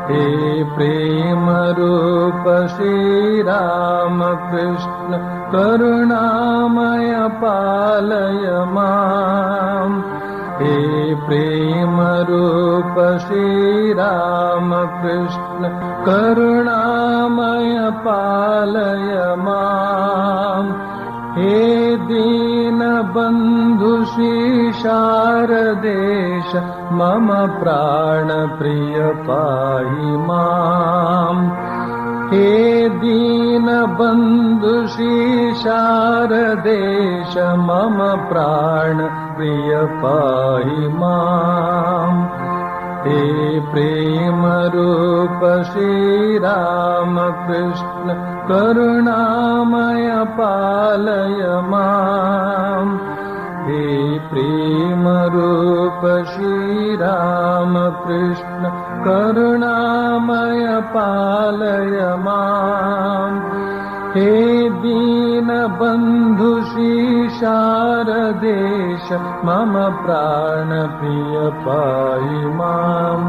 हे प्रेम रूप श्री राम कृष्ण करुणामय पालय माम्। हे प्रेम रूप श्री राम कृष्ण करुणामय पालय माम्। हे दीन बंधु श्री शारदेश मम प्राण प्रिय पाहि माम्। हे दीन बंधु श्री शारदेश मम प्राण प्रिय पाहि माम्। हे प्रेम रूप श्री राम कृष्ण करुणामय पालय माम्। हे प्रेम रूप श्री राम कृष्ण करुणामय पालय माम्। हे दीन बंधु श्री शारदेश मम प्राण प्रिय पाहि माम्।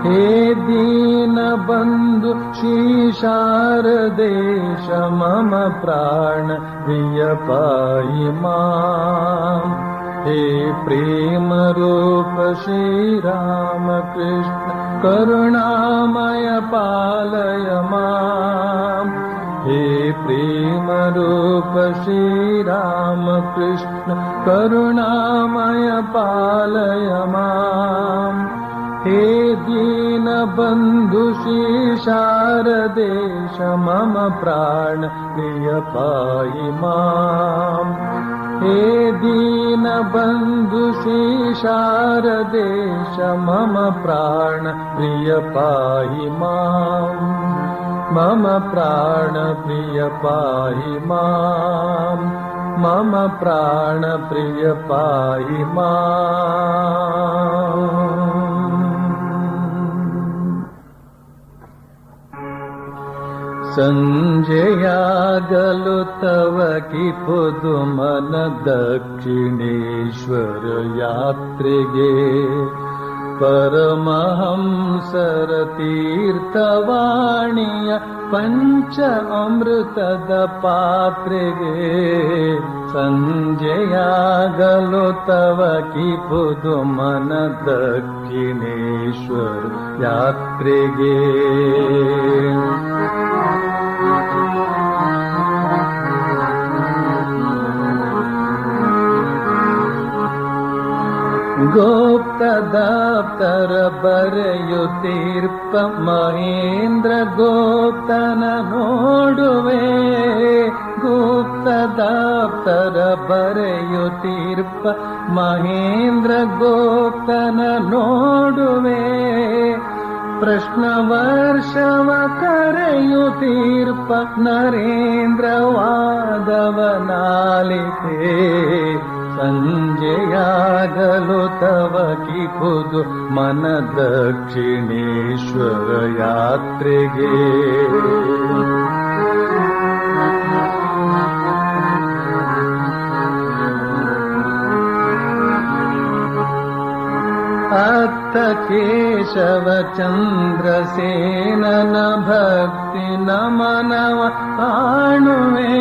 हे दीन बंधु श्री शारदेश मम प्राण प्रिय पाहि माम्। हे प्रेम रूप श्री राम कृष्ण करुणामय पालय माम्। हे प्रेम रूप श्री राम कृष्ण करुणामय पालय माम्। हे दीन बंधु श्री शारदेश मम प्राण प्रिय पाहि माम्। हे दीन बंधु श्री शारदेश मम प्राण प्रिय पाहि माम्। मम प्राण प्रिय पाहि माम्। मम प्राण प्रिय पाहि माम्। संजयागलो तव की पुदुमन दक्षिणेश्वर यात्रेगे परमहंसर तीर्थवाणीय पंच अमृतद पात्रेगे संजयागलो तव की पुदुमन दक्षिणेश्वर यात्रेगे गोप्त दप्तर बರೆಯುತ್ತೀರ್ಪ ಮಹೇಂದ್ರ ಗೋಪ್ತನ ನೋಡುವೆ ಗುಪ್ತ ದಪ್ತರ ಬರೆಯುತ್ತೀರ್ಪ ಮಹೇಂದ್ರ ಗೋಪ್ತನ ನೋಡುವೆ ಪ್ರಶ್ನ ವರ್ಷವ ಕರೆಯುತ್ತೀರ್ಪ ನರೇಂದ್ರ ವಾದವನಾಲಿತೆ ಸಂಜೆಯಾಗಲು ತವ ಕಿ ಖುದು ಮನ ದಕ್ಷಿಣೇಶ್ವರ ಯಾತ್ರೆಗೆ ಅತ್ತ ಕೇಶವ ಚಂದ್ರಸೇನನ ಭಕ್ತಿ ನಮನವ ಕಾಣುವೆ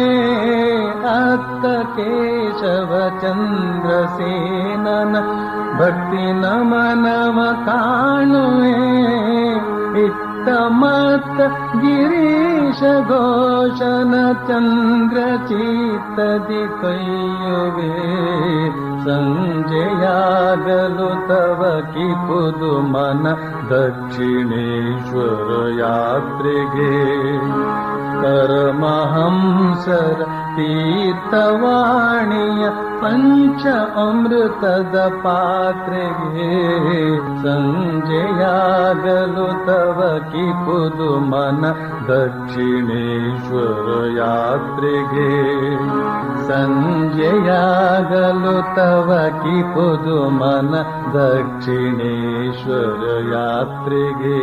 ಅತ್ತ ಕೇಶವ ಚಂದ್ರಸೇನನ ಭಕ್ತಿ ನಮನವ ಕಾಣುವೆ ಇತ್ತ ಮತ್ತ ಗಿರೀಶ ಘೋಷನ ಚಂದ್ರ ಚಿತ್ತದಿ ಕೈಯುವೆ ಸಂಜೆಯಾಗಲು ತವ ಕಿ ಖುದು ಮನ ದಕ್ಷಿಣೇಶ್ವರ ಯಾತ್ರೆಗೆ ಪರಮಹಂಸರ ತೀರ್ಥವಾಣಿಯ ಪಂಚ ಅಮೃತದ ಪಾತ್ರೆಗೆ ಸಂಜೆಯಾಗಲು ತವ ಕಿ ಖುದು ಮನ ದಕ್ಷಿಣೇಶ್ವರ ಯಾತ್ರೆಗೆ ಸಂಜೆಯಾಗಲು ತವ ಕಿ ಖುದು ಮನ ದಕ್ಷಿಣೇಶ್ವರ ಯಾತ್ರೆಗೆ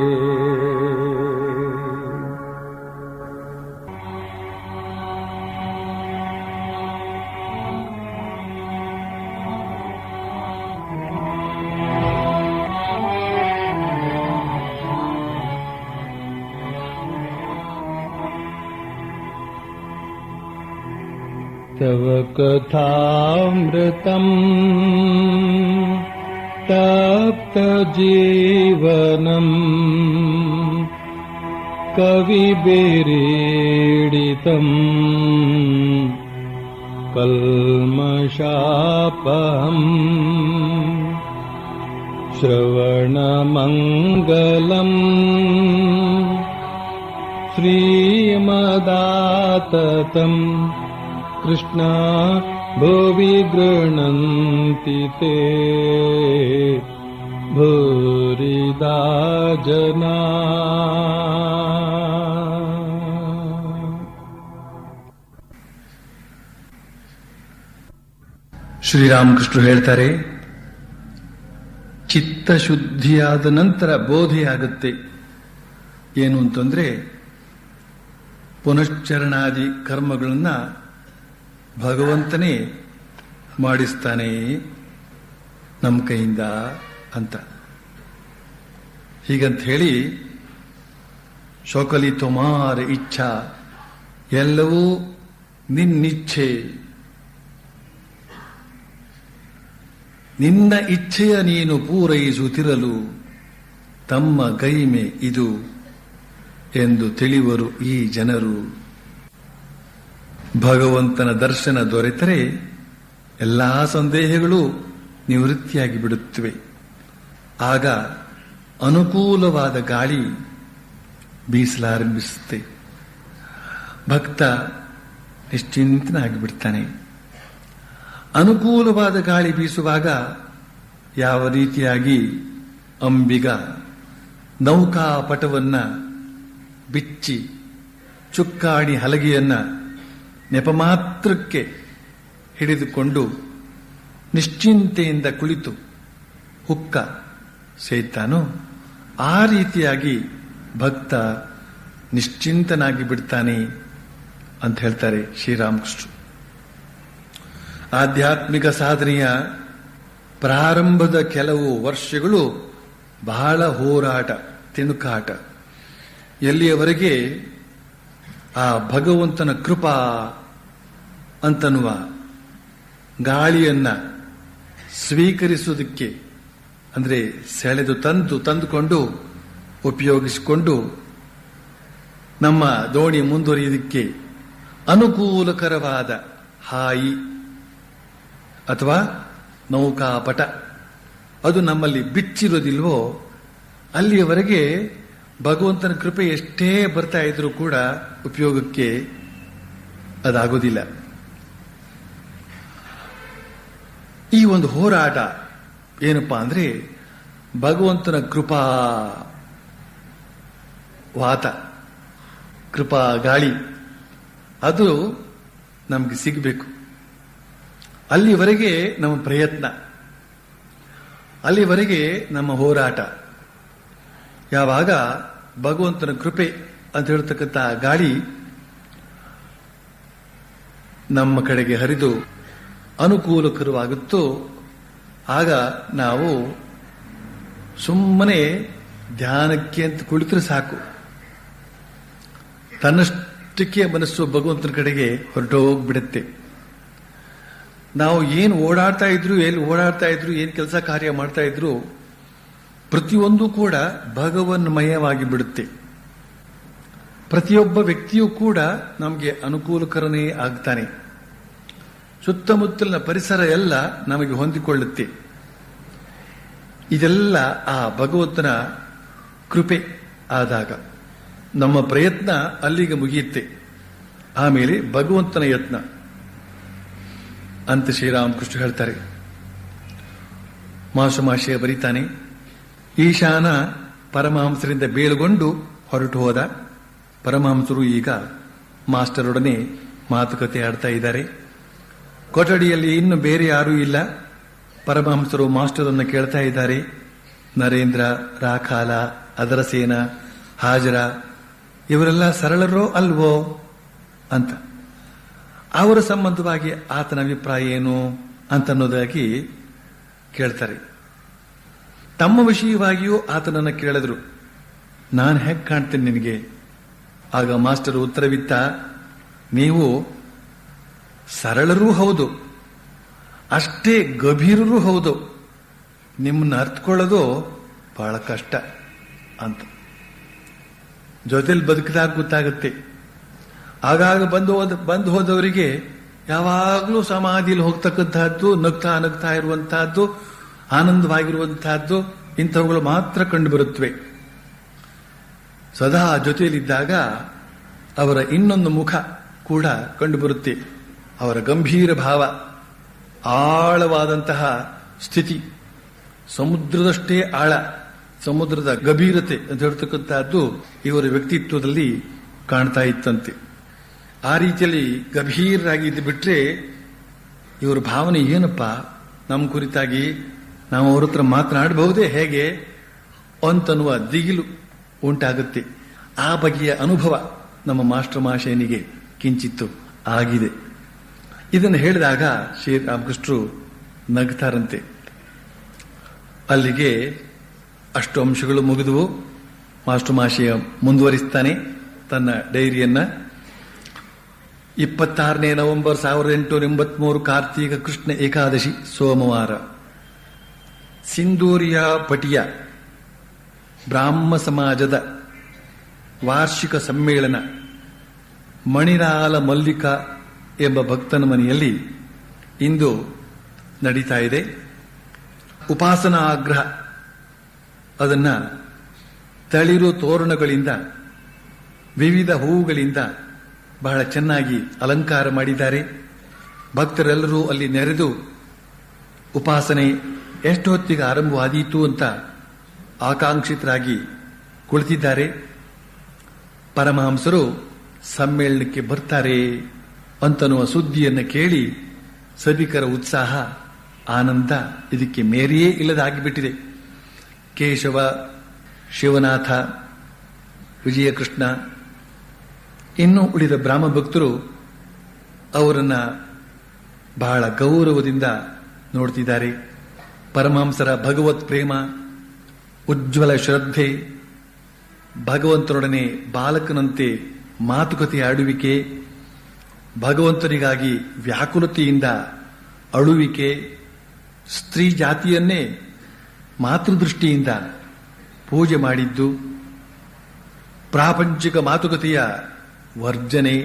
तव कथामृतम् तप्तजीवनम् कविभिरीडितम् कल्मषापहम् श्रवणमङ्गलम् श्रीमदाततम् कृष्णा भुवि गृह्णन्ति ते भूरिदा जना। ಶ್ರೀರಾಮಕೃಷ್ಣರು ಹೇಳ್ತಾರೆ, ಚಿತ್ತಶುದ್ಧಿಯಾದ ನಂತರ ಬೋಧೆಯಾಗುತ್ತೆ. ಏನು ಅಂತಂದ್ರೆ, ಪುನಶ್ಚರಣಾದಿ ಕರ್ಮಗಳನ್ನ ಭಗವಂತನೇ ಮಾಡಿಸ್ತಾನೆ ನಮ್ಮ ಕೈಯಿಂದ ಅಂತ. ಹೀಗಂತ ಹೇಳಿ ಶೋಕಲಿ ತುಮಾರ ಇಚ್ಛಾ, ಎಲ್ಲವೂ ನಿನ್ನಿಚ್ಛೆ, ನಿನ್ನ ಇಚ್ಛೆಯ ನೀನು ಪೂರೈಸುತ್ತಿರಲು ತಮ್ಮ ಗೈಮೆ ಇದು ಎಂದು ತಿಳಿವರು ಈ ಜನರು. ಭಗವಂತನ ದರ್ಶನ ದೊರೆತರೆ ಎಲ್ಲಾ ಸಂದೇಹಗಳು ನಿವೃತ್ತಿಯಾಗಿ ಬಿಡುತ್ತವೆ. ಆಗ ಅನುಕೂಲವಾದ ಗಾಳಿ ಬೀಸಲಾರಂಭಿಸುತ್ತೆ. ಭಕ್ತ ನಿಶ್ಚಿಂತನಾಗಿ ಬಿಡ್ತಾನೆ. ಅನುಕೂಲವಾದ ಗಾಳಿ ಬೀಸುವಾಗ ಯಾವ ರೀತಿಯಾಗಿ ಅಂಬಿಗ ನೌಕಾಪಟವನ್ನ ಬಿಚ್ಚಿ ಚುಕ್ಕಾಣಿ ಹಲಗೆಯನ್ನ ನೆಪಮಾತ್ರಕ್ಕೆ ಹಿಡಿದುಕೊಂಡು ನಿಶ್ಚಿಂತೆಯಿಂದ ಕುಳಿತು ಹುಕ್ಕ ಸೇಯ್ತಾನೋ, ಆ ರೀತಿಯಾಗಿ ಭಕ್ತ ನಿಶ್ಚಿಂತನಾಗಿ ಬಿಡ್ತಾನೆ ಅಂತ ಹೇಳ್ತಾರೆ ಶ್ರೀರಾಮಕೃಷ್ಣರು. ಆಧ್ಯಾತ್ಮಿಕ ಸಾಧನೆಯ ಪ್ರಾರಂಭದ ಕೆಲವು ವರ್ಷಗಳು ಬಹಳ ಹೋರಾಟ, ತಿಣುಕಾಟ. ಎಲ್ಲಿಯವರೆಗೆ ಆ ಭಗವಂತನ ಕೃಪಾ ಅಂತನ್ನುವ ಗಾಳಿಯನ್ನ ಸ್ವೀಕರಿಸುವುದಕ್ಕೆ, ಅಂದರೆ ಸೆಳೆದು ತಂದುಕೊಂಡು ಉಪಯೋಗಿಸಿಕೊಂಡು ನಮ್ಮ ದೋಣಿ ಮುಂದುವರಿಯುವುದಕ್ಕೆ ಅನುಕೂಲಕರವಾದ ಹಾಯಿ ಅಥವಾ ನೌಕಾಪಟ ಅದು ನಮ್ಮಲ್ಲಿ ಬಿಚ್ಚಿರೋದಿಲ್ವೋ ಅಲ್ಲಿಯವರೆಗೆ ಭಗವಂತನ ಕೃಪೆ ಎಷ್ಟೇ ಬರ್ತಾ ಇದ್ರೂ ಕೂಡ ಉಪಯೋಗಕ್ಕೆ ಅದಾಗೋದಿಲ್ಲ. ಈ ಒಂದು ಹೋರಾಟ ಏನಪ್ಪಾ ಅಂದ್ರೆ, ಭಗವಂತನ ಕೃಪಾ ವಾತ, ಕೃಪಾ ಗಾಳಿ ಅದು ನಮಗೆ ಸಿಗಬೇಕು. ಅಲ್ಲಿವರೆಗೆ ನಮ್ಮ ಪ್ರಯತ್ನ, ಅಲ್ಲಿವರೆಗೆ ನಮ್ಮ ಹೋರಾಟ. ಯಾವಾಗ ಭಗವಂತನ ಕೃಪೆ ಅಂತ ಹೇಳ್ತಕ್ಕಂಥ ಗಾಳಿ ನಮ್ಮ ಕಡೆಗೆ ಹರಿದು ಅನುಕೂಲಕರವಾಗುತ್ತೋ ಆಗ ನಾವು ಸುಮ್ಮನೆ ಧ್ಯಾನಕ್ಕೆ ಅಂತ ಕುಳಿತರೆ ಸಾಕು, ತನ್ನಷ್ಟಕ್ಕೆ ಮನಸ್ಸು ಭಗವಂತನ ಕಡೆಗೆ ಹೊರಟೋಗ್ಬಿಡುತ್ತೆ. ನಾವು ಏನು ಓಡಾಡ್ತಾ ಇದ್ರು, ಎಲ್ಲಿ ಓಡಾಡ್ತಾ ಇದ್ರು, ಏನು ಕೆಲಸ ಕಾರ್ಯ ಮಾಡ್ತಾ ಇದ್ರು, ಪ್ರತಿಯೊಂದು ಕೂಡ ಭಗವನ್ಮಯವಾಗಿ ಬಿಡುತ್ತೆ. ಪ್ರತಿಯೊಬ್ಬ ವ್ಯಕ್ತಿಯೂ ಕೂಡ ನಮಗೆ ಅನುಕೂಲಕರನೇ ಆಗ್ತಾನೆ. ಸುತ್ತಮುತ್ತಲಿನ ಪರಿಸರ ಎಲ್ಲ ನಮಗೆ ಹೊಂದಿಕೊಳ್ಳುತ್ತೆ. ಇದೆಲ್ಲ ಆ ಭಗವಂತನ ಕೃಪೆ ಆದಾಗ ನಮ್ಮ ಪ್ರಯತ್ನ ಅಲ್ಲಿಗೆ ಮುಗಿಯುತ್ತೆ. ಆಮೇಲೆ ಭಗವಂತನ ಯತ್ನ ಅಂತ ಶ್ರೀರಾಮಕೃಷ್ಣ ಹೇಳ್ತಾರೆ. ಮಾಶಮಾಶಯ ಬರೀತಾನೆ, ಈಶಾನ ಪರಮಹಂಸರಿಂದ ಬೇಳುಗೊಂಡು ಹೊರಟು ಹೋದ. ಪರಮಹಂಸರು ಈಗ ಮಾಸ್ಟರೊಡನೆ ಮಾತುಕತೆ ಆಡ್ತಾ ಇದ್ದಾರೆ. ಕೊಠಡಿಯಲ್ಲಿ ಇನ್ನು ಬೇರೆ ಯಾರೂ ಇಲ್ಲ. ಪರಮಹಂಸರು ಮಾಸ್ಟರನ್ನು ಕೇಳ್ತಾ ಇದ್ದಾರೆ, ನರೇಂದ್ರ, ರಾಖಾಲ, ಅದರಸೇನ, ಹಾಜರ ಇವರೆಲ್ಲ ಸರಳರೋ ಅಲ್ವೋ ಅಂತ. ಅವರ ಸಂಬಂಧವಾಗಿ ಆತನ ಅಭಿಪ್ರಾಯ ಏನು ಅಂತನ್ನೋದಾಗಿ ಕೇಳ್ತಾರೆ. ತಮ್ಮ ವಿಷಯವಾಗಿಯೂ ಆತನನ್ನು ಕೇಳಿದ್ರು, ನಾನು ಹೇಗೆ ಕಾಣ್ತೇನೆ ನಿನಗೆ? ಆಗ ಮಾಸ್ಟರ್ ಉತ್ತರವಿತ್ತ, ನೀವು ಸರಳರೂ ಹೌದು, ಅಷ್ಟೇ ಗಭೀರರೂ ಹೌದು. ನಿಮ್ಮನ್ನ ಅರ್ಥಕೊಳ್ಳೋದು ಬಹಳ ಕಷ್ಟ ಅಂತ. ಜೊತೆಲಿ ಬದುಕಿದಾಗ ಗೊತ್ತಾಗುತ್ತೆ. ಆಗಾಗ ಬಂದು ಹೋದವರಿಗೆ ಯಾವಾಗಲೂ ಸಮಾಧಿಯಲ್ಲಿ ಹೋಗ್ತಕ್ಕಂತಹದ್ದು, ನಗ್ತಾ ಇರುವಂತಹದ್ದು, ಆನಂದವಾಗಿರುವಂತಹದ್ದು ಇಂಥವುಗಳು ಮಾತ್ರ ಕಂಡು ಬರುತ್ತವೆ. ಸದಾ ಜೊತೆಯಲ್ಲಿದ್ದಾಗ ಅವರ ಇನ್ನೊಂದು ಮುಖ ಕೂಡ ಕಂಡುಬರುತ್ತೆ. ಅವರ ಗಂಭೀರ ಭಾವ, ಆಳವಾದಂತಹ ಸ್ಥಿತಿ, ಸಮುದ್ರದಷ್ಟೇ ಆಳ, ಸಮುದ್ರದ ಗಭೀರತೆ ಅಂತ ಹೇಳ್ತಕ್ಕಂತಹದ್ದು ಇವರ ವ್ಯಕ್ತಿತ್ವದಲ್ಲಿ ಕಾಣ್ತಾ ಇತ್ತಂತೆ. ಆ ರೀತಿಯಲ್ಲಿ ಗಭೀರರಾಗಿದ್ದು ಬಿಟ್ರೆ ಇವರ ಭಾವನೆ ಏನಪ್ಪ, ನಮ್ಮ ಕುರಿತಾಗಿ ನಾವು ಅವ್ರ ಹತ್ರ ಮಾತನಾಡಬಹುದೇ ಹೇಗೆ ಅಂತನ್ನುವ ದಿಗಿಲು ಉಂಟಾಗುತ್ತೆ. ಆ ಬಗೆಯ ಅನುಭವ ನಮ್ಮ ಮಾಸ್ಟರ್ ಮಹಾಶಯನಿಗೆ ಕಿಂಚಿತ್ತು ಆಗಿದೆ. ಇದನ್ನು ಹೇಳಿದಾಗ ಶ್ರೀರಾಮಕೃಷ್ಣರು ನಗ್ತಾರಂತೆ. ಅಲ್ಲಿಗೆ ಅಷ್ಟು ಅಂಶಗಳು ಮುಗಿದುವು. ಮಾಸ್ಟರ್ ಮಹಾಶಯ ಮುಂದುವರಿಸ್ತಾನೆ ತನ್ನ ಡೈರಿಯನ್ನ. 26ನೇ ನವೆಂಬರ್ 1883 ಕಾರ್ತೀಕ ಕೃಷ್ಣ ಏಕಾದಶಿ ಸೋಮವಾರ, ಸಿಂಧೂರಿಯ ಪಟಿಯ ಬ್ರಾಹ್ಮ ಸಮಾಜದ ವಾರ್ಷಿಕ ಸಮ್ಮೇಳನ ಮಣಿರಾಲ ಮಲ್ಲಿಕ ಎಂಬ ಭಕ್ತನ ಮನೆಯಲ್ಲಿ ಇಂದು ನಡೀತಾ ಇದೆ. ಉಪಾಸನಾ ಆಗ್ರಹ, ಅದನ್ನ ತಳಿರು ತೋರಣಗಳಿಂದ, ವಿವಿಧ ಹೂವುಗಳಿಂದ ಬಹಳ ಚೆನ್ನಾಗಿ ಅಲಂಕಾರ ಮಾಡಿದ್ದಾರೆ. ಭಕ್ತರೆಲ್ಲರೂ ಅಲ್ಲಿ ನೆರೆದು ಉಪಾಸನೆ ಎಷ್ಟು ಹೊತ್ತಿಗೆ ಆರಂಭವಾದೀತು ಅಂತ ಆಕಾಂಕ್ಷಿತರಾಗಿ ಕುಳಿತಿದ್ದಾರೆ. ಪರಮಹಂಸರು ಸಮ್ಮೇಳನಕ್ಕೆ ಬರ್ತಾರೆ ಅಂತನ್ನುವ ಸುದ್ದಿಯನ್ನು ಕೇಳಿ ಸಭಿಕರ ಉತ್ಸಾಹ, ಆನಂದ ಇದಕ್ಕೆ ಮೇರೆಯೇ ಇಲ್ಲದಾಗಿಬಿಟ್ಟಿದೆ. ಕೇಶವ, ಶಿವನಾಥ, ವಿಜಯಕೃಷ್ಣ, ಇನ್ನು ಉಳಿದ ಬ್ರಾಹ್ಮ ಭಕ್ತರು ಅವರನ್ನ ಬಹಳ ಗೌರವದಿಂದ ನೋಡ್ತಿದ್ದಾರೆ. ಪರಮಹಂಸರ ಭಗವತ್ ಪ್ರೇಮ, ಉಜ್ವಲ ಶ್ರದ್ಧೆ, ಭಗವಂತನೊಡನೆ ಬಾಲಕನಂತೆ ಮಾತುಕತೆ ಆಡುವಿಕೆ, ಭಗವಂತನಿಗಾಗಿ ವ್ಯಾಕುಲತೆಯಿಂದ ಅಳುವಿಕೆ, ಸ್ತ್ರೀ ಜಾತಿಯನ್ನೇ ಮಾತೃದೃಷ್ಟಿಯಿಂದ ಪೂಜೆ ಮಾಡಿದ್ದು, ಪ್ರಾಪಂಚಿಕ ಮಾತುಕತೆಯ ವರ್ಜನೆ,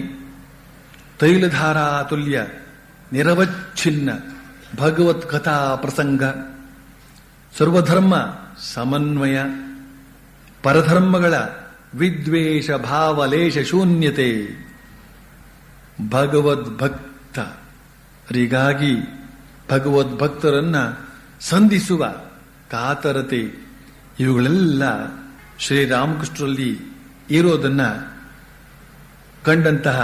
ತೈಲಧಾರಾ ತುಲ್ಯ ನಿರವಚ್ಛಿನ್ನ ಭಗವತ್ ಕಥಾ ಪ್ರಸಂಗ, ಸರ್ವಧರ್ಮ ಸಮನ್ವಯ, ಪರಧರ್ಮಗಳ ವಿದ್ವೇಷ ಭಾವಲೇಶ ಶೂನ್ಯತೆ, ಭಗವದ್ಭಕ್ತರಿಗಾಗಿ ಭಗವದ್ಭಕ್ತರನ್ನ ಸಂಧಿಸುವ ಕಾತರತೆ, ಇವುಗಳೆಲ್ಲ ಶ್ರೀರಾಮಕೃಷ್ಣರಲ್ಲಿ ಇರೋದನ್ನ ಕಂಡಂತಹ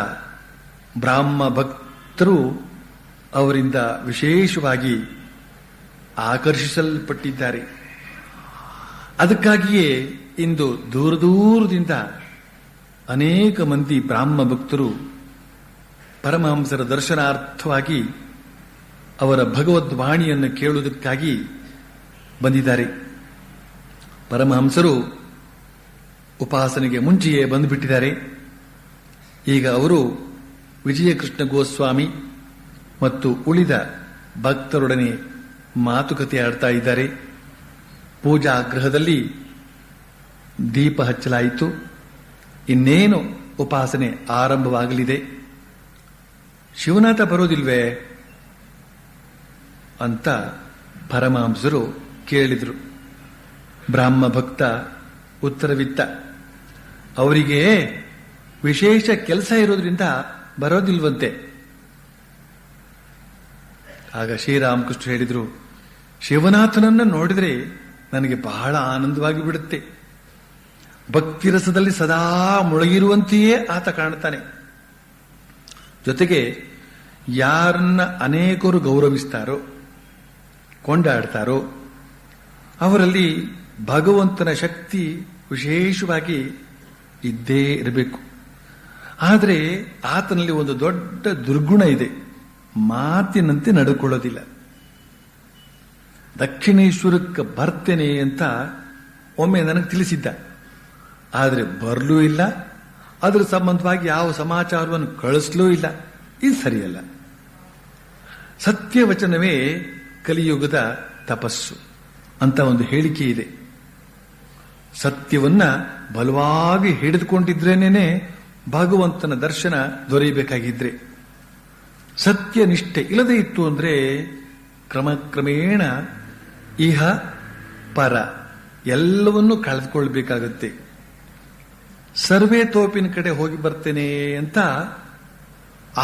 ಬ್ರಾಹ್ಮ ಭಕ್ತರು ಅವರಿಂದ ವಿಶೇಷವಾಗಿ ಆಕರ್ಷಿಸಲ್ಪಟ್ಟಿದ್ದಾರೆ. ಅದಕ್ಕಾಗಿಯೇ ಇಂದು ದೂರದಿಂದ ಅನೇಕ ಮಂದಿ ಬ್ರಾಹ್ಮ ಭಕ್ತರು ಪರಮಹಂಸರ ದರ್ಶನಾರ್ಥವಾಗಿ ಅವರ ಭಗವದ್ವಾಣಿಯನ್ನು ಕೇಳುವುದಕ್ಕಾಗಿ ಬಂದಿದ್ದಾರೆ. ಪರಮಹಂಸರು ಉಪಾಸನೆಗೆ ಮುಂಚೆಯೇ ಬಂದುಬಿಟ್ಟಿದ್ದಾರೆ. ಈಗ ಅವರು ವಿಜಯಕೃಷ್ಣ ಗೋಸ್ವಾಮಿ ಮತ್ತು ಉಳಿದ ಭಕ್ತರೊಡನೆ ಮಾತುಕತೆ ಆಡ್ತಾ ಇದ್ದಾರೆ. ಪೂಜಾ ಗೃಹದಲ್ಲಿ ದೀಪ ಹಚ್ಚಲಾಯಿತು. ಇನ್ನೇನು ಉಪಾಸನೆ ಆರಂಭವಾಗಲಿದೆ. ಶಿವನಾಥ ಬರೋದಿಲ್ವೇ ಅಂತ ಪರಮಹಂಸರು ಕೇಳಿದರು. ಬ್ರಾಹ್ಮ ಭಕ್ತ ಉತ್ತರವಿತ್ತ, ಅವರಿಗೆ ವಿಶೇಷ ಕೆಲಸ ಇರೋದ್ರಿಂದ ಬರೋದಿಲ್ವಂತೆ. ಆಗ ಶ್ರೀರಾಮಕೃಷ್ಣ ಹೇಳಿದರು, ಶಿವನಾಥನನ್ನ ನೋಡಿದರೆ ನನಗೆ ಬಹಳ ಆನಂದವಾಗಿ ಬಿಡುತ್ತೆ. ಭಕ್ತಿರಸದಲ್ಲಿ ಸದಾ ಮುಳುಗಿರುವಂತೆಯೇ ಆತ ಕಾಣ್ತಾನೆ. ಜೊತೆಗೆ ಯಾರನ್ನ ಅನೇಕರು ಗೌರವಿಸ್ತಾರೋ, ಕೊಂಡಾಡ್ತಾರೋ ಅವರಲ್ಲಿ ಭಗವಂತನ ಶಕ್ತಿ ವಿಶೇಷವಾಗಿ ಇದ್ದೇ ಇರಬೇಕು. ಆದರೆ ಆತನಲ್ಲಿ ಒಂದು ದೊಡ್ಡ ದುರ್ಗುಣ ಇದೆ, ಮಾತಿನಂತೆ ನಡ್ಕೊಳ್ಳೋದಿಲ್ಲ. ದಕ್ಷಿಣೇಶ್ವರಕ್ಕೆ ಬರ್ತೇನೆ ಅಂತ ಒಮ್ಮೆ ನನಗೆ ತಿಳಿಸಿದ್ದ, ಆದರೆ ಬರಲೂ ಇಲ್ಲ, ಅದರ ಸಂಬಂಧವಾಗಿ ಯಾವ ಸಮಾಚಾರವನ್ನು ಕಳಿಸ್ಲೂ ಇಲ್ಲ. ಇದು ಸರಿಯಲ್ಲ. ಸತ್ಯವಚನವೇ ಕಲಿಯುಗದ ತಪಸ್ಸು ಅಂತ ಒಂದು ಹೇಳಿಕೆ ಇದೆ. ಸತ್ಯವನ್ನ ಬಲವಾಗಿ ಹಿಡಿದುಕೊಂಡಿದ್ರೇನೆ ಭಗವಂತನ ದರ್ಶನ ದೊರೆಯಬೇಕಾಗಿದ್ರೆ, ಸತ್ಯನಿಷ್ಠೆ ಇಲ್ಲದೆ ಇತ್ತು ಅಂದ್ರೆ ಕ್ರಮೇಣ ಇಹ ಪರ ಎಲ್ಲವನ್ನೂ ಕಳೆದುಕೊಳ್ಬೇಕಾಗತ್ತೆ. ಸರ್ವೇ ತೋಪಿನ ಕಡೆ ಹೋಗಿ ಬರ್ತೇನೆ ಅಂತ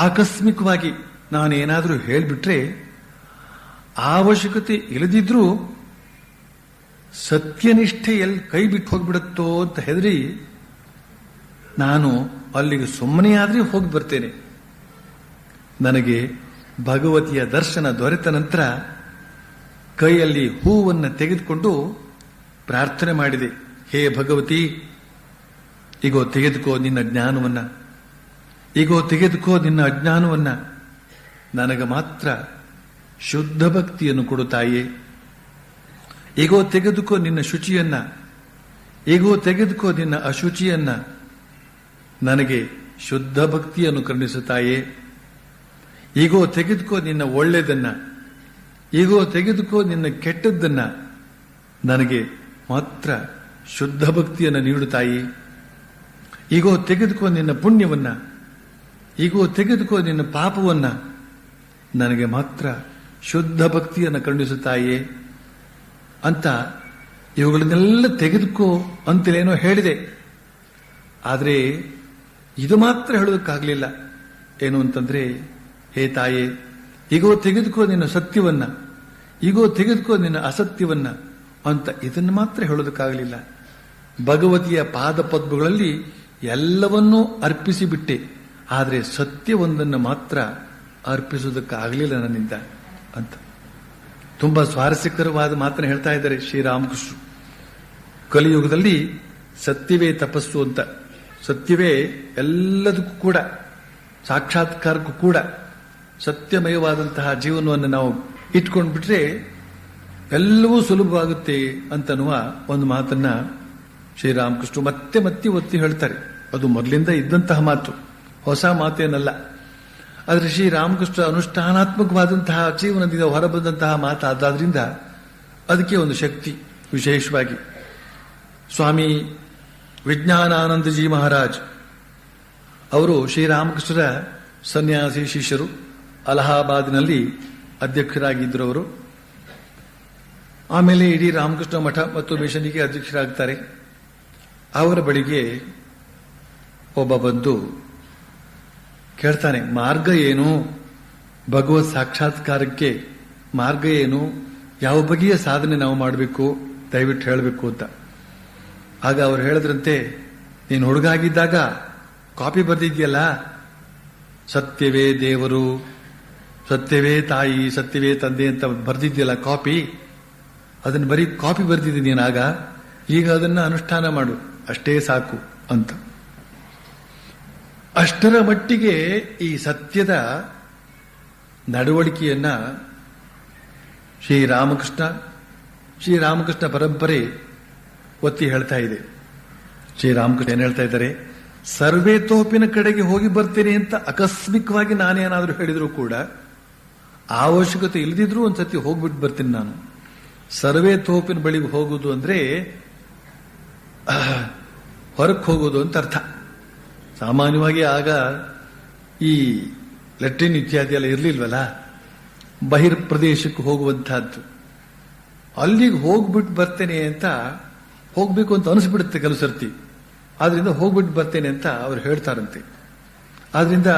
ಆಕಸ್ಮಿಕವಾಗಿ ನಾನೇನಾದರೂ ಹೇಳಿಬಿಟ್ರೆ, ಅವಶ್ಯಕತೆ ಇಲ್ಲದಿದ್ರೂ ಸತ್ಯನಿಷ್ಠೆ ಎಲ್ಲಿ ಕೈ ಬಿಟ್ಟು ಹೋಗ್ಬಿಡುತ್ತೋ ಅಂತ ಹೆದರಿ ನಾನು ಅಲ್ಲಿಗೆ ಸುಮ್ಮನೆ ಆದ್ರೆ ಹೋಗಿ ಬರ್ತೇನೆ. ನನಗೆ ಭಗವತಿಯ ದರ್ಶನ ದೊರೆತ ನಂತರ ಕೈಯಲ್ಲಿ ಹೂವನ್ನು ತೆಗೆದುಕೊಂಡು ಪ್ರಾರ್ಥನೆ ಮಾಡಿದೆ. ಹೇ ಭಗವತಿ, ಈಗೋ ತೆಗೆದುಕೋ ನಿನ್ನ ಜ್ಞಾನವನ್ನ, ಈಗೋ ತೆಗೆದುಕೋ ನಿನ್ನ ಅಜ್ಞಾನವನ್ನ, ನನಗೆ ಮಾತ್ರ ಶುದ್ಧ ಭಕ್ತಿಯನ್ನು ಕೊಡು ತಾಯೇ. ಈಗೋ ತೆಗೆದುಕೋ ನಿನ್ನ ಶುಚಿಯನ್ನ, ಈಗೋ ತೆಗೆದುಕೋ ನಿನ್ನ ಅಶುಚಿಯನ್ನ, ನನಗೆ ಶುದ್ಧ ಭಕ್ತಿಯನ್ನು ಕರುಣಿಸು ತಾಯೇ. ಈಗೋ ತೆಗೆದುಕೋ ನಿನ್ನ ಒಳ್ಳೆಯದನ್ನ, ಈಗೋ ತೆಗೆದುಕೋ ನಿನ್ನ ಕೆಟ್ಟದ್ದನ್ನ, ನನಗೆ ಮಾತ್ರ ಶುದ್ಧ ಭಕ್ತಿಯನ್ನು ನೀಡು ತಾಯಿ. ಈಗೋ ತೆಗೆದುಕೋ ನಿನ್ನ ಪುಣ್ಯವನ್ನ, ಈಗೋ ತೆಗೆದುಕೋ ನಿನ್ನ ಪಾಪವನ್ನ, ನನಗೆ ಮಾತ್ರ ಶುದ್ಧ ಭಕ್ತಿಯನ್ನು ಕರುಣಿಸು ತಾಯೇ ಅಂತ ಇವುಗಳನ್ನೆಲ್ಲ ತೆಗೆದುಕೋ ಅಂತಲೇನೋ ಹೇಳಿದೆ. ಆದರೆ ಇದು ಮಾತ್ರ ಹೇಳೋದಕ್ಕಾಗಲಿಲ್ಲ. ಏನು ಅಂತಂದ್ರೆ, ಹೇ ತಾಯೇ, ಈಗೋ ತೆಗೆದುಕೋ ನಿನ್ನ ಸತ್ಯವನ್ನ, ಈಗೋ ತೆಗೆದುಕೋ ನಿನ್ನ ಅಸತ್ಯವನ್ನ ಅಂತ ಇದನ್ನು ಮಾತ್ರ ಹೇಳೋದಕ್ಕಾಗಲಿಲ್ಲ. ಭಗವತಿಯ ಪಾದ ಪದ್ಮಗಳಲ್ಲಿ ಎಲ್ಲವನ್ನೂ ಅರ್ಪಿಸಿಬಿಟ್ಟೆ, ಆದರೆ ಸತ್ಯವೊಂದನ್ನು ಮಾತ್ರ ಅರ್ಪಿಸುವುದಕ್ಕಾಗಲಿಲ್ಲ ನನ್ನಿಂದ ಅಂತ ತುಂಬಾ ಸ್ವಾರಸ್ಯಕರವಾದ ಮಾತನ್ನು ಹೇಳ್ತಾ ಇದ್ದಾರೆ ಶ್ರೀರಾಮಕೃಷ್ಣ. ಕಲಿಯುಗದಲ್ಲಿ ಸತ್ಯವೇ ತಪಸ್ಸು ಅಂತ, ಸತ್ಯವೇ ಎಲ್ಲದಕ್ಕೂ ಕೂಡ ಸಾಕ್ಷಾತ್ಕಾರಕ್ಕೂ ಕೂಡ ಸತ್ಯಮಯವಾದಂತಹ ಜೀವನವನ್ನು ನಾವು ಇಟ್ಕೊಂಡ್ಬಿಟ್ರೆ ಎಲ್ಲವೂ ಸುಲಭವಾಗುತ್ತೆ ಅಂತನ್ನುವ ಒಂದು ಮಾತನ್ನ ಶ್ರೀರಾಮಕೃಷ್ಣ ಮತ್ತೆ ಮತ್ತೆ ಒತ್ತಿ ಹೇಳ್ತಾರೆ. ಅದು ಮೊದಲಿಂದ ಇದ್ದಂತಹ ಮಾತು, ಹೊಸ ಮಾತೇನಲ್ಲ. ಆದರೆ ಶ್ರೀರಾಮಕೃಷ್ಣ ಅನುಷ್ಠಾನಾತ್ಮಕವಾದಂತಹ ಜೀವನದಿಂದ ಹೊರಬಂದಂತಹ ಮಾತಾದ್ರಿಂದ ಅದಕ್ಕೆ ಒಂದು ಶಕ್ತಿ. ವಿಶೇಷವಾಗಿ ಸ್ವಾಮಿ ವಿಜ್ಞಾನಾನಂದಜಿ ಮಹಾರಾಜ್ ಅವರು ಶ್ರೀರಾಮಕೃಷ್ಣರ ಸನ್ಯಾಸಿ ಶಿಷ್ಯರು, ಅಲಹಾಬಾದ್ನಲ್ಲಿ ಅಧ್ಯಕ್ಷರಾಗಿದ್ದರು ಅವರು. ಆಮೇಲೆ ಇಡೀ ರಾಮಕೃಷ್ಣ ಮಠ ಮತ್ತು ಮಿಷನ್ಗೆ ಅಧ್ಯಕ್ಷರಾಗ್ತಾರೆ. ಅವರ ಬಳಿಗೆ ಒಬ್ಬ ಬಂದು ಕೇಳ್ತಾನೆ, ಮಾರ್ಗ ಏನು, ಭಗವತ್ ಸಾಕ್ಷಾತ್ಕಾರಕ್ಕೆ ಮಾರ್ಗ ಏನು, ಯಾವ ಬಗೆಯ ಸಾಧನೆ ನಾವು ಮಾಡಬೇಕು, ದಯವಿಟ್ಟು ಹೇಳಬೇಕು ಅಂತ. ಆಗ ಅವ್ರು ಹೇಳಿದ್ರಂತೆ, ನೀನು ಹುಡುಗಾಗಿದ್ದಾಗ ಕಾಪಿ ಬರ್ದಿದ್ಯಲ್ಲ, ಸತ್ಯವೇ ದೇವರು, ಸತ್ಯವೇ ತಾಯಿ, ಸತ್ಯವೇ ತಂದೆ ಅಂತ ಬರ್ದಿದ್ಯಲ್ಲ ಕಾಪಿ, ಅದನ್ನು ಬರೀ ಕಾಪಿ ಬರ್ದಿದ್ದೀನಿ ನೀನಾಗ, ಈಗ ಅದನ್ನ ಅನುಷ್ಠಾನ ಮಾಡು, ಅಷ್ಟೇ ಸಾಕು ಅಂತ. ಅಷ್ಟರ ಮಟ್ಟಿಗೆ ಈ ಸತ್ಯದ ನಡವಳಿಕೆಯನ್ನ ಶ್ರೀರಾಮಕೃಷ್ಣ ಪರಂಪರೆ ಒತ್ತಿ ಹೇಳ್ತಾ ಇದೆ. ಶ್ರೀರಾಮಕೃಷ್ಣ ಏನ್ ಹೇಳ್ತಾ ಇದ್ದಾರೆ, ಸರ್ವೇ ತೋಪಿನ ಕಡೆಗೆ ಹೋಗಿ ಬರ್ತೇನೆ ಅಂತ ಆಕಸ್ಮಿಕವಾಗಿ ನಾನೇನಾದ್ರೂ ಹೇಳಿದ್ರು ಕೂಡ, ಅವಶ್ಯಕತೆ ಇಲ್ಲದಿದ್ರೂ ಒಂದ್ಸತಿ ಹೋಗ್ಬಿಟ್ಟು ಬರ್ತೀನಿ ನಾನು. ಸರ್ವೇ ತೋಪಿನ ಬಳಿಗೆ ಹೋಗುವುದು ಅಂದ್ರೆ ಹೊರಕ್ಕೆ ಹೋಗೋದು ಅಂತ ಅರ್ಥ. ಸಾಮಾನ್ಯವಾಗಿ ಆಗ ಈ ಲೆಟ್ರಿನ್ ಇತ್ಯಾದಿ ಎಲ್ಲ ಇರಲಿಲ್ವಲ್ಲ, ಬಹಿರ್ ಪ್ರದೇಶಕ್ಕೆ ಹೋಗುವಂತಹದ್ದು. ಅಲ್ಲಿಗೆ ಹೋಗ್ಬಿಟ್ಟು ಬರ್ತೇನೆ ಅಂತ ಹೋಗ್ಬೇಕು ಅಂತ ಅನಿಸ್ಬಿಡುತ್ತೆ ಕೆಲವು ಸರ್ತಿ. ಆದ್ರಿಂದ ಹೋಗ್ಬಿಟ್ಟು ಬರ್ತೇನೆ ಅಂತ ಅವ್ರು ಹೇಳ್ತಾರಂತೆ. ಆದ್ರಿಂದ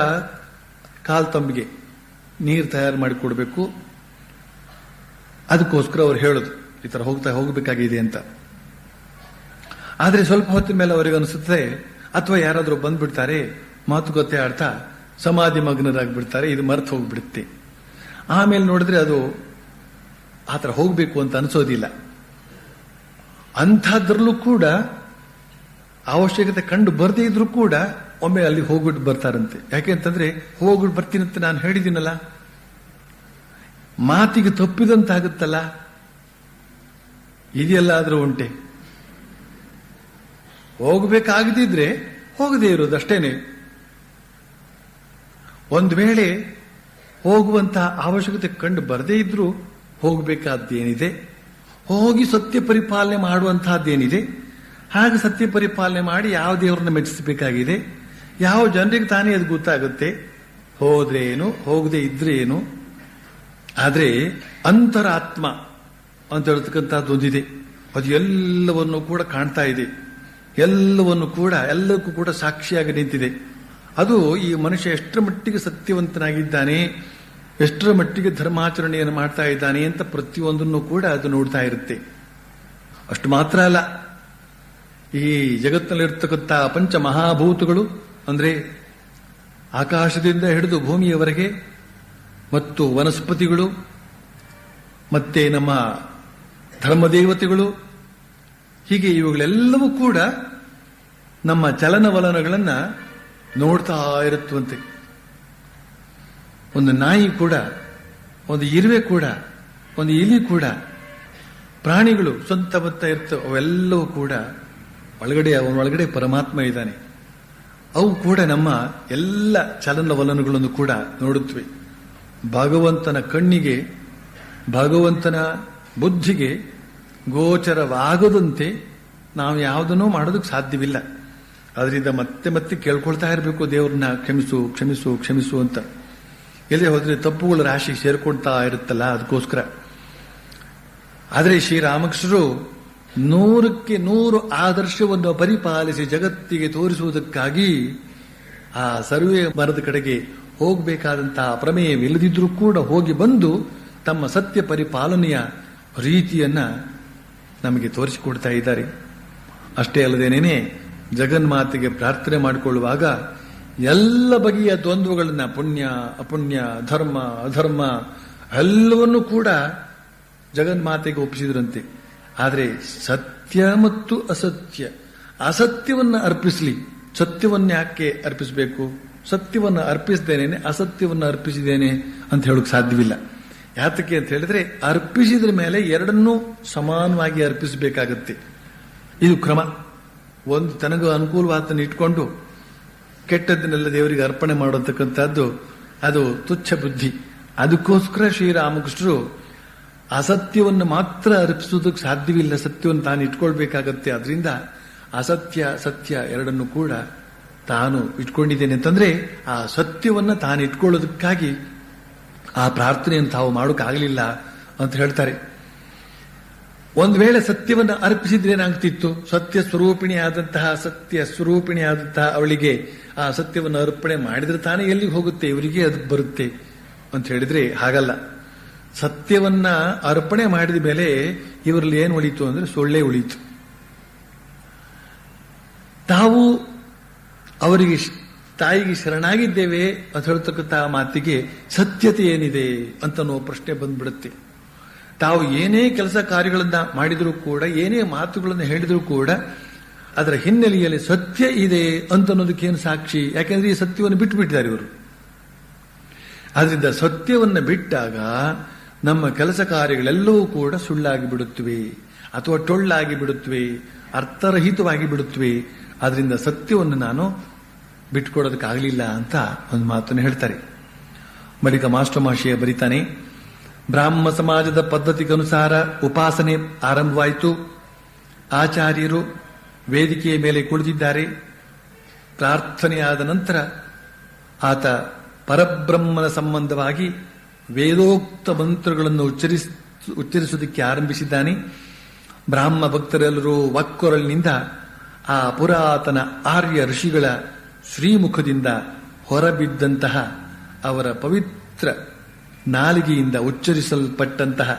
ಕಾಲ್ ತಮ್ಮಿಗೆ ನೀರು ತಯಾರು ಮಾಡಿ ಕೊಡಬೇಕು, ಅದಕ್ಕೋಸ್ಕರ ಅವ್ರು ಹೇಳೋದು ಈ ತರ ಹೋಗಬೇಕಾಗಿದೆ ಅಂತ. ಆದ್ರೆ ಸ್ವಲ್ಪ ಹೊತ್ತಿನ ಮೇಲೆ ಅವರಿಗೆ ಅನಿಸುತ್ತೆ, ಅಥವಾ ಯಾರಾದ್ರೂ ಬಂದ್ಬಿಡ್ತಾರೆ, ಮಾತುಕತೆ ಆಡ್ತಾ ಸಮಾಧಿ ಮಗ್ನರಾಗ್ಬಿಡ್ತಾರೆ, ಇದು ಮರ್ತು ಹೋಗ್ಬಿಡುತ್ತೆ. ಆಮೇಲೆ ನೋಡಿದ್ರೆ ಅದು ಆತರ ಹೋಗ್ಬೇಕು ಅಂತ ಅನಿಸೋದಿಲ್ಲ. ಅಂಥದ್ರಲ್ಲೂ ಕೂಡ ಅವಶ್ಯಕತೆ ಕಂಡು ಬರ್ದೇ ಇದ್ರೂ ಕೂಡ ಒಮ್ಮೆ ಅಲ್ಲಿ ಹೋಗ್ಬಿಟ್ಟು ಬರ್ತಾರಂತೆ. ಯಾಕೆಂತಂದ್ರೆ ಹೋಗ್ಬಿಟ್ಟು ಬರ್ತೀನಂತ ನಾನು ಹೇಳಿದ್ದೀನಲ್ಲ, ಮಾತಿಗೆ ತಪ್ಪಿದಂತಾಗುತ್ತಲ್ಲ, ಇದೆಲ್ಲಾದ್ರೂ ಉಂಟೆ. ಹೋಗಬೇಕಾಗದಿದ್ರೆ ಹೋಗದೇ ಇರೋದು ಅಷ್ಟೇನೆ. ಒಂದು ವೇಳೆ ಹೋಗುವಂತಹ ಅವಶ್ಯಕತೆ ಕಂಡು ಬರದೇ ಇದ್ರೂ ಹೋಗಬೇಕಾದ್ದೇನಿದೆ, ಹೋಗಿ ಸತ್ಯ ಪರಿಪಾಲನೆ ಮಾಡುವಂತಹದ್ದೇನಿದೆ, ಹಾಗೆ ಸತ್ಯ ಪರಿಪಾಲನೆ ಮಾಡಿ ಯಾವ ದೇವರನ್ನ ಮೆಚ್ಚಿಸಬೇಕಾಗಿದೆ, ಯಾವ ಜನರಿಗೆ ತಾನೇ ಅದು ಗೊತ್ತಾಗುತ್ತೆ. ಹೋದ್ರೆ ಏನು, ಹೋಗದೆ ಇದ್ರೆ ಏನು. ಆದ್ರೆ ಅಂತರಾತ್ಮ ಅಂತ ಹೇಳ್ತಕ್ಕಂಥದ್ದೊಂದಿದೆ. ಅದು ಎಲ್ಲವನ್ನು ಕೂಡ ಕಾಣ್ತಾ ಇದೆ, ಎಲ್ಲಕ್ಕೂ ಕೂಡ ಸಾಕ್ಷಿಯಾಗಿ ನಿಂತಿದೆ. ಅದು ಈ ಮನುಷ್ಯ ಎಷ್ಟರ ಮಟ್ಟಿಗೆ ಸತ್ಯವಂತನಾಗಿದ್ದಾನೆ, ಎಷ್ಟರ ಮಟ್ಟಿಗೆ ಧರ್ಮಾಚರಣೆಯನ್ನು ಮಾಡ್ತಾ ಇದ್ದಾನೆ ಅಂತ ಪ್ರತಿಯೊಂದನ್ನು ಕೂಡ ಅದು ನೋಡ್ತಾ ಇರುತ್ತೆ. ಅಷ್ಟು ಮಾತ್ರ ಅಲ್ಲ, ಈ ಜಗತ್ತಿನಲ್ಲಿರ್ತಕ್ಕಂಥ ಪಂಚ ಮಹಾಭೂತಗಳು ಅಂದ್ರೆ ಆಕಾಶದಿಂದ ಹಿಡಿದು ಭೂಮಿಯವರೆಗೆ, ಮತ್ತು ವನಸ್ಪತಿಗಳು, ಮತ್ತೆ ನಮ್ಮ ಧರ್ಮದೇವತೆಗಳು, ಹೀಗೆ ಇವುಗಳೆಲ್ಲವೂ ಕೂಡ ನಮ್ಮ ಚಲನವಲನಗಳನ್ನ ನೋಡ್ತಾ ಇರುತ್ತವಂತೆ. ಒಂದು ನಾಯಿ ಕೂಡ, ಒಂದು ಇರುವೆ ಕೂಡ, ಒಂದು ಇಲಿ ಕೂಡ, ಪ್ರಾಣಿಗಳು ಸ್ವಂತ ಬತ್ತ ಇರ್ತವೆ, ಅವೆಲ್ಲವೂ ಕೂಡ ಅವನೊಳಗಡೆ ಪರಮಾತ್ಮ ಇದ್ದಾನೆ. ಅವು ಕೂಡ ನಮ್ಮ ಎಲ್ಲ ಚಲನವಲನಗಳನ್ನು ಕೂಡ ನೋಡುತ್ತವೆ. ಭಗವಂತನ ಕಣ್ಣಿಗೆ, ಭಗವಂತನ ಬುದ್ಧಿಗೆ ಗೋಚರವಾಗದಂತೆ ನಾವು ಯಾವುದನ್ನೂ ಮಾಡೋದಕ್ಕೆ ಸಾಧ್ಯವಿಲ್ಲ. ಅದರಿಂದ ಮತ್ತೆ ಮತ್ತೆ ಕೇಳ್ಕೊಳ್ತಾ ಇರಬೇಕು, ದೇವ್ರನ್ನ ಕ್ಷಮಿಸು ಕ್ಷಮಿಸು ಕ್ಷಮಿಸು ಅಂತ. ಎಲ್ಲೇ ಹೋದ್ರೆ ತಪ್ಪುಗಳ ರಾಶಿ ಸೇರ್ಕೊಳ್ತಾ ಇರುತ್ತಲ್ಲ, ಅದಕ್ಕೋಸ್ಕರ. ಆದರೆ ಶ್ರೀರಾಮಕೃಷ್ಣರು 100ಕ್ಕೆ 100 ಆದರ್ಶವನ್ನು ಪರಿಪಾಲಿಸಿ ಜಗತ್ತಿಗೆ ತೋರಿಸುವುದಕ್ಕಾಗಿ ಆ ಸರ್ವೇ ಮರದ ಕಡೆಗೆ ಹೋಗಬೇಕಾದಂತಹ ಪ್ರಮೇಯವಿಲ್ಲದಿದ್ರೂ ಕೂಡ ಹೋಗಿ ಬಂದು ತಮ್ಮ ಸತ್ಯ ಪರಿಪಾಲನೆಯ ರೀತಿಯನ್ನ ನಮಗೆ ತೋರಿಸಿಕೊಡ್ತಾ ಇದ್ದಾರೆ. ಅಷ್ಟೇ ಅಲ್ಲದೇನೇನೆ ಜಗನ್ಮಾತೆಗೆ ಪ್ರಾರ್ಥನೆ ಮಾಡಿಕೊಳ್ಳುವಾಗ ಎಲ್ಲ ಬಗೆಯ ದ್ವಂದ್ವಗಳನ್ನ, ಪುಣ್ಯ ಅಪುಣ್ಯ, ಧರ್ಮ ಅಧರ್ಮ ಎಲ್ಲವನ್ನೂ ಕೂಡ ಜಗನ್ಮಾತೆಗೆ ಒಪ್ಪಿಸಿದ್ರಂತೆ. ಆದರೆ ಸತ್ಯ ಮತ್ತು ಅಸತ್ಯವನ್ನ ಅರ್ಪಿಸಲಿ, ಸತ್ಯವನ್ನ ಯಾಕೆ ಅರ್ಪಿಸಬೇಕು? ಸತ್ಯವನ್ನ ಅರ್ಪಿಸಿದ್ದೇನೆ, ಅಸತ್ಯವನ್ನ ಅರ್ಪಿಸಿದ್ದೇನೆ ಅಂತ ಹೇಳಕ್ ಸಾಧ್ಯವಿಲ್ಲ. ಯಾತಕ್ಕೆ ಅಂತ ಹೇಳಿದ್ರೆ, ಅರ್ಪಿಸಿದ್ರ ಮೇಲೆ ಎರಡನ್ನೂ ಸಮಾನವಾಗಿ ಅರ್ಪಿಸಬೇಕಾಗತ್ತೆ. ಇದು ಕ್ರಮ. ಒಂದು ತನಗೂ ಅನುಕೂಲವಾದನ್ನು ಇಟ್ಕೊಂಡು ಕೆಟ್ಟದ್ದನ್ನೆಲ್ಲ ದೇವರಿಗೆ ಅರ್ಪಣೆ ಮಾಡತಕ್ಕಂಥದ್ದು ಅದು ತುಚ್ಛ ಬುದ್ಧಿ. ಅದಕ್ಕೋಸ್ಕರ ಶ್ರೀರಾಮಕೃಷ್ಣರು ಅಸತ್ಯವನ್ನು ಮಾತ್ರ ಅರ್ಪಿಸುವುದಕ್ಕೆ ಸಾಧ್ಯವಿಲ್ಲ, ಸತ್ಯವನ್ನು ತಾನು ಇಟ್ಕೊಳ್ಬೇಕಾಗತ್ತೆ. ಅದರಿಂದ ಅಸತ್ಯ ಸತ್ಯ ಎರಡನ್ನು ಕೂಡ ತಾನು ಇಟ್ಕೊಂಡಿದ್ದೇನೆ ಅಂತಂದ್ರೆ ಆ ಸತ್ಯವನ್ನ ತಾನು ಇಟ್ಕೊಳ್ಳೋದಕ್ಕಾಗಿ ಆ ಪ್ರಾರ್ಥನೆಯನ್ನು ತಾವು ಮಾಡೋಕ್ಕಾಗಲಿಲ್ಲ ಅಂತ ಹೇಳ್ತಾರೆ. ಒಂದು ವೇಳೆ ಸತ್ಯವನ್ನು ಅರ್ಪಿಸಿದ್ರೇನಾಗ್ತಿತ್ತು? ಸತ್ಯ ಸ್ವರೂಪಿಣಿಯಾದಂತಹ ಅವಳಿಗೆ ಆ ಸತ್ಯವನ್ನು ಅರ್ಪಣೆ ಮಾಡಿದ್ರೆ ತಾನೇ ಎಲ್ಲಿಗೆ ಹೋಗುತ್ತೆ, ಇವರಿಗೆ ಅದು ಬರುತ್ತೆ ಅಂತ ಹೇಳಿದ್ರೆ ಹಾಗಲ್ಲ. ಸತ್ಯವನ್ನ ಅರ್ಪಣೆ ಮಾಡಿದ ಮೇಲೆ ಇವರಲ್ಲಿ ಏನು ಉಳಿತು ಅಂದ್ರೆ ಸೊಳ್ಳೆ ಉಳಿತು. ತಾವು ಅವರಿಗೆ ತಾಯಿಗೆ ಶರಣಾಗಿದ್ದೇವೆ ಅಂತ ಹೇಳ್ತಕ್ಕಂಥ ಮಾತಿಗೆ ಸತ್ಯತೆ ಏನಿದೆ ಅಂತ ಪ್ರಶ್ನೆ ಬಂದ್ಬಿಡುತ್ತೆ. ತಾವು ಏನೇ ಕೆಲಸ ಕಾರ್ಯಗಳನ್ನ ಮಾಡಿದರೂ ಕೂಡ, ಏನೇ ಮಾತುಗಳನ್ನು ಹೇಳಿದರೂ ಕೂಡ ಅದರ ಹಿನ್ನೆಲೆಯಲ್ಲಿ ಸತ್ಯ ಇದೆ ಅಂತ ಅನ್ನೋದಕ್ಕೇನು ಸಾಕ್ಷಿ? ಯಾಕೆಂದ್ರೆ ಈ ಸತ್ಯವನ್ನು ಬಿಟ್ಟುಬಿಟ್ಟಿದ್ದಾರೆ ಇವರು. ಆದ್ರಿಂದ ಸತ್ಯವನ್ನು ಬಿಟ್ಟಾಗ ನಮ್ಮ ಕೆಲಸ ಕಾರ್ಯಗಳೆಲ್ಲವೂ ಕೂಡ ಸುಳ್ಳಾಗಿ ಬಿಡುತ್ತವೆ, ಅಥವಾ ಟೊಳ್ಳಾಗಿ ಬಿಡುತ್ತವೆ, ಅರ್ಥರಹಿತವಾಗಿ ಬಿಡುತ್ತವೆ. ಆದ್ರಿಂದ ಸತ್ಯವನ್ನು ನಾನು ಬಿಟ್ಕೊಡೋದಕ್ಕಾಗಲಿಲ್ಲ ಅಂತ ಒಂದು ಮಾತನ್ನು ಹೇಳ್ತಾರೆ. ಬಳಿಕ ಮಾಸ್ಟರ್ ಮಹಾಶಯ ಬರೀತಾನೆ, ಬ್ರಾಹ್ಮ ಸಮಾಜದ ಪದ್ಧತಿಗನುಸಾರ ಉಪಾಸನೆ ಆರಂಭವಾಯಿತು. ಆಚಾರ್ಯರು ವೇದಿಕೆಯ ಮೇಲೆ ಕುಳಿತಿದ್ದಾರೆ. ಪ್ರಾರ್ಥನೆಯಾದ ನಂತರ ಆತ ಪರಬ್ರಹ್ಮನ ಸಂಬಂಧವಾಗಿ ವೇದೋಕ್ತ ಮಂತ್ರಗಳನ್ನು ಉಚ್ಚರಿಸುವುದಕ್ಕೆ ಆರಂಭಿಸಿದ್ದಾನೆ. ಬ್ರಾಹ್ಮ ಭಕ್ತರೆಲ್ಲರೂ ಒಕ್ಕೊರಲಿನಿಂದ ಆ ಪುರಾತನ ಆರ್ಯ ಋಷಿಗಳ ಶ್ರೀಮುಖದಿಂದ ಹೊರಬಿದ್ದಂತಹ ಅವರ ಪವಿತ್ರ ನಾಲಿಗೆಯಿಂದ ಉಚ್ಚರಿಸಲ್ಪಟ್ಟಂತಹ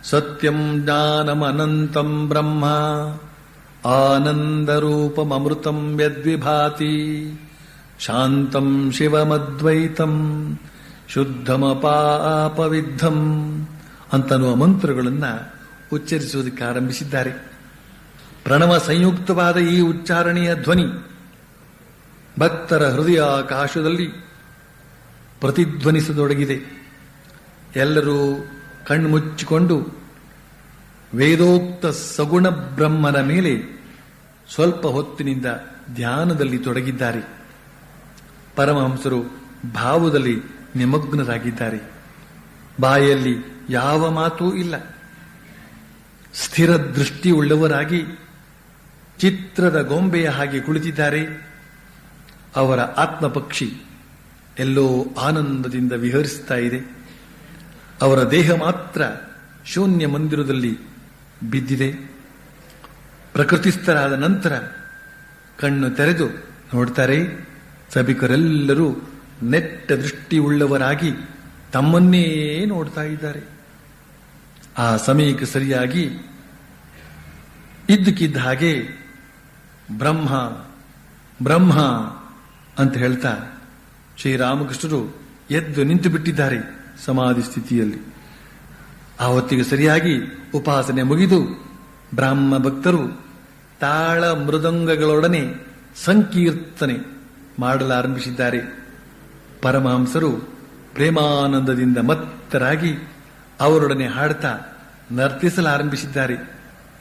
ಸತ್ಯಂ ಜ್ಞಾನಮನಂತಂ ಬ್ರಹ್ಮ ಆನಂದರೂಪಮೃತಂ ಯದ್ವಿಭಾತಿ ಶಾಂತಂ ಶಿವಮದ್ವೈತಂ ಶುದ್ಧಮಪಾಪವಿದ್ಧಂ ಅಂತನ್ನುವ ಮಂತ್ರಗಳನ್ನ ಉಚ್ಚರಿಸುವುದಕ್ಕೆ ಆರಂಭಿಸಿದ್ದಾರೆ. ಪ್ರಣವ ಸಂಯುಕ್ತವಾದ ಈ ಉಚ್ಚಾರಣೆಯ ಧ್ವನಿ ಭಕ್ತರ ಹೃದಯಾಕಾಶದಲ್ಲಿ ಪ್ರತಿಧ್ವನಿಸತೊಡಗಿದೆ. ಎಲ್ಲರೂ ಕಣ್ಮುಚ್ಚಿಕೊಂಡು ವೇದೋಕ್ತ ಸಗುಣ ಬ್ರಹ್ಮನ ಮೇಲೆ ಸ್ವಲ್ಪ ಹೊತ್ತಿನಿಂದ ಧ್ಯಾನದಲ್ಲಿ ತೊಡಗಿದ್ದಾರೆ. ಪರಮಹಂಸರು ಭಾವದಲ್ಲಿ ನಿಮಗ್ನರಾಗಿದ್ದಾರೆ. ಬಾಯಲ್ಲಿ ಯಾವ ಮಾತೂ ಇಲ್ಲ. ಸ್ಥಿರ ದೃಷ್ಟಿ ಉಳ್ಳವರಾಗಿ ಚಿತ್ರದ ಗೊಂಬೆಯ ಹಾಗೆ ಕುಳಿತಿದ್ದಾರೆ. ಅವರ ಆತ್ಮಪಕ್ಷಿ ಎಲ್ಲೋ ಆನಂದದಿಂದ ವಿಹರಿಸ್ತಾ ಇದೆ. ಅವರ ದೇಹ ಮಾತ್ರ ಶೂನ್ಯ ಮಂದಿರದಲ್ಲಿ ಬಿದ್ದಿದೆ. ಪ್ರಕೃತಿಸ್ಥರಾದ ನಂತರ ಕಣ್ಣು ತೆರೆದು ನೋಡ್ತಾರೆ. ಸಭಿಕರೆಲ್ಲರೂ ನೆಟ್ಟ ದೃಷ್ಟಿಯುಳ್ಳವರಾಗಿ ತಮ್ಮನ್ನೇ ನೋಡ್ತಾ ಇದ್ದಾರೆ. ಆ ಸಮಯಕ್ಕೆ ಸರಿಯಾಗಿ ಇದ್ದಕ್ಕಿದ್ದ ಹಾಗೆ ಬ್ರಹ್ಮ ಬ್ರಹ್ಮ ಅಂತ ಹೇಳ್ತಾ ಶ್ರೀರಾಮಕೃಷ್ಣರು ಎದ್ದು ನಿಂತು ಬಿಟ್ಟಿದ್ದಾರೆ ಸಮಾಧಿ ಸ್ಥಿತಿಯಲ್ಲಿ. ಆ ಹೊತ್ತಿಗೆ ಸರಿಯಾಗಿ ಉಪಾಸನೆ ಮುಗಿದು ಬ್ರಾಹ್ಮ ಭಕ್ತರು ತಾಳ ಮೃದಂಗಗಳೊಡನೆ ಸಂಕೀರ್ತನೆ ಮಾಡಲಾರಂಭಿಸಿದ್ದಾರೆ. ಪರಮಹಂಸರು ಪ್ರೇಮಾನಂದದಿಂದ ಮತ್ತರಾಗಿ ಅವರೊಡನೆ ಹಾಡ್ತಾ ನರ್ತಿಸಲಾರಂಭಿಸಿದ್ದಾರೆ.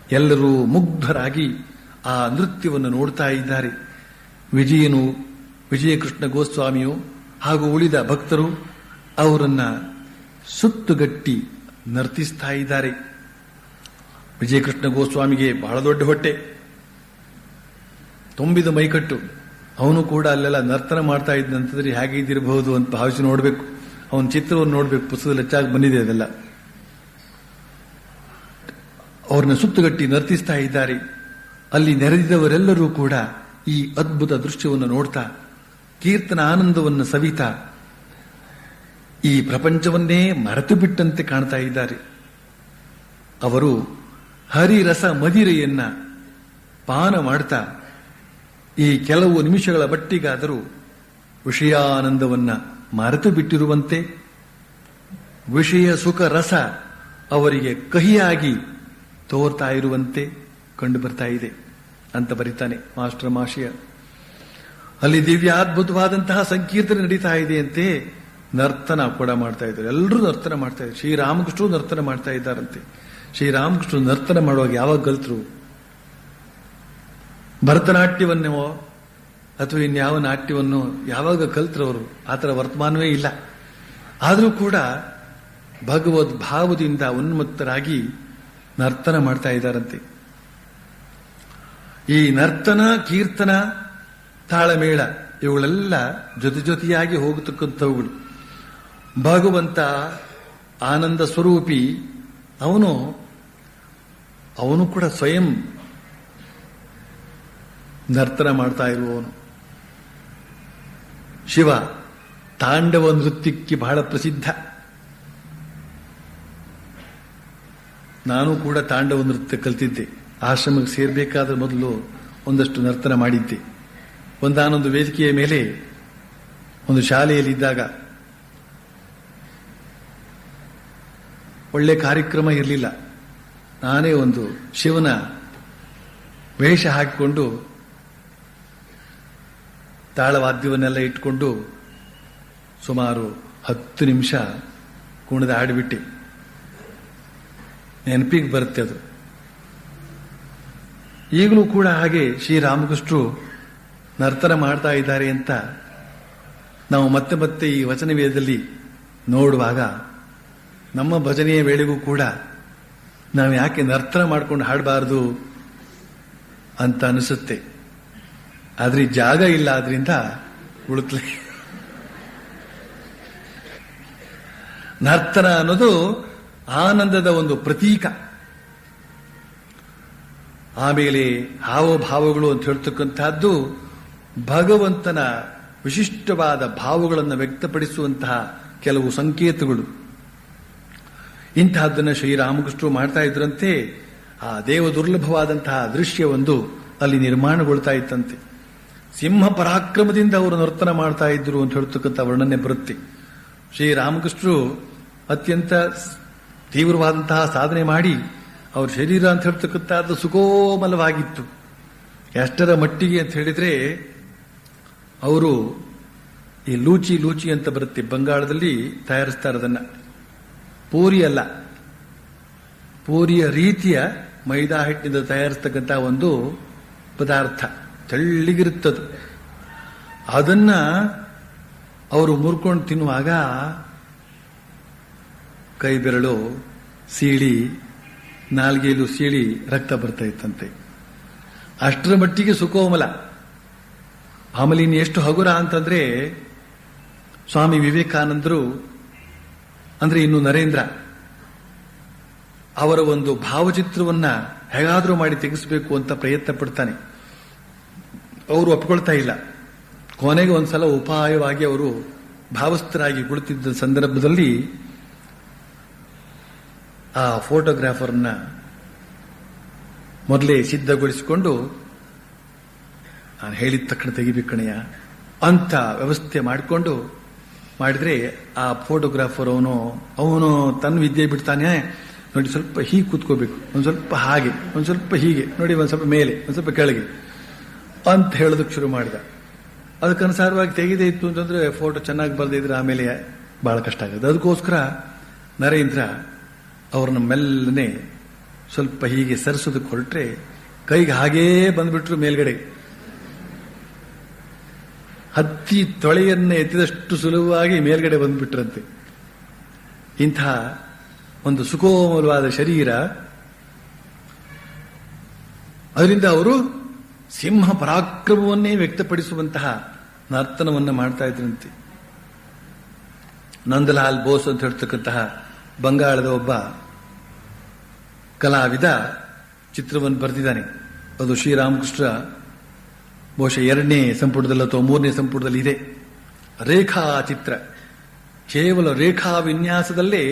ಎಲ್ಲರೂ ಮುಗ್ಧರಾಗಿ ಆ ನೃತ್ಯವನ್ನು ನೋಡ್ತಾ ಇದ್ದಾರೆ. ವಿಜಯಕೃಷ್ಣ ಗೋಸ್ವಾಮಿಯು ಹಾಗೂ ಉಳಿದ ಭಕ್ತರು ಅವರನ್ನ ಸುತ್ತುಗಟ್ಟಿ ನರ್ತಿಸ್ತಾ ಇದ್ದಾರೆ. ವಿಜಯಕೃಷ್ಣ ಗೋಸ್ವಾಮಿಗೆ ಬಹಳ ದೊಡ್ಡ ಹೊಟ್ಟೆ, ತುಂಬಿದ ಮೈಕಟ್ಟು. ಅವನು ಕೂಡ ಅಲ್ಲೆಲ್ಲ ನರ್ತನ ಮಾಡ್ತಾ ಇದ್ದಂತಂದ್ರೆ ಹೇಗೆ ಇದ್ದಿರಬಹುದು ಅಂತ ಭಾವಿಸಿ ನೋಡಬೇಕು. ಅವನ ಚಿತ್ರವನ್ನು ನೋಡಬೇಕು, ಪುಸ್ತಕದಲ್ಲಿ ಹೆಚ್ಚಾಗಿ ಬಂದಿದೆ ಅದೆಲ್ಲ. ಅವ್ರನ್ನ ಸುತ್ತುಗಟ್ಟಿ ನರ್ತಿಸ್ತಾ ಇದ್ದಾರೆ. ಅಲ್ಲಿ ನೆರೆದಿದ್ದವರೆಲ್ಲರೂ ಕೂಡ ಈ ಅದ್ಭುತ ದೃಶ್ಯವನ್ನು ನೋಡ್ತಾ ಕೀರ್ತನ ಆನಂದವನ್ನು ಸವಿತಾ ಈ ಪ್ರಪಂಚವನ್ನೇ ಮರೆತು ಬಿಟ್ಟಂತೆ ಕಾಣ್ತಾ ಇದ್ದಾರೆ. ಅವರು ಹರಿರಸ ಮದಿರೆಯನ್ನ ಪಾನ ಮಾಡ್ತಾ ಈ ಕೆಲವು ನಿಮಿಷಗಳ ಮಟ್ಟಿಗಾದರೂ ವಿಷಯಾನಂದವನ್ನ ಮರೆತು ಬಿಟ್ಟಿರುವಂತೆ, ವಿಷಯ ಸುಖ ರಸ ಅವರಿಗೆ ಕಹಿಯಾಗಿ ತೋರ್ತಾ ಇರುವಂತೆ ಕಂಡು ಬರ್ತಾ ಇದೆ ಅಂತ ಬರೀತಾನೆ ಮಾಸ್ಟರ್ ಮಾಶಯ. ಅಲ್ಲಿ ದಿವ್ಯಾದ್ಭುತವಾದಂತಹ ಸಂಕೀರ್ತನೆ ನಡೀತಾ ಇದೆಯಂತೆ. ನರ್ತನ ಕೂಡ ಮಾಡ್ತಾ ಇದ್ದಾರೆ. ಎಲ್ಲರೂ ನರ್ತನ ಮಾಡ್ತಾ ಇದ್ದಾರೆ. ಶ್ರೀರಾಮಕೃಷ್ಣರು ನರ್ತನ ಮಾಡ್ತಾ ಇದ್ದಾರಂತೆ. ಶ್ರೀರಾಮಕೃಷ್ಣರು ನರ್ತನ ಮಾಡುವಾಗ ಯಾವಾಗ ಕಲ್ತರು? ಭರತನಾಟ್ಯವನ್ನೋ ಅಥವಾ ಇನ್ಯಾವ ನಾಟ್ಯವನ್ನು ಯಾವಾಗ ಕಲ್ತರವರು? ಆ ಥರ ವರ್ತಮಾನವೇ ಇಲ್ಲ. ಆದರೂ ಕೂಡ ಭಗವದ್ ಭಾವದಿಂದ ಉನ್ಮತ್ತರಾಗಿ ನರ್ತನ ಮಾಡ್ತಾ ಇದ್ದಾರಂತೆ. ಈ ನರ್ತನ, ಕೀರ್ತನ, ತಾಳಮೇಳ ಇವುಗಳೆಲ್ಲ ಜೊತೆಯಾಗಿ ಹೋಗತಕ್ಕಂಥವುಗಳು. ಭಗವಂತ ಆನಂದ ಸ್ವರೂಪಿ ಅವನು ಕೂಡ ಸ್ವಯಂ ನರ್ತನ ಮಾಡ್ತಾ ಇರುವವನು. ಶಿವ ತಾಂಡವ ನೃತ್ಯಕ್ಕೆ ಬಹಳ ಪ್ರಸಿದ್ಧ. ನಾನು ಕೂಡ ತಾಂಡವ ನೃತ್ಯ ಕಲ್ತಿದ್ದೆ. ಆಶ್ರಮಕ್ಕೆ ಸೇರಬೇಕಾದ್ರೆ ಮೊದಲು ಒಂದಷ್ಟು ನರ್ತನ ಮಾಡಿದ್ದೆ. ಒಂದಾನೊಂದು ವೇದಿಕೆಯ ಮೇಲೆ ಒಂದು ಶಾಲೆಯಲ್ಲಿದ್ದಾಗ ಒಳ್ಳೆ ಕಾರ್ಯಕ್ರಮ ಇರಲಿಲ್ಲ. ನಾನೇ ಒಂದು ಶಿವನ ವೇಷ ಹಾಕಿಕೊಂಡು ತಾಳವಾದ್ಯವನ್ನೆಲ್ಲ ಇಟ್ಕೊಂಡು ಸುಮಾರು 10 ನಿಮಿಷ ಕುಣಿದು ಆಡಿಬಿಟ್ಟೆ. ನೆನಪಿಗೆ ಬರುತ್ತೆ ಅದು. ಈಗಲೂ ಕೂಡ ಹಾಗೆ ಶ್ರೀರಾಮಕೃಷ್ಣರು ನರ್ತನ ಮಾಡ್ತಾ ಇದ್ದಾರೆ ಅಂತ ನಾವು ಮತ್ತೆ ಮತ್ತೆ ಈ ವಚನವೇದದಲ್ಲಿ ನೋಡುವಾಗ ನಮ್ಮ ಭಜನೆಯ ವೇಳೆಗೂ ಕೂಡ ನಾವು ಯಾಕೆ ನರ್ತನ ಮಾಡ್ಕೊಂಡು ಹಾಡಬಾರದು ಅಂತ ಅನಿಸುತ್ತೆ. ಆದ್ರೆ ಜಾಗ ಇಲ್ಲ, ಆದ್ರಿಂದ ಉಳುತ್ತಲೇ. ನರ್ತನ ಅನ್ನೋದು ಆನಂದದ ಒಂದು ಪ್ರತೀಕ. ಆಮೇಲೆ ಹಾವಭಾವಗಳು ಅಂತ ಹೇಳ್ತಕ್ಕಂತಹದ್ದು ಭಗವಂತನ ವಿಶಿಷ್ಟವಾದ ಭಾವಗಳನ್ನು ವ್ಯಕ್ತಪಡಿಸುವಂತಹ ಕೆಲವು ಸಂಕೇತಗಳು. ಇಂತಹದ್ದನ್ನು ಶ್ರೀರಾಮಕೃಷ್ಣರು ಮಾಡ್ತಾ ಇದ್ರಂತೆ. ಆ ದೇವ ದುರ್ಲಭವಾದಂತಹ ದೃಶ್ಯವೊಂದು ಅಲ್ಲಿ ನಿರ್ಮಾಣಗೊಳ್ತಾ ಇತ್ತಂತೆ. ಸಿಂಹ ಪರಾಕ್ರಮದಿಂದ ಅವರು ನರ್ತನ ಮಾಡ್ತಾ ಇದ್ರು ಅಂತ ಹೇಳ್ತಕ್ಕಂಥ ವರ್ಣನೆ ಬರುತ್ತೆ. ಶ್ರೀರಾಮಕೃಷ್ಣರು ಅತ್ಯಂತ ತೀವ್ರವಾದಂತಹ ಸಾಧನೆ ಮಾಡಿ ಅವ್ರ ಶರೀರ ಅಂತ ಹೇಳ್ತಕ್ಕಂಥದ್ದು ಸುಕೋಮಲವಾಗಿತ್ತು. ಎಷ್ಟರ ಮಟ್ಟಿಗೆ ಅಂತ ಹೇಳಿದ್ರೆ ಅವರು ಈ ಲೂಚಿ ಅಂತ ಬರುತ್ತೆ, ಬಂಗಾಳದಲ್ಲಿ ತಯಾರಿಸ್ತಾರೆ ಅದನ್ನ. ಪೂರಿ ಅಲ್ಲ, ಪೂರಿಯ ರೀತಿಯ ಮೈದಾ ಹಿಟ್ಟಿನಿಂದ ತಯಾರಿಸ್ತಕ್ಕಂಥ ಒಂದು ಪದಾರ್ಥ, ತೆಳ್ಳಿಗಿರುತ್ತದು. ಅದನ್ನ ಅವರು ಮುರ್ಕೊಂಡು ತಿನ್ನುವಾಗ ಕೈ ಬೆರಳು ಸೀಳಿ, ನಾಲ್ಗೆಲು ಸೀಳಿ ರಕ್ತ ಬರ್ತಾ ಇತ್ತಂತೆ. ಅಷ್ಟರ ಮಟ್ಟಿಗೆ ಸುಕೋಮಲ. ಆಮೇಲೆ ಇನ್ನು ಎಷ್ಟು ಹಗುರ ಅಂತಂದ್ರೆ, ಸ್ವಾಮಿ ವಿವೇಕಾನಂದರು ಅಂದ್ರೆ ಇನ್ನು ನರೇಂದ್ರ ಅವರ ಒಂದು ಭಾವಚಿತ್ರವನ್ನ ಹೇಗಾದ್ರೂ ಮಾಡಿ ತೆಗೆಸಬೇಕು ಅಂತ ಪ್ರಯತ್ನ ಪಡ್ತಾನೆ. ಅವರು ಒಪ್ಕೊಳ್ತಾ ಇಲ್ಲ. ಕೊನೆಗೆ ಒಂದ್ಸಲ ಉಪಾಯವಾಗಿ ಅವರು ಭಾವಸ್ಥರಾಗಿ ಕುಳಿತಿದ್ದ ಸಂದರ್ಭದಲ್ಲಿ ಆ ಫೋಟೋಗ್ರಾಫರ್ನ ಮೊದಲೇ ಸಿದ್ಧಗೊಳಿಸಿಕೊಂಡು, ನಾನು ಹೇಳಿದ ತಕ್ಷಣ ತೆಗಿಬೇಕಣಯ್ಯ ಅಂತ ವ್ಯವಸ್ಥೆ ಮಾಡಿದ್ರೆ ಆ ಫೋಟೋಗ್ರಾಫರ್ ಅವನು ತನ್ನ ವಿದ್ಯೆ ಬಿಡ್ತಾನೆ. ನೋಡಿ, ಸ್ವಲ್ಪ ಹೀಗೆ ಕೂತ್ಕೋಬೇಕು, ಒಂದ್ ಸ್ವಲ್ಪ ಹಾಗೆ, ಒಂದ್ ಸ್ವಲ್ಪ ಹೀಗೆ ನೋಡಿ, ಒಂದ್ ಸ್ವಲ್ಪ ಮೇಲೆ, ಒಂದ್ ಸ್ವಲ್ಪ ಕೆಳಗೆ ಅಂತ ಹೇಳೋದಕ್ಕೆ ಶುರು ಮಾಡಿದ. ಅದಕ್ಕನುಸಾರವಾಗಿ ತೆಗೆದೇ ಇತ್ತು ಅಂತಂದ್ರೆ ಫೋಟೋ ಚೆನ್ನಾಗಿ ಬರ್ದಿದ್ರೆ ಆಮೇಲೆ ಬಹಳ ಕಷ್ಟ ಆಗುತ್ತೆ. ಅದಕ್ಕೋಸ್ಕರ ನರೇಂದ್ರ ಅವ್ರನ್ನ ಮೆಲ್ಲನೆ ಸ್ವಲ್ಪ ಹೀಗೆ ಸರಿಸೋದಕ್ಕೆ ಹೊರಟ್ರೆ ಕೈಗೆ ಹಾಗೇ ಬಂದ್ಬಿಟ್ರು ಮೇಲ್ಗಡೆ. ಹತ್ತಿ ತೊಳೆಯನ್ನ ಎತ್ತಿದಷ್ಟು ಸುಲಭವಾಗಿ ಮೇಲ್ಗಡೆ ಬಂದ್ಬಿಟ್ರಂತೆ. ಇಂಥ ಒಂದು ಸುಕೋಮಲವಾದ ಶರೀರ. ಅದರಿಂದ ಅವರು ಸಿಂಹ ಪರಾಕ್ರಮವನ್ನೇ ವ್ಯಕ್ತಪಡಿಸುವಂತಹ ನರ್ತನವನ್ನು ಮಾಡ್ತಾ ಇದ್ರಂತೆ. ನಂದಲಾಲ್ ಬೋಸ್ ಅಂತ ಹೇಳ್ತಕ್ಕಂತಹ ಬಂಗಾಳದ ಒಬ್ಬ ಕಲಾವಿದ ಚಿತ್ರವನ್ನು ಬರೆದಿದ್ದಾನೆ. ಅದು ಶ್ರೀರಾಮಕೃಷ್ಣ ಬಹುಶಃ 2ನೇ ಸಂಪುಟದಲ್ಲಿ ಅಥವಾ 3ನೇ ಸಂಪುಟದಲ್ಲಿ ಇದೆ. ರೇಖಾ ಚಿತ್ರ. ಕೇವಲ ರೇಖಾ ವಿನ್ಯಾಸದಲ್ಲೇ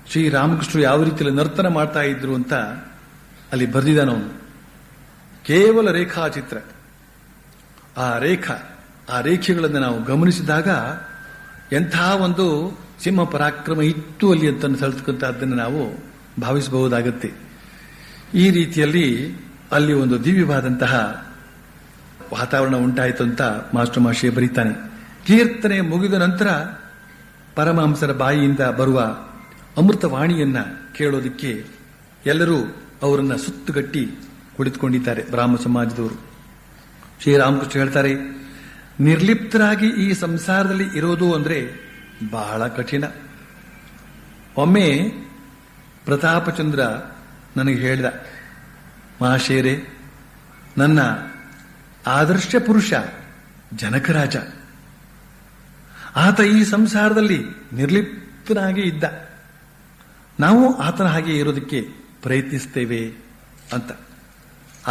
ಶ್ರೀರಾಮಕೃಷ್ಣರು ಯಾವ ರೀತಿಯಲ್ಲಿ ನರ್ತನ ಮಾಡ್ತಾ ಇದ್ರು ಅಂತ ಅಲ್ಲಿ ಬರೆದಿದ್ದಾನವನು. ಕೇವಲ ರೇಖಾ ಚಿತ್ರ. ಆ ರೇಖೆಗಳನ್ನು ನಾವು ಗಮನಿಸಿದಾಗ ಎಂಥ ಒಂದು ಸಿಂಹ ಪರಾಕ್ರಮ ಇತ್ತು ಅಲ್ಲಿ ಅಂತ ಅನ್ಸಲ್ತಕ್ಕಂಥದ್ದನ್ನು ನಾವು ಭಾವಿಸಬಹುದಾಗತ್ತೆ. ಈ ರೀತಿಯಲ್ಲಿ ಅಲ್ಲಿ ಒಂದು ದಿವ್ಯವಾದಂತಹ ವಾತಾವರಣ ಉಂಟಾಯಿತು ಅಂತ ಮಾಸ್ಟರ್ ಮಾಷೆ ಬರೀತಾನೆ. ಕೀರ್ತನೆ ಮುಗಿದ ನಂತರ ಪರಮಹಂಸರ ಬಾಯಿಯಿಂದ ಬರುವ ಅಮೃತವಾಣಿಯನ್ನ ಕೇಳೋದಿಕ್ಕೆ ಎಲ್ಲರೂ ಅವರನ್ನ ಸುತ್ತುಗಟ್ಟಿ ಕುಳಿತುಕೊಂಡಿದ್ದಾರೆ ಬ್ರಾಹ್ಮ ಸಮಾಜದವರು. ಶ್ರೀರಾಮಕೃಷ್ಣ ಹೇಳ್ತಾರೆ, ನಿರ್ಲಿಪ್ತರಾಗಿ ಈ ಸಂಸಾರದಲ್ಲಿ ಇರೋದು ಅಂದ್ರೆ ಬಹಳ ಕಠಿಣ. ಒಮ್ಮೆ ಪ್ರತಾಪಚಂದ್ರ ನನಗೆ ಹೇಳಿದ, ಮಹಾಶೇರೆ, ನನ್ನ ಆದರ್ಶ ಪುರುಷ ಜನಕರಾಜ, ಆತ ಈ ಸಂಸಾರದಲ್ಲಿ ನಿರ್ಲಿಪ್ತನಾಗಿ ಇದ್ದ, ನಾವು ಆತನ ಹಾಗೆ ಇರೋದಕ್ಕೆ ಪ್ರಯತ್ನಿಸ್ತೇವೆ ಅಂತ.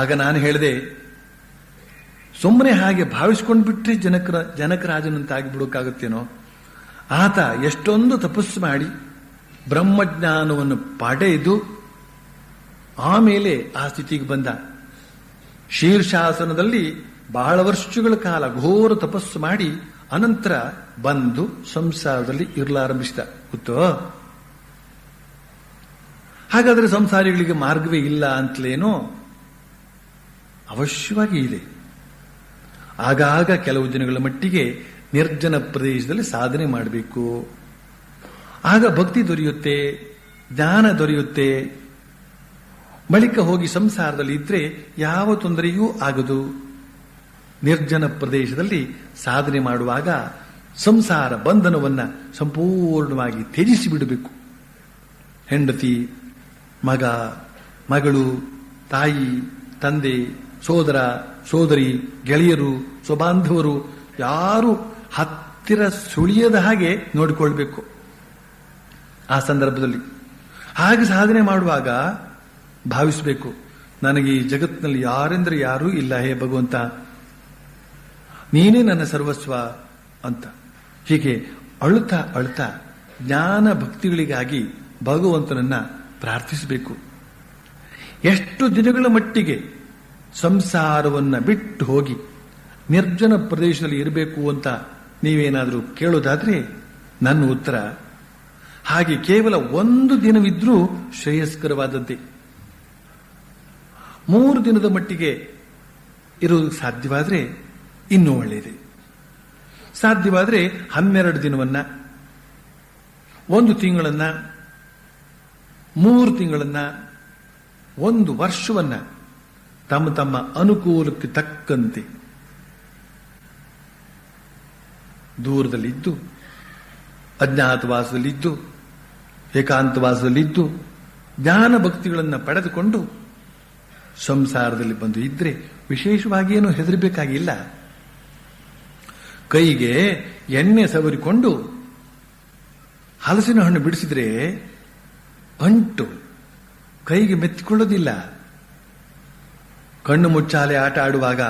ಆಗ ನಾನು ಹೇಳಿದೆ, ಸುಮ್ಮನೆ ಹಾಗೆ ಭಾವಿಸ್ಕೊಂಡು ಬಿಟ್ರೆ ಜನಕರಾಜನಂತಾಗಿ ಬಿಡೋಕ್ಕಾಗುತ್ತೇನೋ? ಆತ ಎಷ್ಟೊಂದು ತಪಸ್ಸು ಮಾಡಿ ಬ್ರಹ್ಮಜ್ಞಾನವನ್ನು ಪಡೆದು ಆಮೇಲೆ ಆ ಸ್ಥಿತಿಗೆ ಬಂದ. ಶೀರ್ಷಾಸನದಲ್ಲಿ ಬಹಳ ವರ್ಷಗಳ ಕಾಲ ಘೋರ ತಪಸ್ಸು ಮಾಡಿ ಅನಂತರ ಬಂದು ಸಂಸಾರದಲ್ಲಿ ಇರಲಾರಂಭಿಸಿದ. ಗೊತ್ತೋ? ಹಾಗಾದ್ರೆ ಸಂಸಾರಿಗಳಿಗೆ ಮಾರ್ಗವೇ ಇಲ್ಲ ಅಂತಲೇನೋ? ಅವಶ್ಯವಾಗಿ ಇದೆ. ಆಗಾಗ ಕೆಲವು ದಿನಗಳ ಮಟ್ಟಿಗೆ ನಿರ್ಜನ ಪ್ರದೇಶದಲ್ಲಿ ಸಾಧನೆ ಮಾಡಬೇಕು. ಆಗ ಭಕ್ತಿ ದೊರೆಯುತ್ತೆ, ಜ್ಞಾನ ದೊರೆಯುತ್ತೆ. ಬಳಿಕ ಹೋಗಿ ಸಂಸಾರದಲ್ಲಿ ಇದ್ರೆ ಯಾವ ತೊಂದರೆಯೂ ಆಗದು. ನಿರ್ಜನ ಪ್ರದೇಶದಲ್ಲಿ ಸಾಧನೆ ಮಾಡುವಾಗ ಸಂಸಾರ ಬಂಧನವನ್ನ ಸಂಪೂರ್ಣವಾಗಿ ತ್ಯಜಿಸಿ ಬಿಡಬೇಕು. ಹೆಂಡತಿ, ಮಗ, ಮಗಳು, ತಾಯಿ, ತಂದೆ, ಸೋದರ, ಸೋದರಿ, ಗೆಳೆಯರು, ಸ್ವಬಾಂಧವರು ಯಾರು ಹತ್ತಿರ ಸುಳಿಯದ ಹಾಗೆ ನೋಡಿಕೊಳ್ಬೇಕು. ಆ ಸಂದರ್ಭದಲ್ಲಿ ಹಾಗೆ ಸಾಧನೆ ಮಾಡುವಾಗ ಭಾವಿಸಬೇಕು, ನನಗೆ ಈ ಜಗತ್ತಿನಲ್ಲಿ ಯಾರೆಂದ್ರೆ ಯಾರೂ ಇಲ್ಲ, ಹೇ ಭಗವಂತ, ನೀನೇ ನನ್ನ ಸರ್ವಸ್ವ ಅಂತ. ಹೀಗೆ ಅಳುತ್ತಾ ಅಳುತ್ತಾ ಜ್ಞಾನ ಭಕ್ತಿಗಳಿಗಾಗಿ ಭಗವಂತನನ್ನ ಪ್ರಾರ್ಥಿಸಬೇಕು. ಎಷ್ಟು ದಿನಗಳ ಮಟ್ಟಿಗೆ ಸಂಸಾರವನ್ನ ಬಿಟ್ಟು ಹೋಗಿ ನಿರ್ಜನ ಪ್ರದೇಶದಲ್ಲಿ ಇರಬೇಕು ಅಂತ ನೀವೇನಾದರೂ ಕೇಳೋದಾದ್ರೆ ನನ್ನ ಉತ್ತರ, ಹಾಗೆ ಕೇವಲ 1 ದಿನವಿದ್ರೂ ಶ್ರೇಯಸ್ಕರವಾದದ್ದೇ. 3 ದಿನದ ಮಟ್ಟಿಗೆ ಇರೋದಕ್ಕೆ ಸಾಧ್ಯವಾದ್ರೆ ಇನ್ನೂ ಒಳ್ಳೆಯದೇ. ಸಾಧ್ಯವಾದ್ರೆ 12 ದಿನವನ್ನ, 1 ತಿಂಗಳನ್ನ, 3 ತಿಂಗಳನ್ನ, 1 ವರ್ಷವನ್ನ ತಮ್ಮ ತಮ್ಮ ಅನುಕೂಲಕ್ಕೆ ತಕ್ಕಂತೆ ದೂರದಲ್ಲಿದ್ದು, ಅಜ್ಞಾತವಾಸದಲ್ಲಿದ್ದು, ಏಕಾಂತವಾಸದಲ್ಲಿದ್ದು ಜ್ಞಾನ ಭಕ್ತಿಗಳನ್ನು ಪಡೆದುಕೊಂಡು ಸಂಸಾರದಲ್ಲಿ ಬಂದು ಇದ್ರೆ ವಿಶೇಷವಾಗಿ ಏನು ಹೆದರಬೇಕಾಗಿಲ್ಲ. ಕೈಗೆ ಎಣ್ಣೆ ಸವರಿಕೊಂಡು ಹಲಸಿನ ಹಣ್ಣು ಬಿಡಿಸಿದ್ರೆ ಅಂಟು ಕೈಗೆ ಮೆತ್ತಿಕೊಳ್ಳೋದಿಲ್ಲ. ಕಣ್ಣು ಮುಚ್ಚಾಲೆ ಆಟ ಆಡುವಾಗ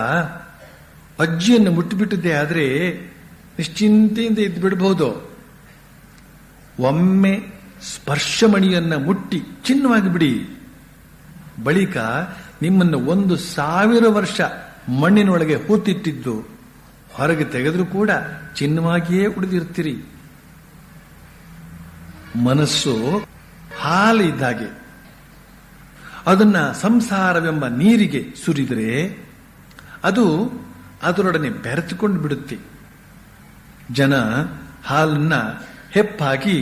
ಅಜ್ಜಿಯನ್ನು ಮುಟ್ಟಿಬಿಟ್ಟಿದ್ದೆ ಆದರೆ ನಿಶ್ಚಿಂತೆಯಿಂದ ಇದ್ದು ಬಿಡಬಹುದು. ಒಮ್ಮೆ ಸ್ಪರ್ಶಮಣಿಯನ್ನ ಮುಟ್ಟಿ ಚಿನ್ನವಾಗಿ ಬಿಡಿ, ಬಳಿಕ ನಿಮ್ಮನ್ನು 1,000 ವರ್ಷ ಮಣ್ಣಿನೊಳಗೆ ಹೂತಿಟ್ಟಿದ್ದು ಹೊರಗೆ ತೆಗೆದರೂ ಕೂಡ ಚಿನ್ನವಾಗಿಯೇ ಉಳಿದಿರ್ತೀರಿ. ಮನಸ್ಸು ಹಾಲು ಇದ್ದಾಗೆ, ಅದನ್ನ ಸಂಸಾರವೆಂಬ ನೀರಿಗೆ ಸುರಿದರೆ ಅದು ಅದರೊಡನೆ ಬೆರೆತುಕೊಂಡು ಬಿಡುತ್ತೆ. ಜನ ಹಾಲನ್ನ ಹೆಪ್ಪಾಗಿ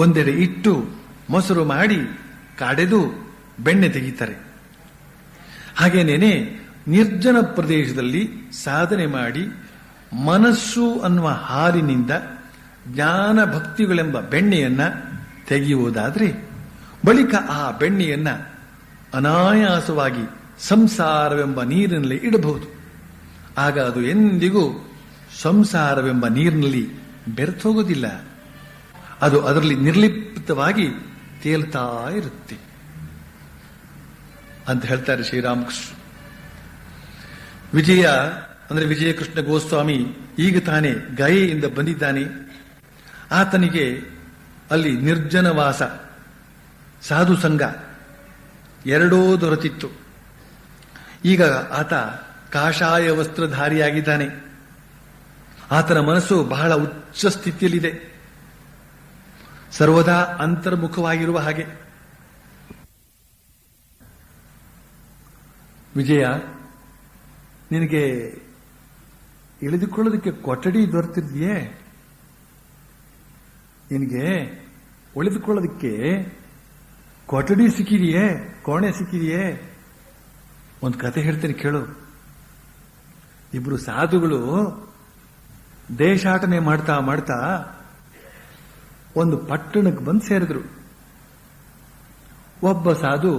ಒಂದೆಡೆ ಇಟ್ಟು ಮೊಸರು ಮಾಡಿ ಕಾಡೆದು ಬೆಣ್ಣೆ ತೆಗೀತಾರೆ. ಹಾಗೇನೇನೆ ನಿರ್ಜನ ಪ್ರದೇಶದಲ್ಲಿ ಸಾಧನೆ ಮಾಡಿ ಮನಸ್ಸು ಅನ್ನುವ ಹಾಲಿನಿಂದ ಜ್ಞಾನ ಭಕ್ತಿಗಳೆಂಬ ಬೆಣ್ಣೆಯನ್ನ ತೆಗೆಯುವುದಾದ್ರೆ ಬಳಿಕ ಆ ಬೆಣ್ಣೆಯನ್ನ ಅನಾಯಾಸವಾಗಿ ಸಂಸಾರವೆಂಬ ನೀರಿನಲ್ಲಿ ಇಡಬಹುದು. ಆಗ ಅದು ಎಂದಿಗೂ ಸಂಸಾರವೆಂಬ ನೀರಿನಲ್ಲಿ ಬೆರೆತೋಗೋದಿಲ್ಲ. ಅದು ಅದರಲ್ಲಿ ನಿರ್ಲಿಪ್ತವಾಗಿ ತೇಲ್ತಾ ಇರುತ್ತೆ ಅಂತ ಹೇಳ್ತಾರೆ ಶ್ರೀರಾಮಕೃಷ್ಣ. ವಿಜಯ ಅಂದ್ರೆ ವಿಜಯಕೃಷ್ಣ ಗೋಸ್ವಾಮಿ ಈಗ ತಾನೇ ಗಯೆಯಿಂದ ಬಂದಿದ್ದಾನೆ. ಆತನಿಗೆ ಅಲ್ಲಿ ನಿರ್ಜನವಾಸ, ಸಾಧು ಸಂಘ ಎರಡೂ ದೊರೆತಿತ್ತು. ಈಗ ಆತ ಕಾಷಾಯ ವಸ್ತ್ರಧಾರಿಯಾಗಿದ್ದಾನೆ. ಆತನ ಮನಸ್ಸು ಬಹಳ ಉಚ್ಚ ಸ್ಥಿತಿಯಲ್ಲಿದೆ, ಸರ್ವದಾ ಅಂತರ್ಮುಖವಾಗಿರುವ ಹಾಗೆ. ವಿಜಯ, ನಿನಗೆ ಇಳಿದುಕೊಳ್ಳೋದಕ್ಕೆ ಕೊಠಡಿ ದೊರೆತಿದ್ಯೇ? ನಿನಗೆ ಉಳಿದುಕೊಳ್ಳೋದಕ್ಕೆ ಕೊಠಡಿ ಸಿಕ್ಕಿದೆಯೇ? ಕೋಣೆ ಸಿಕ್ಕಿದೆಯೇ? ಒಂದು ಕತೆ ಹೇಳ್ತೀನಿ ಕೇಳು. ಇಬ್ರು ಸಾಧುಗಳು ದೇಶಾಟನೆ ಮಾಡ್ತಾ ಮಾಡ್ತಾ ಒಂದು ಪಟ್ಟಣಕ್ಕೆ ಬಂದು ಸೇರಿದ್ರು. ಒಬ್ಬ ಸಾಧು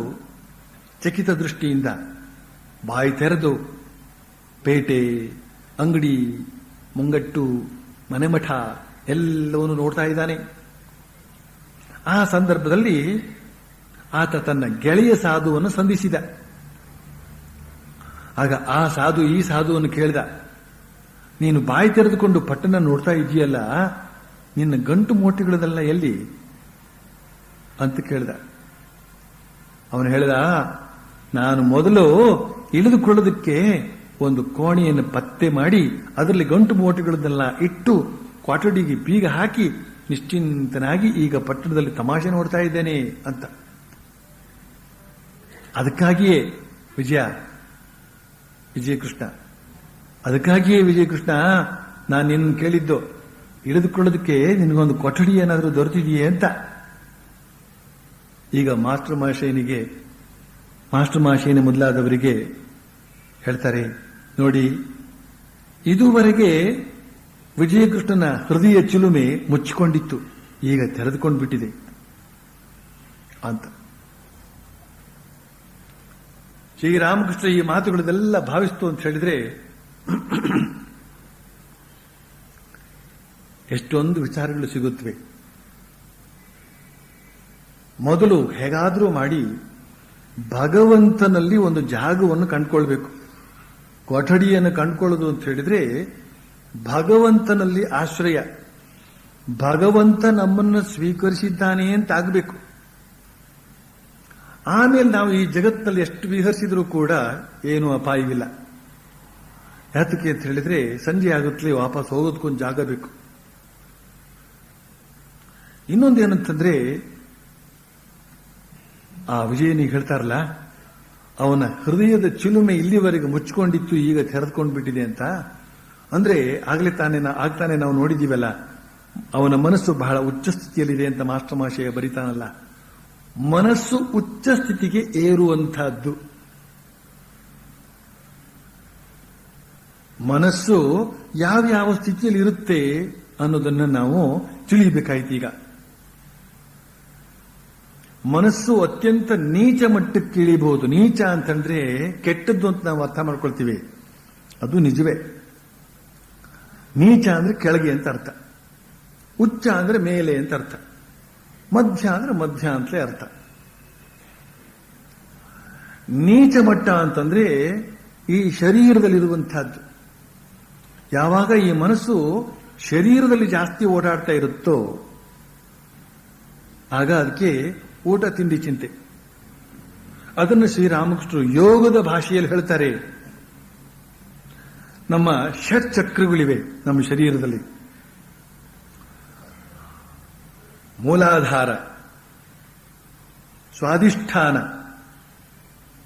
ಚಕಿತ ದೃಷ್ಟಿಯಿಂದ ಬಾಯಿ ತೆರೆದು ಪೇಟೆ, ಅಂಗಡಿ, ಮುಂಗಟ್ಟು, ಮನೆಮಠ ಎಲ್ಲವನ್ನೂ ನೋಡ್ತಾ ಇದ್ದಾನೆ. ಆ ಸಂದರ್ಭದಲ್ಲಿ ಆತ ತನ್ನ ಗೆಳೆಯ ಸಾಧುವನ್ನು ಸಂಧಿಸಿದ. ಆಗ ಆ ಸಾಧು ಈ ಸಾಧುವನ್ನು ಕೇಳಿದ, ನೀನು ಬಾಯಿ ತೆರೆದುಕೊಂಡು ಪಟ್ಟಣ ನೋಡ್ತಾ ಇದೆಯಲ್ಲ, ನಿನ್ನ ಗಂಟು ಮೋಟಿಗಳದೆಲ್ಲ ಎಲ್ಲಿ ಅಂತ ಕೇಳಿದ. ಅವನು ಹೇಳಿದ, ನಾನು ಮೊದಲು ಇಳಿದುಕೊಳ್ಳೋದಕ್ಕೆ ಒಂದು ಕೋಣೆಯನ್ನು ಪತ್ತೆ ಮಾಡಿ ಅದರಲ್ಲಿ ಗಂಟು ಮೋಟಿಗಳನ್ನೆಲ್ಲ ಇಟ್ಟು ಕ್ವಾಟಡಿಗೆ ಬೀಗ ಹಾಕಿ ನಿಶ್ಚಿಂತನಾಗಿ ಈಗ ಪಟ್ಟಣದಲ್ಲಿ ತಮಾಷೆ ನೋಡ್ತಾ ಇದ್ದೇನೆ ಅಂತ. ಅದಕ್ಕಾಗಿಯೇ ವಿಜಯಕೃಷ್ಣ, ಅದಕ್ಕಾಗಿಯೇ ವಿಜಯಕೃಷ್ಣ ನಾನು ನಿನ್ನ ಕೇಳಿದ್ದು, ಇಳಿದುಕೊಳ್ಳೋದಕ್ಕೆ ನಿನಗೊಂದು ಕೊಠಡಿ ಏನಾದರೂ ದೊರೆತಿದೆಯೇ ಅಂತ. ಈಗ ಮಾಸ್ಟರ್ ಮಹಾಶಯನ ಮೊದಲಾದವರಿಗೆ ಹೇಳ್ತಾರೆ, ನೋಡಿ, ಇದುವರೆಗೆ ವಿಜಯಕೃಷ್ಣನ ಹೃದಯ ಚಿಲುಮೆ ಮುಚ್ಚಿಕೊಂಡಿತ್ತು, ಈಗ ತೆರೆದುಕೊಂಡು ಬಿಟ್ಟಿದೆ ಅಂತ. ಶ್ರೀರಾಮಕೃಷ್ಣ ಈ ಮಾತುಗಳನ್ನೆಲ್ಲ ಭಾವಿಸ್ತು ಅಂತ ಹೇಳಿದ್ರೆ ಎಷ್ಟೊಂದು ವಿಚಾರಗಳು ಸಿಗುತ್ತವೆ. ಮೊದಲು ಹೇಗಾದರೂ ಮಾಡಿ ಭಗವಂತನಲ್ಲಿ ಒಂದು ಜಾಗವನ್ನು ಕಂಡುಕೊಳ್ಬೇಕು. ಕೊಠಡಿಯನ್ನು ಕಂಡುಕೊಳ್ಳೋದು ಅಂತ ಹೇಳಿದ್ರೆ ಭಗವಂತನಲ್ಲಿ ಆಶ್ರಯ, ಭಗವಂತ ನಮ್ಮನ್ನು ಸ್ವೀಕರಿಸಿದ್ದಾನೆ ಅಂತ ಆಗಬೇಕು. ಆಮೇಲೆ ನಾವು ಈ ಜಗತ್ತಿನಲ್ಲಿ ಎಷ್ಟು ವಿಹರಿಸಿದ್ರೂ ಕೂಡ ಏನೂ ಅಪಾಯವಿಲ್ಲ. ಯಾತಕ್ಕೆ ಅಂತ ಹೇಳಿದ್ರೆ ಸಂಜೆ ಆಗುತ್ತಲೇ ವಾಪಸ್ ಹೋಗೋದಕ್ಕೊಂದು ಜಾಗ ಬೇಕು. ಇನ್ನೊಂದೇನಂತಂದ್ರೆ, ಆ ವಿಜಯನಿಗೆ ಹೇಳ್ತಾರಲ್ಲ, ಅವನ ಹೃದಯದ ಚಿಲುಮೆ ಇಲ್ಲಿವರೆಗೆ ಮುಚ್ಚಿಕೊಂಡಿತ್ತು, ಈಗ ತೆರೆದುಕೊಂಡು ಬಿಟ್ಟಿದೆ ಅಂತ. ಅಂದ್ರೆ ಆಗ್ತಾನೆ ನಾವು ನೋಡಿದೀವಲ್ಲ, ಅವನ ಮನಸ್ಸು ಬಹಳ ಉಚ್ಚ ಸ್ಥಿತಿಯಲ್ಲಿದೆ ಅಂತ ಮಾಸ್ಟರ್ ಮಹಾಶಯ ಬರೀತಾನಲ್ಲ. ಮನಸ್ಸು ಉಚ್ಚ ಸ್ಥಿತಿಗೆ ಏರುವಂತಹದ್ದು. ಮನಸ್ಸು ಯಾವ ಸ್ಥಿತಿಯಲ್ಲಿ ಇರುತ್ತೆ ಅನ್ನೋದನ್ನ ನಾವು ತಿಳಿಯಬೇಕಾಯ್ತು. ಈಗ ಮನಸ್ಸು ಅತ್ಯಂತ ನೀಚ ಮಟ್ಟಕ್ಕೆ ಇಳಿಬಹುದು. ನೀಚ ಅಂತಂದ್ರೆ ಕೆಟ್ಟದ್ದು ಅಂತ ನಾವು ಅರ್ಥ ಮಾಡ್ಕೊಳ್ತೀವಿ, ಅದು ನಿಜವೇ. ನೀಚ ಅಂದ್ರೆ ಕೆಳಗೆ ಅಂತ ಅರ್ಥ, ಉಚ್ಚ ಅಂದ್ರೆ ಮೇಲೆ ಅಂತ ಅರ್ಥ, ಮಧ್ಯ ಅಂದ್ರೆ ಮಧ್ಯ ಅಂತಲೇ ಅರ್ಥ. ನೀಚ ಮಟ್ಟ ಅಂತಂದ್ರೆ ಈ ಶರೀರದಲ್ಲಿರುವಂತಹದ್ದು. ಯಾವಾಗ ಈ ಮನಸ್ಸು ಶರೀರದಲ್ಲಿ ಜಾಸ್ತಿ ಓಡಾಡ್ತಾ ಇರುತ್ತೋ ಆಗ ಅದಕ್ಕೆ ಊಟ ತಿಂಡಿ ಚಿಂತೆ. ಅದನ್ನು ಶ್ರೀರಾಮಕೃಷ್ಣರು ಯೋಗದ ಭಾಷೆಯಲ್ಲಿ ಹೇಳ್ತಾರೆ. ನಮ್ಮ ಷಟ್ ಚಕ್ರಗಳಿವೆ ನಮ್ಮ ಶರೀರದಲ್ಲಿ. ಮೂಲಾಧಾರ, ಸ್ವಾಧಿಷ್ಠಾನ,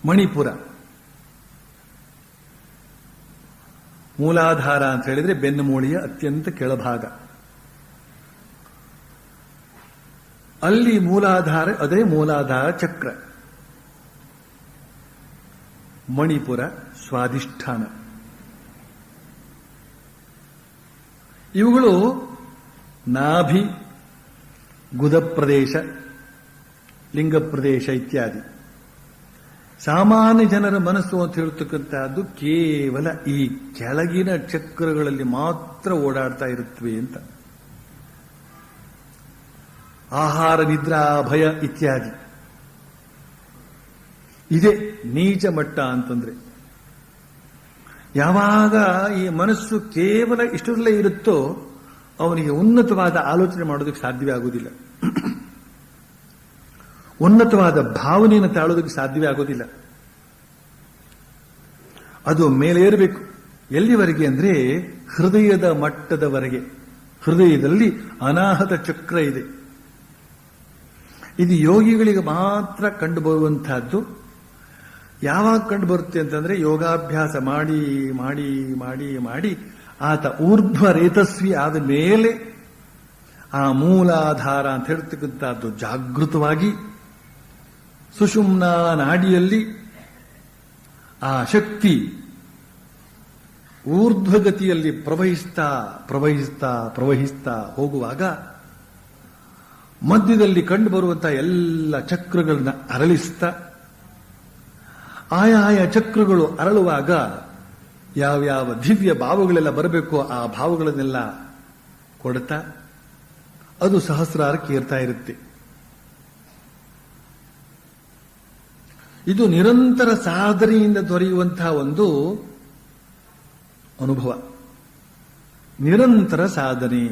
ಮಣಿಪುರ. ಮೂಲಾಧಾರ ಅಂತ ಹೇಳಿದ್ರೆ ಬೆನ್ನುಮೂಳೆಯ ಅತ್ಯಂತ ಕೆಳಭಾಗ. ಅಲ್ಲಿ ಮೂಲಾಧಾರ, ಅದೇ ಮೂಲಾಧಾರ ಚಕ್ರ. ಮಣಿಪುರ, ಸ್ವಾಧಿಷ್ಠಾನ. ಇವುಗಳು ನಾಭಿ, ಗುದ ಪ್ರದೇಶ, ಲಿಂಗ ಪ್ರದೇಶ ಇತ್ಯಾದಿ. ಸಾಮಾನ್ಯ ಜನರ ಮನಸ್ಸು ಅಂತ ಹೇಳ್ತಕ್ಕಂಥದ್ದು ಕೇವಲ ಈ ಕೆಳಗಿನ ಚಕ್ರಗಳಲ್ಲಿ ಮಾತ್ರ ಓಡಾಡ್ತಾ ಇರುತ್ತವೆ ಅಂತ. ಆಹಾರ, ನಿದ್ರಾ, ಭಯ ಇತ್ಯಾದಿ. ಇದೇ ನೀಚ ಮಟ್ಟ ಅಂತಂದ್ರೆ. ಯಾವಾಗ ಈ ಮನಸ್ಸು ಕೇವಲ ಇಷ್ಟರಲ್ಲೇ ಇರುತ್ತೋ ಅವನಿಗೆ ಉನ್ನತವಾದ ಆಲೋಚನೆ ಮಾಡೋದಕ್ಕೆ ಸಾಧ್ಯವೇ ಆಗುವುದಿಲ್ಲ, ಉನ್ನತವಾದ ಭಾವನೆಯನ್ನು ತಾಳೋದಕ್ಕೆ ಸಾಧ್ಯವೇ ಆಗೋದಿಲ್ಲ. ಅದು ಮೇಲೇರಬೇಕು. ಎಲ್ಲಿವರೆಗೆ ಅಂದ್ರೆ ಹೃದಯದ ಮಟ್ಟದವರೆಗೆ. ಹೃದಯದಲ್ಲಿ ಅನಾಹತ ಚಕ್ರ ಇದೆ. ಇದು ಯೋಗಿಗಳಿಗೆ ಮಾತ್ರ ಕಂಡುಬರುವಂತಹದ್ದು. ಯಾವಾಗ ಕಂಡು ಬರುತ್ತೆ ಅಂತಂದ್ರೆ ಯೋಗಾಭ್ಯಾಸ ಮಾಡಿ ಮಾಡಿ ಮಾಡಿ ಮಾಡಿ ಆತ ಊರ್ಧ್ವ ರೇತಸ್ವಿ ಆದ ಮೇಲೆ ಆ ಮೂಲಾಧಾರ ಅಂತ ಹೇಳ್ತಕ್ಕಂಥದ್ದು ಜಾಗೃತವಾಗಿ ಸುಷುಮ್ನಾ ನಾಡಿಯಲ್ಲಿ ಆ ಶಕ್ತಿ ಊರ್ಧ್ವಗತಿಯಲ್ಲಿ ಪ್ರವಹಿಸ್ತಾ ಪ್ರವಹಿಸ್ತಾ ಪ್ರವಹಿಸ್ತಾ ಹೋಗುವಾಗ ಮಧ್ಯದಲ್ಲಿ ಕಂಡುಬರುವಂತಹ ಎಲ್ಲ ಚಕ್ರಗಳನ್ನ ಅರಳಿಸ್ತಾ ಆಯಾಯ ಚಕ್ರಗಳು ಅರಳುವಾಗ ಯಾವ್ಯಾವ ದಿವ್ಯ ಭಾವಗಳೆಲ್ಲ ಬರಬೇಕೋ ಆ ಭಾವಗಳನ್ನೆಲ್ಲ ಕೊಡ್ತಾ ಅದು ಸಹಸ್ರಾರಕ್ಕೆ ಏರ್ತಾ ಇರುತ್ತೆ. ಇದು ನಿರಂತರ ಸಾಧನೆಯಿಂದ ದೊರೆಯುವಂತಹ ಒಂದು ಅನುಭವ, ನಿರಂತರ ಸಾಧನೆ.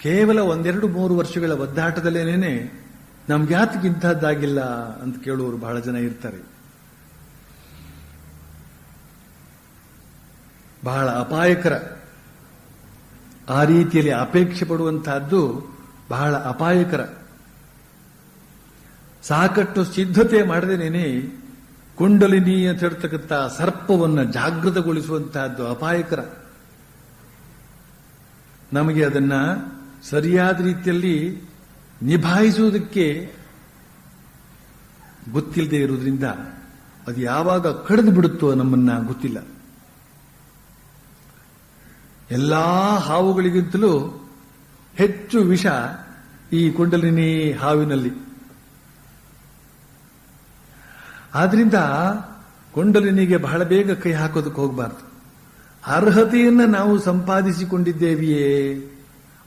ಕೇವಲ 1-2-3 ವರ್ಷಗಳ ಒದ್ದಾಟದಲ್ಲೇನೇನೆ ನಮ್ಗೆ ಯಾತಕ್ಕೆ ಇಂತಹದ್ದಾಗಿಲ್ಲ ಅಂತ ಕೇಳುವವರು ಬಹಳ ಜನ ಇರ್ತಾರೆ. ಬಹಳ ಅಪಾಯಕರ. ಆ ರೀತಿಯಲ್ಲಿ ಅಪೇಕ್ಷೆ ಪಡುವಂತಹದ್ದು ಬಹಳ ಅಪಾಯಕರ. ಸಾಕಷ್ಟು ಸಿದ್ಧತೆ ಮಾಡದೇನೆ ಕುಂಡಲಿನಿ ಅಂತ ಹೇಳ್ತಕ್ಕಂಥ ಸರ್ಪವನ್ನು ಜಾಗೃತಗೊಳಿಸುವಂತಹದ್ದು ಅಪಾಯಕರ. ನಮಗೆ ಅದನ್ನ ಸರಿಯಾದ ರೀತಿಯಲ್ಲಿ ನಿಭಾಯಿಸುವುದಕ್ಕೆ ಗೊತ್ತಿಲ್ಲದೆ ಇರುವುದರಿಂದ ಅದು ಯಾವಾಗ ಕಡಿದು ಬಿಡುತ್ತೋ ನಮ್ಮನ್ನ ಗೊತ್ತಿಲ್ಲ. ಎಲ್ಲಾ ಹಾವುಗಳಿಗಿಂತಲೂ ಹೆಚ್ಚು ವಿಷ ಈ ಕುಂಡಲಿನಿ ಹಾವಿನಲ್ಲಿ. ಆದ್ರಿಂದ ಕುಂಡಲಿನಿಗೆ ಬಹಳ ಬೇಗ ಕೈ ಹಾಕೋದಕ್ಕೆ ಹೋಗಬಾರದು. ಅರ್ಹತೆಯನ್ನ ನಾವು ಸಂಪಾದಿಸಿಕೊಂಡಿದ್ದೇವೆಯೇ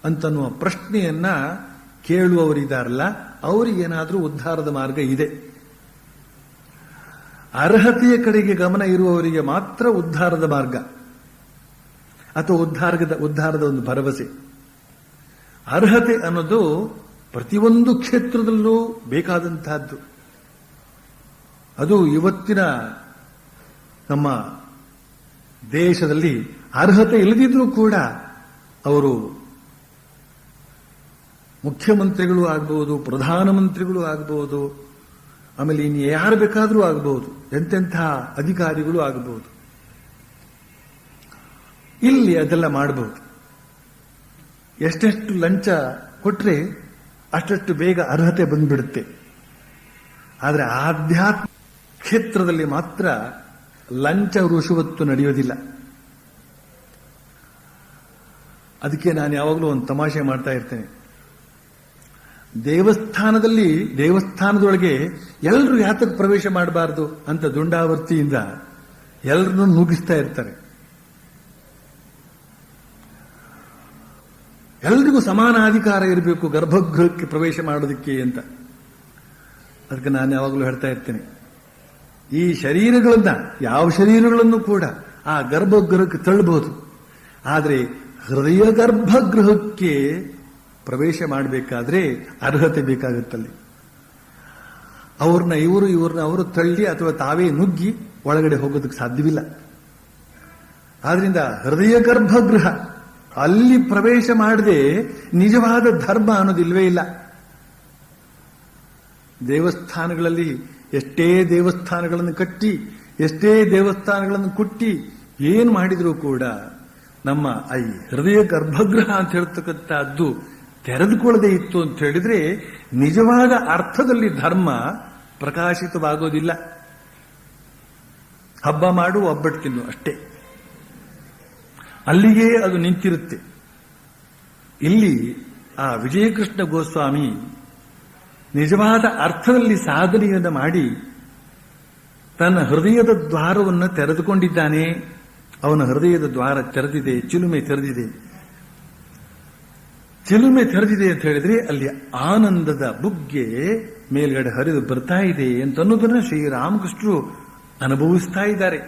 ಅಂತನ್ನುವ ಪ್ರಶ್ನೆಯನ್ನ ಕೇಳುವವರಿದ್ದಾರಲ್ಲ ಅವರಿಗೇನಾದರೂ ಉದ್ಧಾರದ ಮಾರ್ಗ ಇದೆ. ಅರ್ಹತೆಯ ಕಡೆಗೆ ಗಮನ ಇರುವವರಿಗೆ ಮಾತ್ರ ಉದ್ಧಾರದ ಮಾರ್ಗ ಅಥವಾ ಉದ್ಧಾರದ ಒಂದು ಭರವಸೆ. ಅರ್ಹತೆ ಅನ್ನೋದು ಪ್ರತಿಯೊಂದು ಕ್ಷೇತ್ರದಲ್ಲೂ ಬೇಕಾದಂತಹದ್ದು. ಅದು ಇವತ್ತಿನ ನಮ್ಮ ದೇಶದಲ್ಲಿ ಅರ್ಹತೆ ಇಲ್ಲದಿದ್ರೂ ಕೂಡ ಅವರು ಮುಖ್ಯಮಂತ್ರಿಗಳು ಆಗಬಹುದು, ಪ್ರಧಾನಮಂತ್ರಿಗಳು ಆಗಬಹುದು, ಆಮೇಲೆ ಇನ್ನು ಯಾರು ಬೇಕಾದರೂ ಆಗಬಹುದು, ಎಂತೆಂಥ ಅಧಿಕಾರಿಗಳು ಆಗಬಹುದು. ಇಲ್ಲಿ ಅದೆಲ್ಲ ಮಾಡಬಹುದು. ಎಷ್ಟೆಷ್ಟು ಲಂಚ ಕೊಟ್ರೆ ಅಷ್ಟಷ್ಟು ಬೇಗ ಅರ್ಹತೆ ಬಂದ್ಬಿಡುತ್ತೆ. ಆದರೆ ಆಧ್ಯಾತ್ಮ ಕ್ಷೇತ್ರದಲ್ಲಿ ಮಾತ್ರ ಲಂಚ ಋಷುವತ್ತು ನಡೆಯೋದಿಲ್ಲ. ಅದಕ್ಕೆ ನಾನು ಯಾವಾಗಲೂ ಒಂದು ತಮಾಷೆ ಮಾಡ್ತಾ ಇರ್ತೇನೆ. ದೇವಸ್ಥಾನದೊಳಗೆ ಎಲ್ಲರೂ ಯಾತಕ್ಕೆ ಪ್ರವೇಶ ಮಾಡಬಾರದು ಅಂತ ದುಂಡಾವರ್ತಿಯಿಂದ ಎಲ್ಲರನ್ನೂ ನುಗ್ಗಿಸ್ತಾ ಇರ್ತಾರೆ. ಎಲ್ರಿಗೂ ಸಮಾನ ಅಧಿಕಾರ ಇರಬೇಕು ಗರ್ಭಗೃಹಕ್ಕೆ ಪ್ರವೇಶ ಮಾಡೋದಕ್ಕೆ ಅಂತ. ಅದಕ್ಕೆ ನಾನು ಯಾವಾಗಲೂ ಹೇಳ್ತಾ ಇರ್ತೇನೆ, ಈ ಯಾವ ಶರೀರಗಳನ್ನು ಕೂಡ ಆ ಗರ್ಭಗೃಹಕ್ಕೆ ತಳ್ಳಬಹುದು, ಆದರೆ ಹೃದಯ ಗರ್ಭಗೃಹಕ್ಕೆ ಪ್ರವೇಶ ಮಾಡಬೇಕಾದ್ರೆ ಅರ್ಹತೆ ಬೇಕಾಗುತ್ತಲ್ಲಿ. ಅವ್ರನ್ನ ಅವರು ತಳ್ಳಿ ಅಥವಾ ತಾವೇ ನುಗ್ಗಿ ಒಳಗಡೆ ಹೋಗೋದಕ್ಕೆ ಸಾಧ್ಯವಿಲ್ಲ. ಆದ್ರಿಂದ ಹೃದಯ ಗರ್ಭಗೃಹ ಅಲ್ಲಿ ಪ್ರವೇಶ ಮಾಡದೆ ನಿಜವಾದ ಧರ್ಮ ಅನ್ನೋದಿಲ್ವೇ ಇಲ್ಲ. ದೇವಸ್ಥಾನಗಳಲ್ಲಿ ಎಷ್ಟೇ ದೇವಸ್ಥಾನಗಳನ್ನು ಕಟ್ಟಿ ಎಷ್ಟೇ ದೇವಸ್ಥಾನಗಳನ್ನು ಕುಟ್ಟಿ ಏನು ಮಾಡಿದರೂ ಕೂಡ ನಮ್ಮ ಈ ಹೃದಯ ಗರ್ಭಗೃಹ ಅಂತ ಹೇಳ್ತಕ್ಕಂಥದ್ದು ತೆರೆದುಕೊಳ್ಳದೆ ಇತ್ತು ಅಂತ ಹೇಳಿದ್ರೆ ನಿಜವಾದ ಅರ್ಥದಲ್ಲಿ ಧರ್ಮ ಪ್ರಕಾಶಿತವಾಗೋದಿಲ್ಲ. ಹಬ್ಬ ಮಾಡು ಒಬ್ಬಟ್ಟು ತಿನ್ನು ಅಷ್ಟೇ, ಅಲ್ಲಿಗೆ ಅದು ನಿಂತಿರುತ್ತೆ. ಇಲ್ಲಿ ಆ ವಿಜಯಕೃಷ್ಣ ಗೋಸ್ವಾಮಿ ನಿಜವಾದ ಅರ್ಥದಲ್ಲಿ ಸಾಧನೆಯನ್ನು ಮಾಡಿ ತನ್ನ ಹೃದಯದ ದ್ವಾರವನ್ನು ತೆರೆದುಕೊಂಡಿದ್ದಾನೆ. ಅವನ ಹೃದಯದ ದ್ವಾರ ತೆರೆದಿದೆ, ಚಿಲುಮೆ ತೆರೆದಿದೆ. ಚಿಲುಮೆ ತೆರೆದಿದೆ ಅಂತ ಹೇಳಿದ್ರೆ ಅಲ್ಲಿ ಆನಂದದ ಬುಗ್ಗೆ ಮೇಲ್ಗಡೆ ಹರಿದು ಬರ್ತಾ ಇದೆ ಅಂತನ್ನೋದನ್ನ ಶ್ರೀರಾಮಕೃಷ್ಣರು ಅನುಭವಿಸ್ತಾ ಇದ್ದಾರೆ.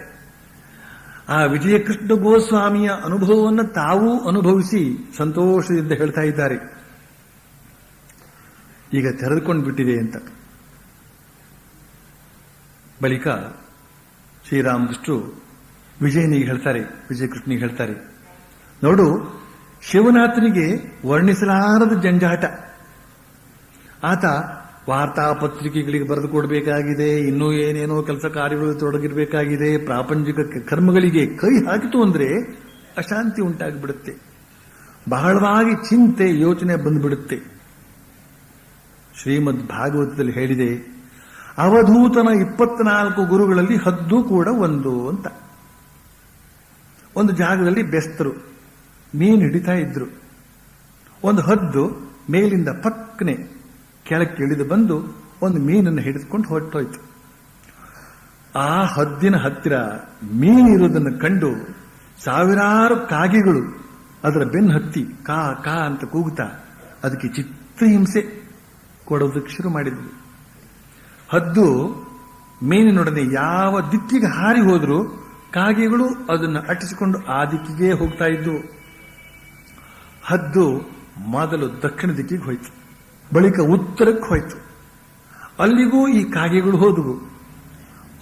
ಆ ವಿಜಯಕೃಷ್ಣ ಗೋಸ್ವಾಮಿಯ ಅನುಭವವನ್ನು ತಾವೂ ಅನುಭವಿಸಿ ಸಂತೋಷದಿಂದ ಹೇಳ್ತಾ ಇದ್ದಾರೆ, ಈಗ ತೆರೆದುಕೊಂಡು ಬಿಟ್ಟಿದೆ ಅಂತ. ಬಳಿಕ ಶ್ರೀರಾಮಕೃಷ್ಣರು ವಿಜಯಕೃಷ್ಣನಿಗೆ ಹೇಳ್ತಾರೆ, ನೋಡು, ಶಿವನಾಥನಿಗೆ ವರ್ಣಿಸಲಾರದ ಜಂಜಾಟ. ಆತ ವಾರ್ತಾಪತ್ರಿಕೆಗಳಿಗೆ ಬರೆದು ಕೊಡಬೇಕಾಗಿದೆ, ಇನ್ನೂ ಏನೇನೋ ಕೆಲಸ ಕಾರ್ಯಗಳು ತೊಡಗಿರಬೇಕಾಗಿದೆ. ಪ್ರಾಪಂಚಿಕ ಕರ್ಮಗಳಿಗೆ ಕೈ ಹಾಕಿತು ಅಂದ್ರೆ ಅಶಾಂತಿ ಉಂಟಾಗಿಬಿಡುತ್ತೆ, ಬಹಳವಾಗಿ ಚಿಂತೆ ಯೋಚನೆ ಬಂದ್ಬಿಡುತ್ತೆ. ಶ್ರೀಮದ್ ಭಾಗವತದಲ್ಲಿ ಹೇಳಿದೆ, ಅವಧೂತನ 24 ಗುರುಗಳಲ್ಲಿ ಹದ್ದು ಕೂಡ ಒಂದು ಅಂತ. ಒಂದು ಜಾಗದಲ್ಲಿ ಬೆಸ್ತರು ಮೀನು ಹಿಡಿತಾ ಇದ್ರು. ಒಂದು ಹದ್ದು ಮೇಲಿಂದ ಪಕ್ಕನೆ ಕೆಳಕ್ಕೆ ಇಳಿದು ಬಂದು ಒಂದು ಮೀನನ್ನು ಹಿಡಿದುಕೊಂಡು ಹೊರಟೋಯ್ತು. ಆ ಹದ್ದಿನ ಹತ್ತಿರ ಮೀನಿರುವುದನ್ನು ಕಂಡು ಸಾವಿರಾರು ಕಾಗೆಗಳು ಅದರ ಬೆನ್ನು ಹತ್ತಿ ಕಾ ಕಾ ಅಂತ ಕೂಗುತ್ತಾ ಅದಕ್ಕೆ ಚಿತ್ರಹಿಂಸೆ ಕೊಡೋದಕ್ಕೆ ಶುರು ಮಾಡಿದ್ವು. ಹದ್ದು ಮೀನಿನೊಡನೆ ಯಾವ ದಿಕ್ಕಿಗೆ ಹಾರಿ ಹೋದರೂ ಕಾಗೆಗಳು ಅದನ್ನು ಅಟ್ಟಿಸಿಕೊಂಡು ಆ ದಿಕ್ಕಿಗೆ ಹೋಗ್ತಾ ಇದ್ವು. ಹದ್ದು ಮೊದಲು ದಕ್ಷಿಣ ದಿಕ್ಕಿಗೆ ಹೋಯ್ತು, ಬಳಿಕ ಉತ್ತರಕ್ಕೆ ಹೋಯ್ತು. ಅಲ್ಲಿಗೂ ಈ ಕಾಗೆಗಳು ಹೋದವು.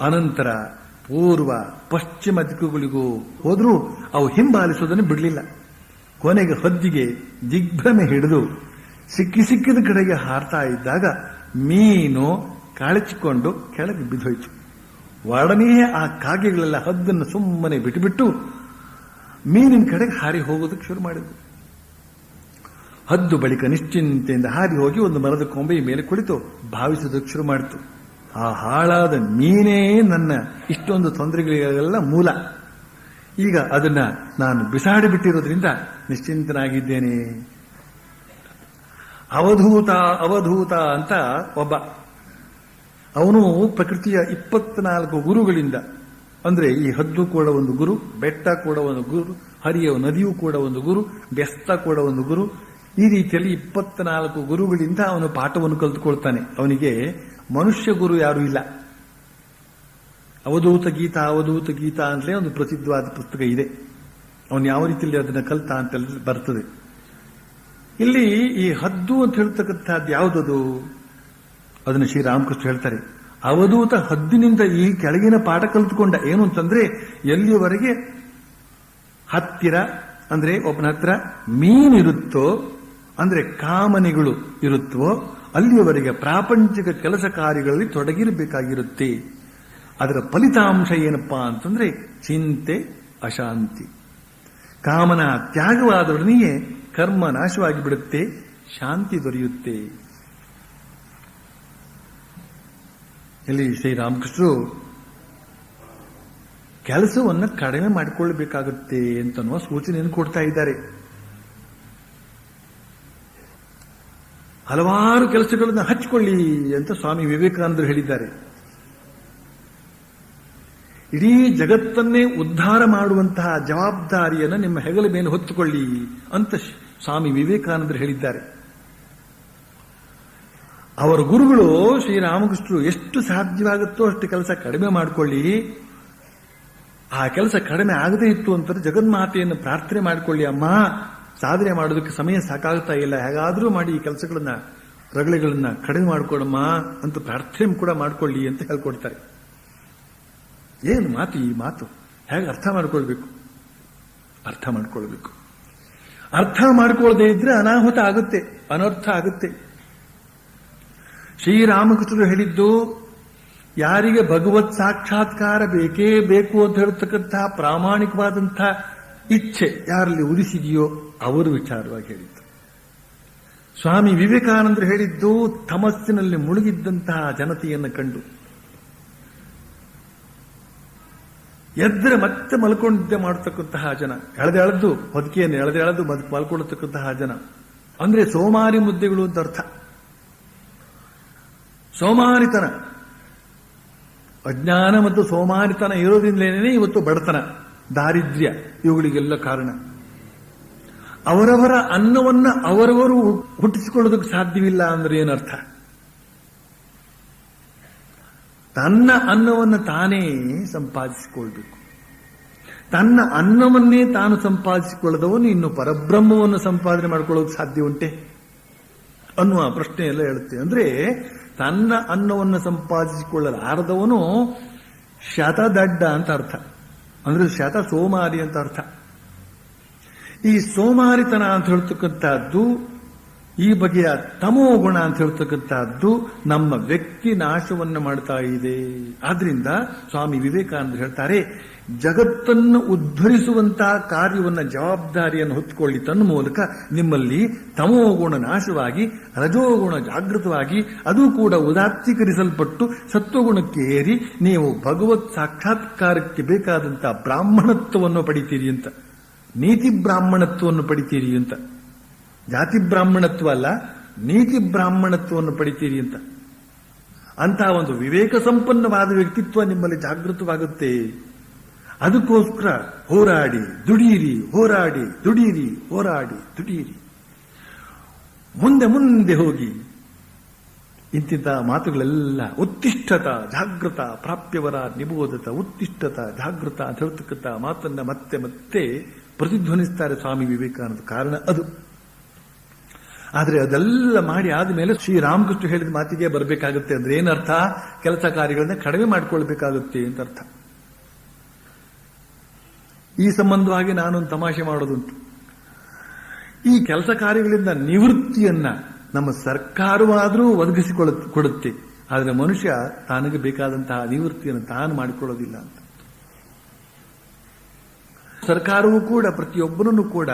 ಅನಂತರ ಪೂರ್ವ ಪಶ್ಚಿಮ ದಿಕ್ಕುಗಳಿಗೂ ಹೋದರೂ ಅವು ಹಿಂಬಾಲಿಸುವುದನ್ನು ಬಿಡಲಿಲ್ಲ. ಕೊನೆಗೆ ಹದ್ದಿಗೆ ದಿಗ್ಭ್ರಮೆ ಹಿಡಿದು ಸಿಕ್ಕಿದ ಕಡೆಗೆ ಹಾರ್ತಾ ಇದ್ದಾಗ ಮೀನು ಕಾಳಿಸಿಕೊಂಡು ಕೆಳಗೆ ಬಿದ್ದೋಯ್ತು. ಒಡನೆಯೇ ಆ ಕಾಗೆಗಳೆಲ್ಲ ಹದ್ದನ್ನು ಸುಮ್ಮನೆ ಬಿಟ್ಟುಬಿಟ್ಟು ಮೀನಿನ ಕಡೆಗೆ ಹಾರಿ ಹೋಗೋದಕ್ಕೆ ಶುರು ಮಾಡಿದ್ವು. ಹದ್ದು ಬಳಿಕ ನಿಶ್ಚಿಂತೆಯಿಂದ ಹಾರಿ ಹೋಗಿ ಒಂದು ಮರದ ಕೊಂಬೆಯ ಮೇಲೆ ಕುಳಿತು ಭಾವಿಸೋದಕ್ಕೆ ಶುರು ಮಾಡಿತು. ಆ ಹಾಳಾದ ಮೀನೇ ನನ್ನ ಇಷ್ಟೊಂದು ತೊಂದರೆಗಳಿಗೆಲ್ಲ ಮೂಲ. ಈಗ ಅದನ್ನ ನಾನು ಬಿಸಾಡಿ ಬಿಟ್ಟಿರೋದ್ರಿಂದ ನಿಶ್ಚಿಂತನಾಗಿದ್ದೇನೆ. ಅವಧೂತ ಅಂತ ಒಬ್ಬ, ಅವನು ಪ್ರಕೃತಿಯ 24 ಗುರುಗಳಿಂದ, ಅಂದ್ರೆ ಈ ಹದ್ದು ಕೂಡ ಒಂದು ಗುರು, ಬೆಟ್ಟ ಕೂಡ ಒಂದು ಗುರು, ಹರಿಯ ನದಿಯೂ ಕೂಡ ಒಂದು ಗುರು, ಬೆಸ್ತ ಕೂಡ ಒಂದು ಗುರು. ಈ ರೀತಿಯಲ್ಲಿ 24 ಗುರುಗಳಿಂದ ಅವನು ಪಾಠವನ್ನು ಕಲಿತುಕೊಳ್ತಾನೆ. ಅವನಿಗೆ ಮನುಷ್ಯ ಗುರು ಯಾರೂ ಇಲ್ಲ. ಅವಧೂತ ಗೀತಾ ಅಂತಲೇ ಒಂದು ಪ್ರಸಿದ್ಧವಾದ ಪುಸ್ತಕ ಇದೆ. ಅವನು ಯಾವ ರೀತಿಯಲ್ಲಿ ಅದನ್ನು ಕಲಿತ ಅಂತ ಬರ್ತದೆ. ಇಲ್ಲಿ ಈ ಹದ್ದು ಅಂತ ಹೇಳ್ತಕ್ಕಂಥದ್ದು ಯಾವುದದು, ಅದನ್ನು ಶ್ರೀರಾಮಕೃಷ್ಣ ಹೇಳ್ತಾರೆ. ಅವಧೂತ ಹದ್ದಿನಿಂದ ಈ ಕೆಳಗಿನ ಪಾಠ ಕಲಿತುಕೊಂಡ. ಏನು ಅಂತಂದ್ರೆ, ಎಲ್ಲಿಯವರೆಗೆ ಹತ್ತಿರ ಅಂದ್ರೆ ಒಬ್ಬನ ಹತ್ರ ಮೀನಿರುತ್ತೋ, ಅಂದ್ರೆ ಕಾಮನೆಗಳು ಇರುತ್ತವೋ, ಅಲ್ಲಿಯವರೆಗೆ ಪ್ರಾಪಂಚಿಕ ಕೆಲಸ ಕಾರ್ಯಗಳಲ್ಲಿ ತೊಡಗಿರಬೇಕಾಗಿರುತ್ತೆ. ಅದರ ಫಲಿತಾಂಶ ಏನಪ್ಪಾ ಅಂತಂದ್ರೆ ಚಿಂತೆ, ಅಶಾಂತಿ. ಕಾಮನ ತ್ಯಾಗವಾದೊಡನೆಯೇ ಕರ್ಮ ನಾಶವಾಗಿ ಬಿಡುತ್ತೆ, ಶಾಂತಿ ದೊರೆಯುತ್ತೆ. ಇಲ್ಲಿ ಶ್ರೀರಾಮಕೃಷ್ಣರು ಕೆಲಸವನ್ನು ಕಡಿಮೆ ಮಾಡಿಕೊಳ್ಳಬೇಕಾಗುತ್ತೆ ಅಂತನ್ನುವ ಸೂಚನೆಯನ್ನು ಕೊಡ್ತಾ ಇದ್ದಾರೆ. ಹಲವಾರು ಕೆಲಸಗಳನ್ನು ಹಚ್ಚಿಕೊಳ್ಳಿ ಅಂತ ಸ್ವಾಮಿ ವಿವೇಕಾನಂದರು ಹೇಳಿದ್ದಾರೆ. ಇಡೀ ಜಗತ್ತನ್ನೇ ಉದ್ಧಾರ ಮಾಡುವಂತಹ ಜವಾಬ್ದಾರಿಯನ್ನು ನಿಮ್ಮ ಹೆಗಲ ಮೇಲೆ ಹೊತ್ತುಕೊಳ್ಳಿ ಅಂತ ಸ್ವಾಮಿ ವಿವೇಕಾನಂದರು ಹೇಳಿದ್ದಾರೆ. ಅವರ ಗುರುಗಳು ಶ್ರೀರಾಮಕೃಷ್ಣರು ಎಷ್ಟು ಸಾಧ್ಯವಾಗುತ್ತೋ ಅಷ್ಟು ಕೆಲಸ ಕಡಿಮೆ ಮಾಡಿಕೊಳ್ಳಿ, ಆ ಕೆಲಸ ಕಡಿಮೆ ಆಗದೇ ಇತ್ತು ಅಂತಾರೆ ಜಗನ್ಮಾತೆಯನ್ನು ಪ್ರಾರ್ಥನೆ ಮಾಡಿಕೊಳ್ಳಿ, ಅಮ್ಮ ಸಾಧನೆ ಮಾಡೋದಕ್ಕೆ ಸಮಯ ಸಾಕಾಗ್ತಾ ಇಲ್ಲ, ಹೇಗಾದ್ರೂ ಮಾಡಿ ಈ ಕೆಲಸಗಳನ್ನ ರಗಳೆಗಳನ್ನ ಕಡಿಮೆ ಮಾಡಿಕೊಡಮ್ಮ ಅಂತ ಪ್ರಾರ್ಥನೆ ಕೂಡ ಮಾಡಿಕೊಳ್ಳಿ ಅಂತ ಹೇಳ್ಕೊಡ್ತಾರೆ. ಏನು ಮಾತು ಈ ಮಾತು, ಹೇಗೆ ಅರ್ಥ ಮಾಡ್ಕೊಳ್ಬೇಕು? ಅರ್ಥ ಮಾಡ್ಕೊಳ್ಬೇಕು. ಅರ್ಥ ಮಾಡ್ಕೊಳ್ಳದೆ ಇದ್ರೆ ಅನಾಹುತ ಆಗುತ್ತೆ, ಅನರ್ಥ ಆಗುತ್ತೆ. ಶ್ರೀರಾಮಕೃಷ್ಣರು ಹೇಳಿದ್ದು, ಯಾರಿಗೆ ಭಗವತ್ ಸಾಕ್ಷಾತ್ಕಾರ ಬೇಕೇ ಬೇಕು ಅಂತ ಹೇಳ್ತಕ್ಕಂತಹ ಪ್ರಾಮಾಣಿಕವಾದಂತಹ ಇಚ್ಛೆ ಯಾರಲ್ಲಿ ಉದಿಸಿದೆಯೋ ಅವರು ವಿಚಾರವಾಗಿ ಹೇಳಿದ್ದು. ಸ್ವಾಮಿ ವಿವೇಕಾನಂದರು ಹೇಳಿದ್ದು, ತಮಸ್ಸಿನಲ್ಲಿ ಮುಳುಗಿದ್ದಂತಹ ಜನತೆಯನ್ನು ಕಂಡು ಎದ್ರೆ ಮತ್ತೆ ಮಲ್ಕೊಂಡಿದ್ದೆ ಮಾಡತಕ್ಕಂತಹ ಜನ, ಎಳೆದೆಳೆದು ಬದುಕಿಯನ್ನು ಎಳೆದೆಳೆದು ಮಲ್ಕೊಳ್ಳತಕ್ಕಂತಹ ಜನ ಅಂದ್ರೆ ಸೋಮಾರಿ ಮುದ್ದೆಗಳು ಅಂತ ಅರ್ಥ. ಸೋಮಾರಿತನ, ಅಜ್ಞಾನ ಮತ್ತು ಸೋಮಾರಿತನ ಇರೋದ್ರಿಂದಲೇ ಇವತ್ತು ಬಡತನ, ದಾರಿದ್ರ್ಯ ಇವುಗಳಿಗೆಲ್ಲ ಕಾರಣ. ಅವರವರ ಅನ್ನವನ್ನ ಅವರವರು ಹುಟ್ಟಿಸಿಕೊಳ್ಳೋದಕ್ಕೆ ಸಾಧ್ಯವಿಲ್ಲ ಅಂದ್ರೆ ಏನರ್ಥ? ತನ್ನ ಅನ್ನವನ್ನು ತಾನೇ ಸಂಪಾದಿಸಿಕೊಳ್ಬೇಕು. ತನ್ನ ಅನ್ನವನ್ನೇ ತಾನು ಸಂಪಾದಿಸಿಕೊಳ್ಳದವನು ಇನ್ನು ಪರಬ್ರಹ್ಮವನ್ನು ಸಂಪಾದನೆ ಮಾಡಿಕೊಳ್ಳೋಕೆ ಸಾಧ್ಯ ಉಂಟೆ ಅನ್ನುವ ಪ್ರಶ್ನೆ ಎಲ್ಲ ಹೇಳುತ್ತೆ. ಅಂದ್ರೆ ತನ್ನ ಅನ್ನವನ್ನು ಸಂಪಾದಿಸಿಕೊಳ್ಳಲಾರದವನು ಶತದಡ್ಡ ಅಂತ ಅರ್ಥ, ಅಂದ್ರೆ ಶತ ಸೋಮಾರಿ ಅಂತ ಅರ್ಥ. ಈ ಸೋಮಾರಿತನ ಅಂತ ಹೇಳ್ತಕ್ಕಂಥದ್ದು, ಈ ಬಗೆಯ ತಮೋ ಗುಣ ಅಂತ ಹೇಳ್ತಕ್ಕಂಥದ್ದು ನಮ್ಮ ವ್ಯಕ್ತಿ ನಾಶವನ್ನು ಮಾಡ್ತಾ ಇದೆ. ಆದ್ರಿಂದ ಸ್ವಾಮಿ ವಿವೇಕಾನಂದರು ಹೇಳ್ತಾರೆ, ಜಗತ್ತನ್ನು ಉದ್ಧರಿಸುವಂತಹ ಕಾರ್ಯವನ್ನ ಜವಾಬ್ದಾರಿಯನ್ನು ಹೊತ್ತುಕೊಳ್ಳಿ. ತನ್ನ ಮೂಲಕ ನಿಮ್ಮಲ್ಲಿ ತಮೋಗುಣ ನಾಶವಾಗಿ ರಜೋಗುಣ ಜಾಗೃತವಾಗಿ ಅದು ಕೂಡ ಉದಾತ್ತೀಕರಿಸಲ್ಪಟ್ಟು ಸತ್ವಗುಣಕ್ಕೆ ಏರಿ ನೀವು ಭಗವತ್ ಸಾಕ್ಷಾತ್ಕಾರಕ್ಕೆ ಬೇಕಾದಂತಹ ಬ್ರಾಹ್ಮಣತ್ವವನ್ನು ಪಡಿತೀರಿ ಅಂತ, ನೀತಿ ಬ್ರಾಹ್ಮಣತ್ವವನ್ನು ಪಡಿತೀರಿ ಅಂತ. ಜಾತಿ ಬ್ರಾಹ್ಮಣತ್ವ ಅಲ್ಲ, ನೀತಿ ಬ್ರಾಹ್ಮಣತ್ವವನ್ನು ಪಡಿತೀರಿ ಅಂತ. ಅಂತಹ ಒಂದು ವಿವೇಕ ಸಂಪನ್ನವಾದ ವ್ಯಕ್ತಿತ್ವ ನಿಮ್ಮಲ್ಲಿ ಜಾಗೃತವಾಗುತ್ತೆ. ಅದಕ್ಕೋಸ್ಕರ ಹೋರಾಡಿ ದುಡಿಯಿರಿ, ಹೋರಾಡಿ ದುಡಿಯಿರಿ, ಹೋರಾಡಿ ದುಡಿಯಿರಿ, ಮುಂದೆ ಮುಂದೆ ಹೋಗಿ. ಇಂತಿಂತ ಮಾತುಗಳೆಲ್ಲ ಉತ್ತಿಷ್ಠತ ಜಾಗೃತ ಪ್ರಾಪ್ಯವರ ನಿಬೋಧತ, ಉತ್ತಿಷ್ಠತ ಜಾಗೃತ ಅಂತ ಹೇಳ್ತಕ್ಕಂಥ ಮಾತನ್ನ ಮತ್ತೆ ಮತ್ತೆ ಪ್ರತಿಧ್ವನಿಸ್ತಾರೆ ಸ್ವಾಮಿ ವಿವೇಕಾನಂದ. ಕಾರಣ ಅದು. ಆದರೆ ಅದೆಲ್ಲ ಮಾಡಿ ಆದ್ಮೇಲೆ ಶ್ರೀರಾಮಕೃಷ್ಣ ಹೇಳಿದ ಮಾತಿಗೆ ಬರಬೇಕಾಗುತ್ತೆ. ಅಂದ್ರೆ ಏನರ್ಥ? ಕೆಲಸ ಕಾರ್ಯಗಳನ್ನ ಕಡಿಮೆ ಮಾಡಿಕೊಳ್ಬೇಕಾಗುತ್ತೆ ಅಂತ ಅರ್ಥ. ಈ ಸಂಬಂಧವಾಗಿ ನಾನೊಂದು ತಮಾಷೆ ಮಾಡೋದುಂಟು. ಈ ಕೆಲಸ ಕಾರ್ಯಗಳಿಂದ ನಿವೃತ್ತಿಯನ್ನ ನಮ್ಮ ಸರ್ಕಾರವಾದರೂ ಒದಗಿಸಿಕೊಡುತ್ತೆ, ಆದರೆ ಮನುಷ್ಯ ತನಗೆ ಬೇಕಾದಂತಹ ನಿವೃತ್ತಿಯನ್ನು ತಾನು ಮಾಡಿಕೊಳ್ಳೋದಿಲ್ಲ ಅಂತ. ಸರ್ಕಾರವೂ ಕೂಡ ಪ್ರತಿಯೊಬ್ಬರನ್ನು ಕೂಡ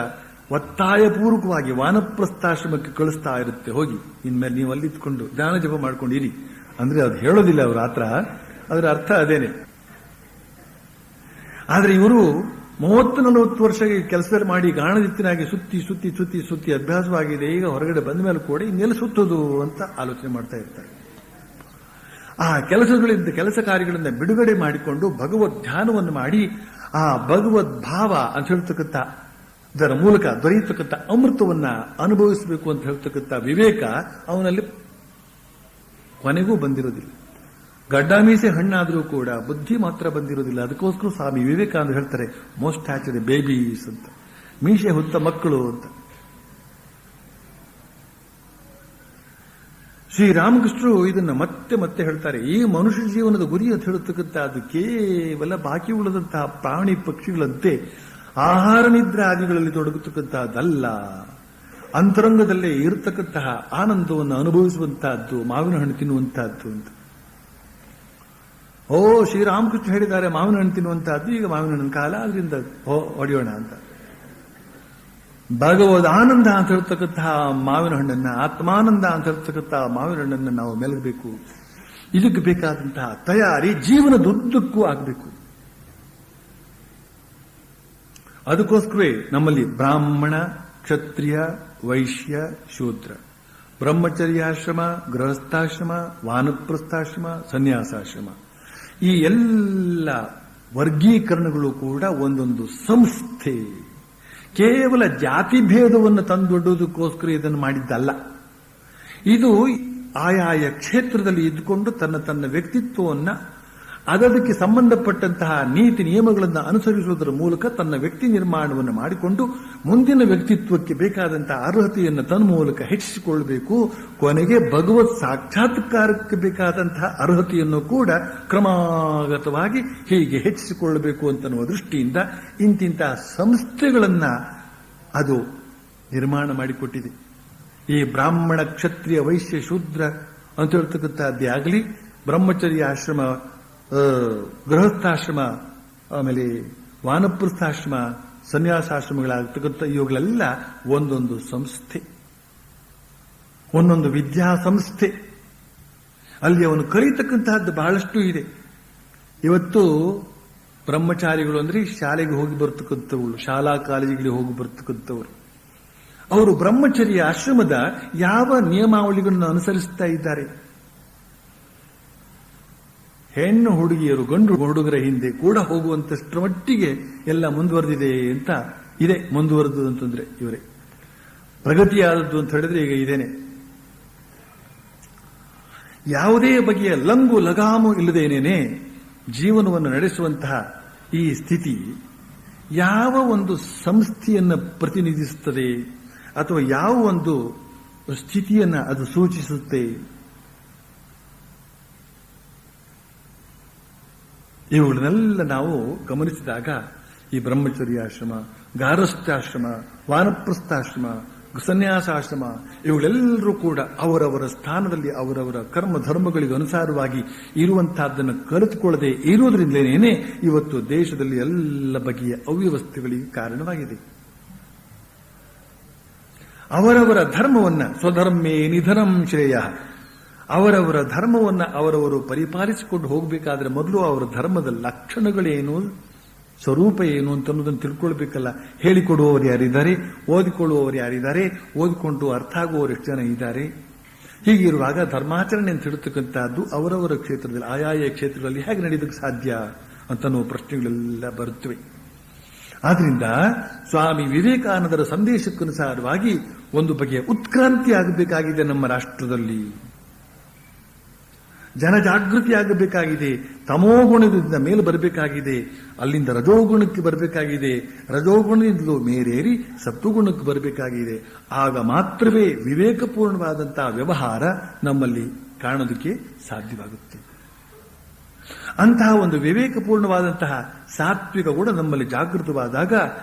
ಒತ್ತಾಯಪೂರ್ವಕವಾಗಿ ವಾನಪ್ರಸ್ಥಾಶ್ರಮಕ್ಕೆ ಕಳಿಸ್ತಾ ಇರುತ್ತೆ. ಹೋಗಿ ಇನ್ಮೇಲೆ ನೀವು ಅಲ್ಲಿತ್ಕೊಂಡು ಧ್ಯಾನ ಜಪ ಮಾಡ್ಕೊಂಡಿರಿ ಅಂದ್ರೆ ಅದು ಹೇಳೋದಿಲ್ಲ ಅವ್ರ ಹತ್ರ, ಅದರ ಅರ್ಥ ಅದೇನೆ. ಆದ್ರೆ ಇವರು 30-40 ವರ್ಷ ಕೆಲಸದಲ್ಲಿ ಮಾಡಿ ಗಾಣದಿತ್ತಿನಾಗಿ ಸುತ್ತಿ ಸುತ್ತಿ ಸುತ್ತಿ ಸುತ್ತಿ ಅಭ್ಯಾಸವಾಗಿದೆ. ಈಗ ಹೊರಗಡೆ ಬಂದ ಮೇಲೆ ಕೂಡ ಇನ್ನೆಲ್ಲ ಸುತ್ತೋದು ಅಂತ ಆಲೋಚನೆ ಮಾಡ್ತಾ ಇರ್ತಾರೆ. ಆ ಕೆಲಸ ಕಾರ್ಯಗಳಿಂದ ಬಿಡುಗಡೆ ಮಾಡಿಕೊಂಡು ಭಗವದ್ ಧ್ಯಾನವನ್ನು ಮಾಡಿ ಆ ಭಗವದ್ ಭಾವ ಅಂತ ಹೇಳ್ತಕ್ಕಂಥ ಇದರ ಮೂಲಕ ದೊರೆಯತಕ್ಕಂಥ ಅಮೃತವನ್ನ ಅನುಭವಿಸಬೇಕು ಅಂತ ಹೇಳ್ತಕ್ಕಂಥ ವಿವೇಕ ಅವನಲ್ಲಿ ಕೊನೆಗೂ ಬಂದಿರೋದಿಲ್ಲ. ಗಡ್ಡ ಮೀಸೆ ಹಣ್ಣಾದರೂ ಕೂಡ ಬುದ್ಧಿ ಮಾತ್ರ ಬಂದಿರೋದಿಲ್ಲ. ಅದಕ್ಕೋಸ್ಕರ ಸ್ವಾಮಿ ವಿವೇಕಾನಂದರು ಹೇಳ್ತಾರೆ, ಮೋಸ್ಟ್ ಹ್ಯಾಚಡ್ ಬೇಬೀಸ್ ಅಂತ, ಮೀಸೆ ಹೊತ್ತ ಮಕ್ಕಳು ಅಂತ. ಶ್ರೀರಾಮಕೃಷ್ಣರು ಇದನ್ನ ಮತ್ತೆ ಮತ್ತೆ ಹೇಳ್ತಾರೆ. ಈ ಮನುಷ್ಯ ಜೀವನದ ಗುರಿ ಅಂತ ಹೇಳ್ತಕ್ಕಂಥ ಅದು ಕೇವಲ ಬಾಕಿ ಉಳಿದಂತಹ ಪ್ರಾಣಿ ಪಕ್ಷಿಗಳಂತೆ ಆಹಾರ ನಿದ್ರಾದಿಗಳಲ್ಲಿ ತೊಡಗತಕ್ಕಂತಹದ್ದಲ್ಲ, ಅಂತರಂಗದಲ್ಲೇ ಇರತಕ್ಕಂತಹ ಆನಂದವನ್ನು ಅನುಭವಿಸುವಂತಹದ್ದು, ಮಾವಿನ ಹಣ್ಣು ತಿನ್ನುವಂತಹದ್ದು ಅಂತ. ಶ್ರೀರಾಮಕೃಷ್ಣ ಹೇಳಿದ್ದಾರೆ ಮಾವಿನ ಹಣ್ಣು ತಿನ್ನುವಂತಹದ್ದು, ಈಗ ಮಾವಿನ ಹಣ್ಣಿನ ಕಾಲ, ಅದರಿಂದ ಹೊಡೆಯೋಣ ಅಂತ. ಭಗವದ್ ಆನಂದ ಅಂತ ಹೇಳ್ತಕ್ಕಂತಹ ಮಾವಿನ ಹಣ್ಣನ್ನ, ಆತ್ಮಾನಂದ ಅಂತ ಹೇಳ್ತಕ್ಕಂತಹ ಮಾವಿನ ಹಣ್ಣನ್ನು ನಾವು ಮೆಲಗಬೇಕು. ಇದಕ್ಕೆ ಬೇಕಾದಂತಹ ತಯಾರಿ ಜೀವನದುದ್ದಕ್ಕೂ ಆಗಬೇಕು. ಅದಕ್ಕೋಸ್ಕರವೇ ನಮ್ಮಲ್ಲಿ ಬ್ರಾಹ್ಮಣ, ಕ್ಷತ್ರಿಯ, ವೈಶ್ಯ, ಶೂದ್ರ, ಬ್ರಹ್ಮಚರ್ಯಾಶ್ರಮ, ಗೃಹಸ್ಥಾಶ್ರಮ, ವಾನಪ್ರಸ್ಥಾಶ್ರಮ, ಸನ್ಯಾಸಾಶ್ರಮ, ಈ ಎಲ್ಲ ವರ್ಗೀಕರಣಗಳು ಕೂಡ ಒಂದೊಂದು ಸಂಸ್ಥೆ. ಕೇವಲ ಜಾತಿ ಭೇದವನ್ನು ತಂದೊಡ್ಡುವುದಕ್ಕೋಸ್ಕರ ಇದನ್ನು ಮಾಡಿದ್ದಲ್ಲ. ಇದು ಆಯಾಯ ಕ್ಷೇತ್ರದಲ್ಲಿ ಇದ್ದುಕೊಂಡು ತನ್ನ ವ್ಯಕ್ತಿತ್ವವನ್ನು ಅದಕ್ಕೆ ಸಂಬಂಧಪಟ್ಟಂತಹ ನೀತಿ ನಿಯಮಗಳನ್ನು ಅನುಸರಿಸುವುದರ ಮೂಲಕ ತನ್ನ ವ್ಯಕ್ತಿ ನಿರ್ಮಾಣವನ್ನು ಮಾಡಿಕೊಂಡು ಮುಂದಿನ ವ್ಯಕ್ತಿತ್ವಕ್ಕೆ ಬೇಕಾದಂತಹ ಅರ್ಹತೆಯನ್ನು ತನ್ನ ಮೂಲಕ ಹೆಚ್ಚಿಸಿಕೊಳ್ಳಬೇಕು. ಕೊನೆಗೆ ಭಗವತ್ ಸಾಕ್ಷಾತ್ಕಾರಕ್ಕೆ ಬೇಕಾದಂತಹ ಅರ್ಹತೆಯನ್ನು ಕೂಡ ಕ್ರಮಾಗತವಾಗಿ ಹೀಗೆ ಹೆಚ್ಚಿಸಿಕೊಳ್ಳಬೇಕು ಅಂತನ್ನುವ ದೃಷ್ಟಿಯಿಂದ ಇಂತಿಂತಹ ಸಂಸ್ಥೆಗಳನ್ನ ಅದು ನಿರ್ಮಾಣ ಮಾಡಿಕೊಟ್ಟಿದೆ. ಈ ಬ್ರಾಹ್ಮಣ, ಕ್ಷತ್ರಿಯ, ವೈಶ್ಯ, ಶೂದ್ರ ಅಂತ ಹೇಳ್ತಕ್ಕಂಥದ್ದೇ ಆಗಲಿ, ಬ್ರಹ್ಮಚರ್ಯ ಆಶ್ರಮ, ಗೃಹಸ್ಥಾಶ್ರಮ, ಆಮೇಲೆ ವಾನಪ್ರಸ್ಥಾಶ್ರಮ, ಸನ್ಯಾಸಾಶ್ರಮಗಳಾಗ್ತಕ್ಕಂಥ ಇವುಗಳೆಲ್ಲ ಒಂದೊಂದು ಸಂಸ್ಥೆ, ಒಂದೊಂದು ವಿದ್ಯಾಸಂಸ್ಥೆ. ಅಲ್ಲಿ ಅವನು ಕಲಿತಕ್ಕಂತಹದ್ದು ಬಹಳಷ್ಟು ಇದೆ. ಇವತ್ತು ಬ್ರಹ್ಮಚಾರಿಗಳು ಅಂದ್ರೆ ಶಾಲೆಗೆ ಹೋಗಿ ಬರ್ತಕ್ಕಂಥವ್ರು, ಶಾಲಾ ಕಾಲೇಜಿಗೆ ಹೋಗಿ ಬರ್ತಕ್ಕಂಥವ್ರು. ಅವರು ಬ್ರಹ್ಮಚರ್ಯ ಆಶ್ರಮದ ಯಾವ ನಿಯಮಾವಳಿಗಳನ್ನು ಅನುಸರಿಸ್ತಾ ಇದ್ದಾರೆ? ಹೆಣ್ಣು ಹುಡುಗಿಯರು ಗಂಡು ಹುಡುಗರ ಹಿಂದೆ ಕೂಡ ಹೋಗುವಂತಷ್ಟರ ಮಟ್ಟಿಗೆ ಎಲ್ಲ ಮುಂದುವರೆದಿದೆ ಅಂತ ಇದೆ. ಮುಂದುವರೆದು ಅಂತಂದ್ರೆ ಇವರೇ ಪ್ರಗತಿಯಾದದ್ದು ಅಂತ ಹೇಳಿದ್ರೆ ಈಗ ಇದೇನೆ. ಯಾವುದೇ ಬಗೆಯ ಲಂಗು ಲಗಾಮು ಇಲ್ಲದೇನೇನೆ ಜೀವನವನ್ನು ನಡೆಸುವಂತಹ ಈ ಸ್ಥಿತಿ ಯಾವ ಒಂದು ಸಂಸ್ಥೆಯನ್ನು ಪ್ರತಿನಿಧಿಸುತ್ತದೆ ಅಥವಾ ಯಾವ ಒಂದು ಸ್ಥಿತಿಯನ್ನ ಅದು ಸೂಚಿಸುತ್ತೆ? ಇವುಗಳನ್ನೆಲ್ಲ ನಾವು ಗಮನಿಸಿದಾಗ ಈ ಬ್ರಹ್ಮಚರ್ಯಾಶ್ರಮ, ಗಾರಸ್ಥಾಶ್ರಮ, ವಾನಪ್ರಸ್ಥಾಶ್ರಮ, ಸನ್ಯಾಸಾಶ್ರಮ ಇವುಗಳೆಲ್ಲರೂ ಕೂಡ ಅವರವರ ಸ್ಥಾನದಲ್ಲಿ ಅವರವರ ಕರ್ಮ ಧರ್ಮಗಳಿಗೆ ಅನುಸಾರವಾಗಿ ಇರುವಂತಹದ್ದನ್ನು ಕಲಿತುಕೊಳ್ಳದೆ ಇರುವುದರಿಂದಲೇನೆ ಇವತ್ತು ದೇಶದಲ್ಲಿ ಎಲ್ಲ ಬಗೆಯ ಅವ್ಯವಸ್ಥೆಗಳಿಗೆ ಕಾರಣವಾಗಿದೆ. ಅವರವರ ಧರ್ಮವನ್ನ ಸ್ವಧರ್ಮೇ ನಿಧನಂ ಶ್ರೇಯ, ಅವರವರ ಧರ್ಮವನ್ನು ಅವರವರು ಪರಿಪಾಲಿಸಿಕೊಂಡು ಹೋಗಬೇಕಾದ್ರೆ ಮೊದಲು ಅವರ ಧರ್ಮದ ಲಕ್ಷಣಗಳೇನು, ಸ್ವರೂಪ ಏನು ಅಂತ ಅನ್ನೋದನ್ನು ತಿಳ್ಕೊಳ್ಬೇಕಲ್ಲ. ಹೇಳಿಕೊಡುವವರು ಯಾರಿದ್ದಾರೆ, ಓದಿಕೊಳ್ಳುವವರು ಯಾರಿದ್ದಾರೆ, ಓದಿಕೊಂಡು ಅರ್ಥ ಆಗುವವರು ಎಷ್ಟು ಜನ ಇದ್ದಾರೆ. ಹೀಗಿರುವಾಗ ಧರ್ಮಾಚರಣೆ ಅಂತ ಹೇಳ್ತಕ್ಕಂಥದ್ದು ಅವರವರ ಕ್ಷೇತ್ರದಲ್ಲಿ ಆಯಾಯ ಕ್ಷೇತ್ರಗಳಲ್ಲಿ ಹೇಗೆ ನಡೆಯೋದಕ್ಕೆ ಸಾಧ್ಯ ಅಂತನೋ ಪ್ರಶ್ನೆಗಳೆಲ್ಲ ಬರುತ್ತವೆ. ಆದ್ರಿಂದ ಸ್ವಾಮಿ ವಿವೇಕಾನಂದರ ಸಂದೇಶಕ್ಕನುಸಾರವಾಗಿ ಒಂದು ಬಗೆಯ ಉತ್ಕ್ರಾಂತಿ ಆಗಬೇಕಾಗಿದೆ. ನಮ್ಮ ರಾಷ್ಟ್ರದಲ್ಲಿ ಜನಜಾಗೃತಿ ಆಗಬೇಕಾಗಿದೆ. ತಮೋಗುಣದಿಂದ ಮೇಲೆ ಬರಬೇಕಾಗಿದೆ, ಅಲ್ಲಿಂದ ರಜೋಗುಣಕ್ಕೆ ಬರಬೇಕಾಗಿದೆ, ರಜೋಗುಣದಿಂದಲೂ ಮೇರೇರಿ ಸತ್ವಗುಣಕ್ಕೆ ಬರಬೇಕಾಗಿದೆ. ಆಗ ಮಾತ್ರವೇ ವಿವೇಕಪೂರ್ಣವಾದಂತಹ ವ್ಯವಹಾರ ನಮ್ಮಲ್ಲಿ ಕಾಣೋದಕ್ಕೆ ಸಾಧ್ಯವಾಗುತ್ತೆ. ಅಂತಹ ಒಂದು ವಿವೇಕಪೂರ್ಣವಾದಂತಹ ಸಾತ್ವಿಕ ಗುಣ ನಮ್ಮಲ್ಲಿ ಜಾಗೃತವಾದಾಗ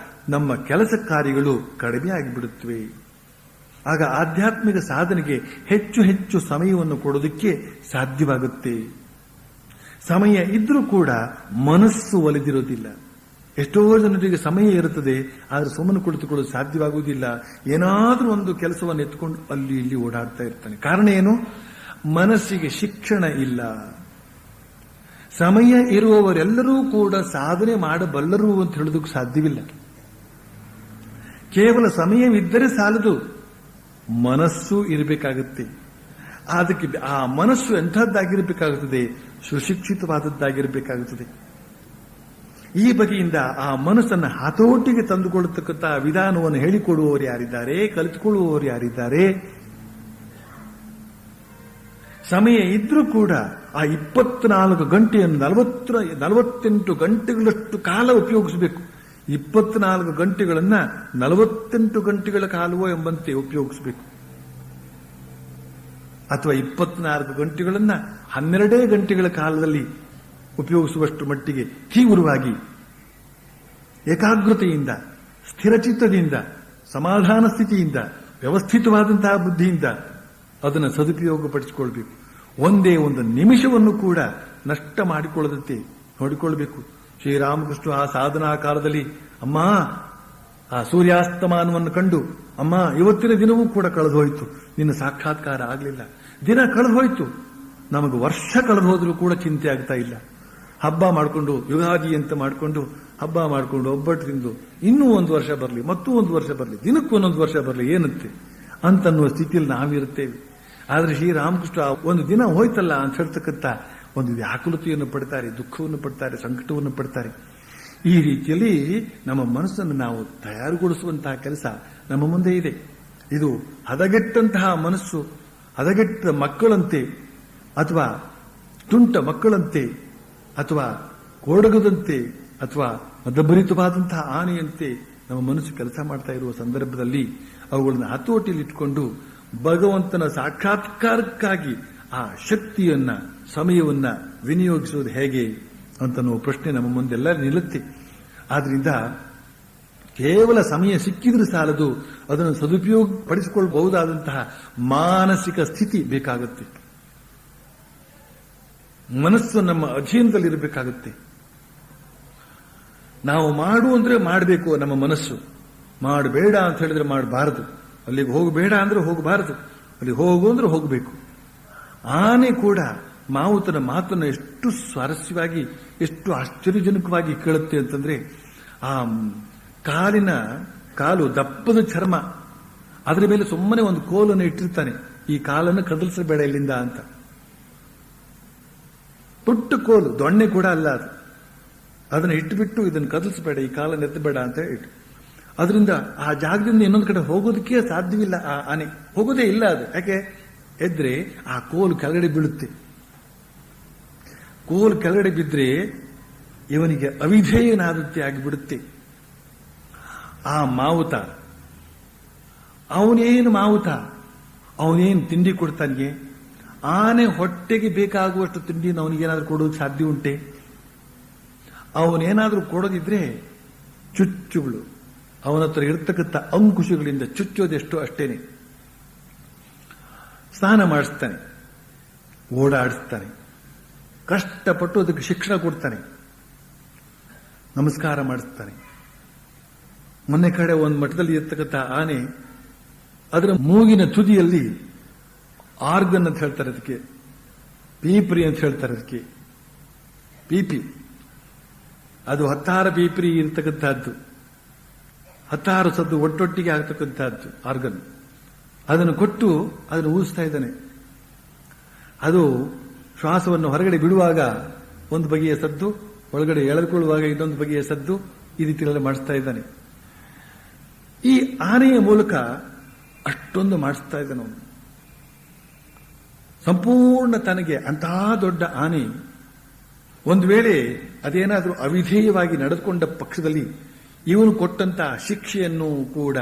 ನಮ್ಮ ಕೆಲಸ ಕಾರ್ಯಗಳು ಕಡಿಮೆ ಆಗಿಬಿಡುತ್ತವೆ. ಆಗ ಆಧ್ಯಾತ್ಮಿಕ ಸಾಧನೆಗೆ ಹೆಚ್ಚು ಹೆಚ್ಚು ಸಮಯವನ್ನು ಕೊಡೋದಕ್ಕೆ ಸಾಧ್ಯವಾಗುತ್ತೆ. ಸಮಯ ಇದ್ರೂ ಕೂಡ ಮನಸ್ಸು ಒಲಿದಿರೋದಿಲ್ಲ. ಎಷ್ಟೋ ಜನರಿಗೆ ಸಮಯ ಇರುತ್ತದೆ, ಆದರೆ ಸುಮ್ಮನೆ ಕುಳಿತುಕೊಳ್ಳಲು ಸಾಧ್ಯವಾಗುವುದಿಲ್ಲ. ಏನಾದರೂ ಒಂದು ಕೆಲಸವನ್ನು ಎತ್ಕೊಂಡು ಅಲ್ಲಿ ಇಲ್ಲಿ ಓಡಾಡ್ತಾ ಇರ್ತಾನೆ. ಕಾರಣ ಏನು? ಮನಸ್ಸಿಗೆ ಶಿಕ್ಷಣ ಇಲ್ಲ. ಸಮಯ ಇರುವವರೆಲ್ಲರೂ ಕೂಡ ಸಾಧನೆ ಮಾಡಬಲ್ಲರು ಅಂತ ಹೇಳೋದಕ್ಕೆ ಸಾಧ್ಯವಿಲ್ಲ. ಕೇವಲ ಸಮಯವಿದ್ದರೆ ಸಾಲದು, ಮನಸ್ಸು ಇರಬೇಕಾಗುತ್ತೆ. ಅದಕ್ಕೆ ಆ ಮನಸ್ಸು ಎಂಥದ್ದಾಗಿರಬೇಕಾಗುತ್ತದೆ? ಸುಶಿಕ್ಷಿತವಾದದ್ದಾಗಿರಬೇಕಾಗುತ್ತದೆ. ಈ ಬಗೆಯಿಂದ ಆ ಮನಸ್ಸನ್ನು ಹತೋಟಿಗೆ ತಂದುಕೊಳ್ಳತಕ್ಕಂತಹ ವಿಧಾನವನ್ನು ಹೇಳಿಕೊಡುವವರು ಯಾರಿದ್ದಾರೆ, ಕಲಿತುಕೊಳ್ಳುವವರು ಯಾರಿದ್ದಾರೆ? ಸಮಯ ಇದ್ರೂ ಕೂಡ ಆ 24 ಗಂಟೆಯನ್ನು 48 ಗಂಟೆಗಳಷ್ಟು ಕಾಲ ಉಪಯೋಗಿಸಬೇಕು. 24 ಗಂಟೆಗಳನ್ನ 48 ಗಂಟೆಗಳ ಕಾಲವೋ ಎಂಬಂತೆ ಉಪಯೋಗಿಸಬೇಕು. ಅಥವಾ 24 ಗಂಟೆಗಳನ್ನ 12 ಗಂಟೆಗಳ ಕಾಲದಲ್ಲಿ ಉಪಯೋಗಿಸುವಷ್ಟು ಮಟ್ಟಿಗೆ ತೀವ್ರವಾಗಿ ಏಕಾಗ್ರತೆಯಿಂದ, ಸ್ಥಿರಚಿತ್ತದಿಂದ, ಸಮಾಧಾನ ಸ್ಥಿತಿಯಿಂದ, ವ್ಯವಸ್ಥಿತವಾದಂತಹ ಬುದ್ಧಿಯಿಂದ ಅದನ್ನು ಸದುಪಯೋಗಪಡಿಸಿಕೊಳ್ಬೇಕು. ಒಂದೇ ಒಂದು ನಿಮಿಷವನ್ನು ಕೂಡ ನಷ್ಟ ಮಾಡಿಕೊಳ್ಳದಂತೆ ನೋಡಿಕೊಳ್ಬೇಕು. ಶ್ರೀರಾಮಕೃಷ್ಣ ಆ ಸಾಧನಾ ಕಾಲದಲ್ಲಿ ಅಮ್ಮ ಆ ಸೂರ್ಯಾಸ್ತಮಾನವನ್ನು ಕಂಡು, ಅಮ್ಮ ಇವತ್ತಿನ ದಿನವೂ ಕೂಡ ಕಳೆದು ಹೋಯಿತು, ನಿನ್ನ ಸಾಕ್ಷಾತ್ಕಾರ ಆಗಲಿಲ್ಲ. ದಿನ ಕಳೆದು ಹೋಯಿತು, ನಮಗೆ ವರ್ಷ ಕಳೆದು ಹೋದ್ರೂ ಕೂಡ ಚಿಂತೆ ಆಗ್ತಾ ಇಲ್ಲ. ಹಬ್ಬ ಮಾಡಿಕೊಂಡು ಯುಗಾದಿ ಅಂತ ಮಾಡಿಕೊಂಡು ಹಬ್ಬ ಮಾಡಿಕೊಂಡು ಒಬ್ಬಟ್ಟು ತಿಂದು ಇನ್ನೂ ಒಂದು ವರ್ಷ ಬರಲಿ, ಮತ್ತೂ ಒಂದು ವರ್ಷ ಬರಲಿ, ದಿನಕ್ಕೂ ಒಂದೊಂದು ವರ್ಷ ಬರಲಿ ಏನಂತೆ ಅಂತನ್ನುವ ಸ್ಥಿತಿಯಲ್ಲಿ ನಾವಿರುತ್ತೇವೆ. ಆದರೆ ಶ್ರೀರಾಮಕೃಷ್ಣ ಒಂದು ದಿನ ಹೋಯ್ತಲ್ಲ ಅಂತ ಹೇಳ್ತಕ್ಕಂಥ ಒಂದು ವ್ಯಾಕುಲತೆಯನ್ನು ಪಡ್ತಾರೆ, ದುಃಖವನ್ನು ಪಡ್ತಾರೆ, ಸಂಕಟವನ್ನು ಪಡ್ತಾರೆ. ಈ ರೀತಿಯಲ್ಲಿ ನಮ್ಮ ಮನಸ್ಸನ್ನು ನಾವು ತಯಾರುಗೊಳಿಸುವಂತಹ ಕೆಲಸ ನಮ್ಮ ಮುಂದೆ ಇದೆ. ಇದು ಹದಗೆಟ್ಟಂತಹ ಮನಸ್ಸು, ಹದಗೆಟ್ಟ ಮಕ್ಕಳಂತೆ ಅಥವಾ ತುಂಟ ಮಕ್ಕಳಂತೆ ಅಥವಾ ಕೋಡಗದಂತೆ ಅಥವಾ ಮದಭರಿತವಾದಂತಹ ಆನೆಯಂತೆ ನಮ್ಮ ಮನಸ್ಸು ಕೆಲಸ ಮಾಡ್ತಾ ಇರುವ ಸಂದರ್ಭದಲ್ಲಿ ಅವುಗಳನ್ನು ಹತೋಟಿಯಲ್ಲಿಟ್ಟುಕೊಂಡು ಭಗವಂತನ ಸಾಕ್ಷಾತ್ಕಾರಕ್ಕಾಗಿ ಆ ಶಕ್ತಿಯನ್ನ, ಸಮಯವನ್ನ ವಿನಿಯೋಗಿಸುವುದು ಹೇಗೆ ಅಂತನ್ನುವ ಪ್ರಶ್ನೆ ನಮ್ಮ ಮುಂದೆಲ್ಲ ನಿಲ್ಲುತ್ತೆ. ಆದ್ರಿಂದ ಕೇವಲ ಸಮಯ ಸಿಕ್ಕಿದ್ರೆ ಸಾಲದು, ಅದನ್ನು ಸದುಪಯೋಗ ಪಡಿಸಿಕೊಳ್ಳಬಹುದಾದಂತಹ ಮಾನಸಿಕ ಸ್ಥಿತಿ ಬೇಕಾಗುತ್ತೆ. ಮನಸ್ಸು ನಮ್ಮ ಅಧೀನದಲ್ಲಿರಬೇಕಾಗುತ್ತೆ. ನಾವು ಮಾಡು ಅಂದ್ರೆ ಮಾಡಬೇಕು, ನಮ್ಮ ಮನಸ್ಸು ಮಾಡಬೇಡ ಅಂತ ಹೇಳಿದ್ರೆ ಮಾಡಬಾರದು, ಅಲ್ಲಿಗೆ ಹೋಗಬೇಡ ಅಂದ್ರೆ ಹೋಗಬಾರದು, ಅಲ್ಲಿ ಹೋಗು ಅಂದ್ರೆ ಹೋಗಬೇಕು. ಆನೆ ಕೂಡ ಮಾವುತನ ಮಾತನ್ನು ಎಷ್ಟು ಸ್ವಾರಸ್ಯವಾಗಿ, ಎಷ್ಟು ಆಶ್ಚರ್ಯಜನಕವಾಗಿ ಕೇಳುತ್ತೆ ಅಂತಂದ್ರೆ, ಆ ಕಾಲು ದಪ್ಪದ ಚರ್ಮ, ಅದರ ಮೇಲೆ ಸುಮ್ಮನೆ ಒಂದು ಕೋಲನ್ನು ಇಟ್ಟಿರ್ತಾನೆ, ಈ ಕಾಲನ್ನು ಕದಲಿಸಬೇಡ ಇಲ್ಲಿಂದ ಅಂತ. ಪುಟ್ಟ ಕೋಲು, ದೊಣ್ಣೆ ಕೂಡ ಅಲ್ಲ ಅದು. ಅದನ್ನು ಇಟ್ಟುಬಿಟ್ಟು ಇದನ್ನು ಕದಲಿಸಬೇಡ, ಈ ಕಾಲನ್ನು ಎತ್ತಬೇಡ ಅಂತ ಇಟ್ಟು, ಅದರಿಂದ ಆ ಜಾಗದಿಂದ ಇನ್ನೊಂದು ಕಡೆ ಹೋಗೋದಕ್ಕೆ ಸಾಧ್ಯವಿಲ್ಲ. ಆ ಆನೆ ಹೋಗೋದೇ ಇಲ್ಲ ಅದು. ಯಾಕೆ? ಎದ್ರೆ ಆ ಕೋಲು ಕೆಳಗಡೆ ಬೀಳುತ್ತೆ. ಕೋಲು ಕೆಳಗಡೆ ಬಿದ್ದರೆ ಇವನಿಗೆ ಅವಿಧೇಯನಾದಂತೆ ಆಗಿಬಿಡುತ್ತೆ. ಆ ಮಾವುತ ಅವನೇನು ತಿಂಡಿ ಕೊಡ್ತಾನೆ? ಆನೆ ಹೊಟ್ಟೆಗೆ ಬೇಕಾಗುವಷ್ಟು ತಿಂಡಿನ ಅವನಿಗೇನಾದ್ರೂ ಕೊಡೋದಕ್ಕೆ ಸಾಧ್ಯ ಉಂಟೆ? ಅವನೇನಾದ್ರೂ ಕೊಡೋದಿದ್ರೆ ಚುಚ್ಚುಗಳು, ಅವನ ಹತ್ರ ಇರ್ತಕ್ಕಂಥ ಅಂಕುಶಗಳಿಂದ ಚುಚ್ಚೋದೆಷ್ಟೋ ಅಷ್ಟೇನೆ. ಸ್ನಾನ ಮಾಡಿಸ್ತಾನೆ, ಓಡಾಡಿಸ್ತಾನೆ, ಕಷ್ಟಪಟ್ಟು ಅದಕ್ಕೆ ಶಿಕ್ಷಣ ಕೊಡ್ತಾನೆ, ನಮಸ್ಕಾರ ಮಾಡಿಸ್ತಾನೆ. ಮೊನ್ನೆ ಕಡೆ ಒಂದು ಮಠದಲ್ಲಿ ಇರ್ತಕ್ಕಂಥ ಆನೆ, ಅದರ ಮೂಗಿನ ತುದಿಯಲ್ಲಿ ಆರ್ಗನ್ ಅಂತ ಹೇಳ್ತಾರೆ ಅದಕ್ಕೆ, ಪೀಪ್ರಿ ಅಂತ ಹೇಳ್ತಾರೆ ಅದಕ್ಕೆ, ಪೀಪಿ. ಅದು 16 ಪೀಪ್ರಿ ಇರ್ತಕ್ಕಂಥದ್ದು, 16 ಸದ್ದು ಒಟ್ಟೊಟ್ಟಿಗೆ ಆಗ್ತಕ್ಕಂಥದ್ದು ಆರ್ಗನ್. ಅದನ್ನು ಕೊಟ್ಟು ಅದನ್ನು ಊದಿಸ್ತಾ ಇದ್ದಾನೆ. ಅದು ಶ್ವಾಸವನ್ನು ಹೊರಗಡೆ ಬಿಡುವಾಗ ಒಂದು ಬಗೆಯ ಸದ್ದು, ಒಳಗಡೆ ಎಳೆದುಕೊಳ್ಳುವಾಗ ಇನ್ನೊಂದು ಬಗೆಯ ಸದ್ದು, ಈ ರೀತಿಯೆಲ್ಲ ಮಾಡಿಸ್ತಾ ಇದ್ದಾನೆ. ಈ ಆನೆಯ ಮೂಲಕ ಅಷ್ಟೊಂದು ಮಾಡಿಸ್ತಾ ಇದ್ದಾನೆ ಅವನು. ಸಂಪೂರ್ಣ ತನಗೆ ಅಂತಹ ದೊಡ್ಡ ಆನೆ ಒಂದು ವೇಳೆ ಅದೇನಾದರೂ ಅವಿಧೇಯವಾಗಿ ನಡೆದುಕೊಂಡ ಪಕ್ಷದಲ್ಲಿ ಇವನು ಕೊಟ್ಟಂತಹ ಶಿಕ್ಷೆಯನ್ನು ಕೂಡ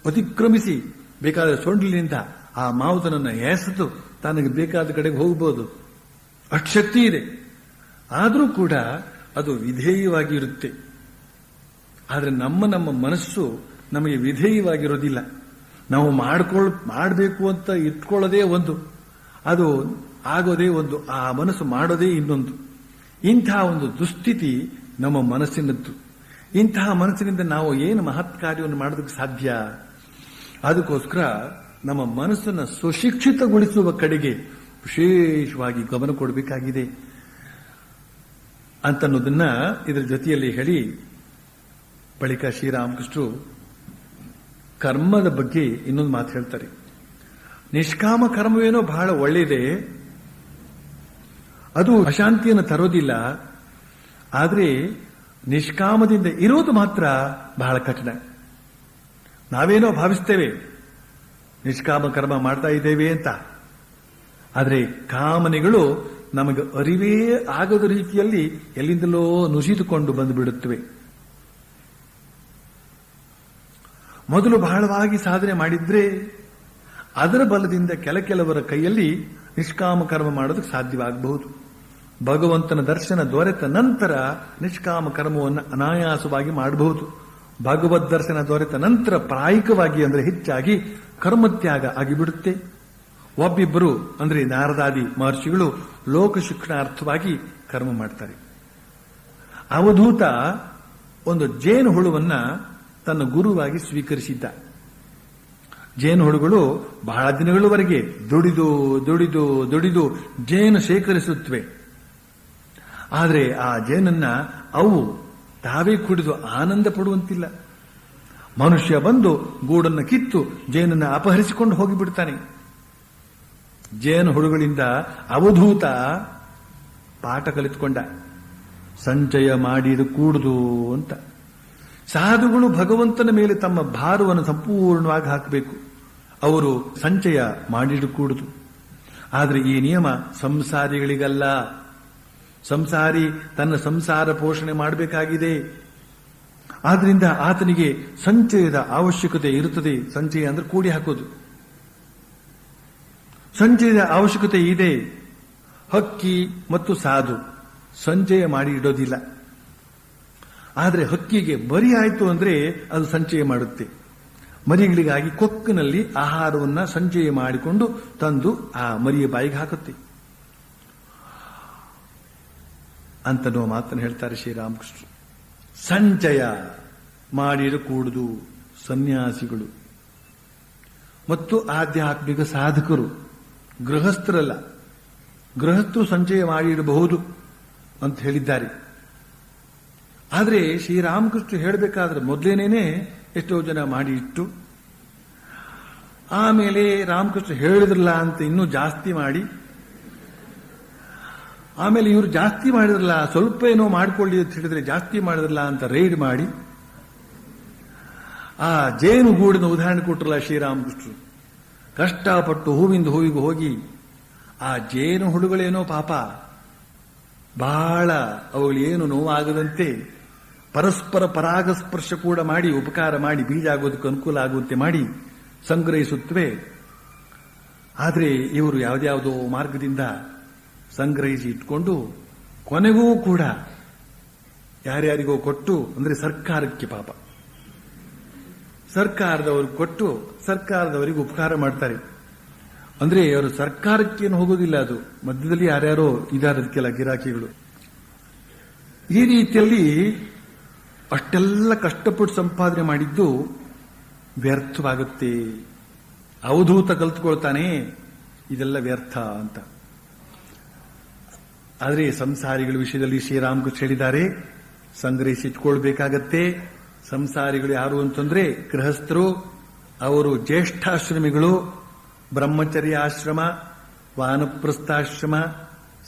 ಅತಿಕ್ರಮಿಸಿ ಬೇಕಾದ ಸೊಂಡಿಲಿನಿಂದ ಆ ಮಾವುತನನ್ನು ಎಸೆದು ತನಗೆ ಬೇಕಾದ ಕಡೆಗೆ ಹೋಗಬಹುದು, ಅಷ್ಟು ಶಕ್ತಿ ಇದೆ. ಆದರೂ ಕೂಡ ಅದು ವಿಧೇಯವಾಗಿ ಇರುತ್ತೆ. ಆದರೆ ನಮ್ಮ ಮನಸ್ಸು ನಮಗೆ ವಿಧೇಯವಾಗಿರೋದಿಲ್ಲ. ನಾವು ಮಾಡಬೇಕು ಅಂತ ಇಟ್ಕೊಳ್ಳೋದೇ ಒಂದು, ಅದು ಆಗೋದೇ ಒಂದು, ಆ ಮನಸ್ಸು ಮಾಡೋದೇ ಇನ್ನೊಂದು. ಇಂತಹ ಒಂದು ದುಸ್ಥಿತಿ ನಮ್ಮ ಮನಸ್ಸಿನದ್ದು. ಇಂತಹ ಮನಸ್ಸಿನಿಂದ ನಾವು ಏನು ಮಹತ್ ಕಾರ್ಯವನ್ನು ಮಾಡೋದಕ್ಕೆ ಸಾಧ್ಯ? ಅದಕ್ಕೋಸ್ಕರ ನಮ್ಮ ಮನಸ್ಸನ್ನು ಸುಶಿಕ್ಷಿತಗೊಳಿಸುವ ಕಡೆಗೆ ವಿಶೇಷವಾಗಿ ಗಮನ ಕೊಡಬೇಕಾಗಿದೆ ಅಂತನ್ನೋದನ್ನ ಇದರ ಜೊತೆಯಲ್ಲಿ ಹೇಳಿ, ಬಳಿಕ ಶ್ರೀರಾಮಕೃಷ್ಣರು ಕರ್ಮದ ಬಗ್ಗೆ ಇನ್ನೊಂದು ಮಾತು ಹೇಳ್ತಾರೆ. ನಿಷ್ಕಾಮ ಕರ್ಮವೇನೋ ಬಹಳ ಒಳ್ಳೆಯದೇ, ಅದು ಅಶಾಂತಿಯನ್ನು ತರೋದಿಲ್ಲ. ಆದರೆ ನಿಷ್ಕಾಮದಿಂದ ಇರೋದು ಮಾತ್ರ ಬಹಳ ಕಠಿಣ. ನಾವೇನೋ ಭಾವಿಸ್ತೇವೆ ನಿಷ್ಕಾಮ ಕರ್ಮ ಮಾಡ್ತಾ ಇದ್ದೇವೆ ಅಂತ, ಆದರೆ ಕಾಮನೆಗಳು ನಮಗೆ ಅರಿವೇ ಆಗದ ರೀತಿಯಲ್ಲಿ ಎಲ್ಲಿಂದಲೋ ನುಸಿದುಕೊಂಡು ಬಂದುಬಿಡುತ್ತವೆ. ಮೊದಲು ಬಹಳವಾಗಿ ಸಾಧನೆ ಮಾಡಿದ್ರೆ ಅದರ ಬಲದಿಂದ ಕೆಲವರ ಕೈಯಲ್ಲಿ ನಿಷ್ಕಾಮ ಕರ್ಮ ಮಾಡೋದಕ್ಕೆ ಸಾಧ್ಯವಾಗಬಹುದು. ಭಗವಂತನ ದರ್ಶನ ದೊರೆತ ನಂತರ ನಿಷ್ಕಾಮ ಕರ್ಮವನ್ನು ಅನಾಯಾಸವಾಗಿ ಮಾಡಬಹುದು. ಭಗವದ್ ದರ್ಶನ ದೊರೆತ ನಂತರ ಪ್ರಾಯಿಕವಾಗಿ ಅಂದರೆ ಹೆಚ್ಚಾಗಿ ಕರ್ಮತ್ಯಾಗ ಆಗಿಬಿಡುತ್ತೆ. ಒಬ್ಬಿಬ್ಬರು ಅಂದ್ರೆ ನಾರದಾದಿ ಮಹರ್ಷಿಗಳು ಲೋಕ ಶಿಕ್ಷಣಾರ್ಥವಾಗಿ ಕರ್ಮ ಮಾಡ್ತಾರೆ. ಅವಧೂತ ಒಂದು ಜೇನು ಹುಳುವನ್ನ ತನ್ನ ಗುರುವಾಗಿ ಸ್ವೀಕರಿಸಿದ್ದ. ಜೇನು ಹುಳುಗಳು ಬಹಳ ದಿನಗಳವರೆಗೆ ದುಡಿದು ದುಡಿದು ದುಡಿದು ಜೇನು ಶೇಖರಿಸುತ್ತವೆ. ಆದರೆ ಆ ಜೇನನ್ನ ಅವು ತಾವೇ ಕುಡಿದು ಆನಂದ ಪಡುವಂತಿಲ್ಲ. ಮನುಷ್ಯ ಬಂದು ಗೂಡನ್ನು ಕಿತ್ತು ಜೇನನ್ನು ಅಪಹರಿಸಿಕೊಂಡು ಹೋಗಿಬಿಡ್ತಾನೆ. ಜೇನು ಹುಳುಗಳಿಂದ ಅವಧೂತ ಪಾಠ ಕಲಿತುಕೊಂಡ, ಸಂಚಯ ಮಾಡಿದು ಕೂಡುದು ಅಂತ. ಸಾಧುಗಳು ಭಗವಂತನ ಮೇಲೆ ತಮ್ಮ ಭಾರವನ್ನು ಸಂಪೂರ್ಣವಾಗಿ ಹಾಕಬೇಕು. ಅವರು ಸಂಚಯ ಮಾಡಿಡು ಕೂಡುದು. ಆದರೆ ಈ ನಿಯಮ ಸಂಸಾರಿಗಳಿಗಲ್ಲ. ಸಂಸಾರಿ ತನ್ನ ಸಂಸಾರ ಪೋಷಣೆ ಮಾಡಬೇಕಾಗಿದೆ. ಆದ್ರಿಂದ ಆತನಿಗೆ ಸಂಚಯದ ಅವಶ್ಯಕತೆ ಇರುತ್ತದೆ. ಸಂಚಯ ಅಂದ್ರೆ ಕೂಡಿ ಹಾಕೋದು. ಸಂಚಯದ ಅವಶ್ಯಕತೆ ಇದೆ. ಹಕ್ಕಿ ಮತ್ತು ಸಾಧು ಸಂಚಯ ಮಾಡಿ ಇಡೋದಿಲ್ಲ. ಆದರೆ ಹಕ್ಕಿಗೆ ಮರಿ ಆಯಿತು ಅಂದ್ರೆ ಅದು ಸಂಚಯ ಮಾಡುತ್ತೆ. ಮರಿಗಳಿಗಾಗಿ ಕೊಕ್ಕಿನಲ್ಲಿ ಆಹಾರವನ್ನ ಸಂಚಯ ಮಾಡಿಕೊಂಡು ತಂದು ಆ ಮರಿಯ ಬಾಯಿಗೆ ಹಾಕುತ್ತೆ ಅಂತನೋ ಮಾತನ್ನು ಹೇಳ್ತಾರೆ ಶ್ರೀರಾಮಕೃಷ್ಣ. ಸಂಚಯ ಮಾಡಿರು ಕೂಡುದು ಸನ್ಯಾಸಿಗಳು ಮತ್ತು ಆಧ್ಯಾತ್ಮಿಕ ಸಾಧಕರು, ಗೃಹಸ್ಥರಲ್ಲ. ಗೃಹಸ್ಥರು ಸಂಚಯ ಮಾಡಿಡಬಹುದು ಅಂತ ಹೇಳಿದ್ದಾರೆ. ಆದರೆ ಶ್ರೀರಾಮಕೃಷ್ಣ ಹೇಳಬೇಕಾದ್ರೆ ಮೊದಲೇನೇನೆ ಎಷ್ಟೋ ಜನ ಮಾಡಿ ಇಟ್ಟು, ಆಮೇಲೆ ರಾಮಕೃಷ್ಣ ಹೇಳಿದ್ರಲ್ಲ ಅಂತ ಇನ್ನೂ ಜಾಸ್ತಿ ಮಾಡಿ, ಆಮೇಲೆ ಇವರು ಜಾಸ್ತಿ ಮಾಡಿದ್ರಲ್ಲ ಸ್ವಲ್ಪ ಏನೋ ಮಾಡಿಕೊಳ್ಳಿ ಅಂತ ಹೇಳಿದ್ರೆ ಜಾಸ್ತಿ ಮಾಡಿದ್ರಲ್ಲ ಅಂತ ರೈಡ್ ಮಾಡಿ, ಆ ಜೇನು ಗೂಡಿನ ಉದಾಹರಣೆ ಕೊಟ್ಟರಲ್ಲ ಶ್ರೀರಾಮಕೃಷ್ಣ. ಕಷ್ಟಪಟ್ಟು ಹೂವಿಂದ ಹೂವಿಗೆ ಹೋಗಿ ಆ ಜೇನು ಹುಳುಗಳೇನೋ ಪಾಪ ಬಹಳ ಅವುಗಳೇನು ನೋವಾಗದಂತೆ ಪರಸ್ಪರ ಪರಾಗಸ್ಪರ್ಶ ಕೂಡ ಮಾಡಿ ಉಪಕಾರ ಮಾಡಿ ಬೀಜ ಆಗೋದಕ್ಕೆ ಅನುಕೂಲ ಆಗುವಂತೆ ಮಾಡಿ ಸಂಗ್ರಹಿಸುತ್ತವೆ. ಆದರೆ ಇವರು ಯಾವುದ್ಯಾವುದೋ ಮಾರ್ಗದಿಂದ ಸಂಗ್ರಹಿಸಿ ಇಟ್ಕೊಂಡು ಕೊನೆಗೂ ಕೂಡ ಯಾರ್ಯಾರಿಗೋ ಕೊಟ್ಟು, ಅಂದ್ರೆ ಸರ್ಕಾರಕ್ಕೆ ಪಾಪ ಸರ್ಕಾರದವರು ಕೊಟ್ಟು ಸರ್ಕಾರದವರಿಗೆ ಉಪಕಾರ ಮಾಡ್ತಾರೆ. ಅಂದ್ರೆ ಅವರು ಸರ್ಕಾರಕ್ಕೇನು ಹೋಗೋದಿಲ್ಲ, ಅದು ಮಧ್ಯದಲ್ಲಿ ಯಾರ್ಯಾರೋ ಇದಾರದಕ್ಕೆಲ್ಲ ಗಿರಾಕಿಗಳು. ಈ ರೀತಿಯಲ್ಲಿ ಅಷ್ಟೆಲ್ಲ ಕಷ್ಟಪಟ್ಟು ಸಂಪಾದನೆ ಮಾಡಿದ್ದು ವ್ಯರ್ಥವಾಗುತ್ತೆ. ಅವಧೂತ ಕಲ್ತ್ಕೊಳ್ತಾನೆ, ಇದೆಲ್ಲ ವ್ಯರ್ಥ ಅಂತ. ಆದರೆ ಸಂಸಾರಿಗಳ ವಿಷಯದಲ್ಲಿ ಶ್ರೀರಾಮಕೃಷ್ಣ ಹೇಳಿದ್ದಾರೆ, ಸಂಗ್ರಹಿಸಿಟ್ಕೊಳ್ಬೇಕಾಗತ್ತೆ. ಸಂಸಾರಿಗಳು ಯಾರು ಅಂತಂದ್ರೆ ಗೃಹಸ್ಥರು. ಅವರು ಜ್ಯೇಷ್ಠಾಶ್ರಮಿಗಳು, ಬ್ರಹ್ಮಚರ್ಯ ಆಶ್ರಮ, ವಾನಪ್ರಸ್ಥಾಶ್ರಮ,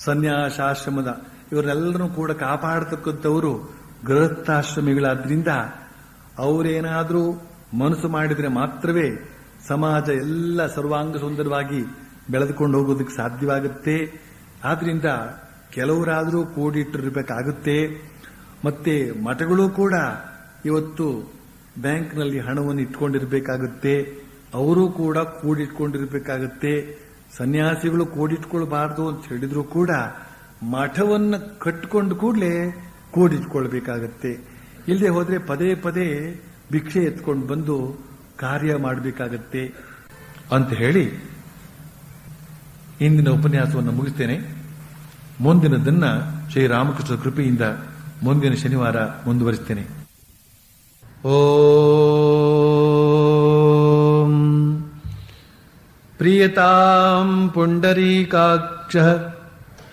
ಸನ್ಯಾಸಾಶ್ರಮದ ಇವರೆಲ್ಲರೂ ಕೂಡ ಕಾಪಾಡತಕ್ಕಂಥವರು ಗೃಹಸ್ಥಾಶ್ರಮಿಗಳಾದ್ರಿಂದ ಅವರೇನಾದರೂ ಮನಸ್ಸು ಮಾಡಿದರೆ ಮಾತ್ರವೇ ಸಮಾಜ ಎಲ್ಲ ಸರ್ವಾಂಗ ಸುಂದರವಾಗಿ ಬೆಳೆದುಕೊಂಡು ಹೋಗೋದಕ್ಕೆ ಸಾಧ್ಯವಾಗುತ್ತೆ. ಆದ್ರಿಂದ ಕೆಲವರಾದರೂ ಕೂಡಿಟ್ಟಿರಬೇಕಾಗುತ್ತೆ. ಮತ್ತೆ ಮಠಗಳು ಕೂಡ ಇವತ್ತು ಬ್ಯಾಂಕ್ನಲ್ಲಿ ಹಣವನ್ನು ಇಟ್ಕೊಂಡಿರಬೇಕಾಗುತ್ತೆ, ಅವರು ಕೂಡ ಕೂಡಿಟ್ಕೊಂಡಿರಬೇಕಾಗುತ್ತೆ. ಸನ್ಯಾಸಿಗಳು ಕೂಡಿಟ್ಕೊಳ್ಬಾರ್ದು ಅಂತ ಹೇಳಿದ್ರು ಕೂಡ ಮಠವನ್ನು ಕಟ್ಟಿಕೊಂಡು ಕೂಡಲೇ ಕೂಡಿಟ್ಕೊಳ್ಬೇಕಾಗತ್ತೆ. ಇಲ್ಲದೆ ಹೋದ್ರೆ ಪದೇ ಪದೇ ಭಿಕ್ಷೆ ಎತ್ಕೊಂಡು ಬಂದು ಕಾರ್ಯ ಮಾಡಬೇಕಾಗತ್ತೆ ಅಂತ ಹೇಳಿ ಇಂದಿನ ಉಪನ್ಯಾಸವನ್ನು ಮುಗಿಸ್ತೇನೆ. ಮುಂದಿನದನ್ನ ಶ್ರೀರಾಮಕೃಷ್ಣ ಕೃಪೆಯಿಂದ ಮುಂದಿನ ಶನಿವಾರ ಮುಂದುವರಿಸ್ತೇನೆ. ಓಂ ಪ್ರಿಯತಾಂ ಪುಂಡರೀಕಾಕ್ಷಃ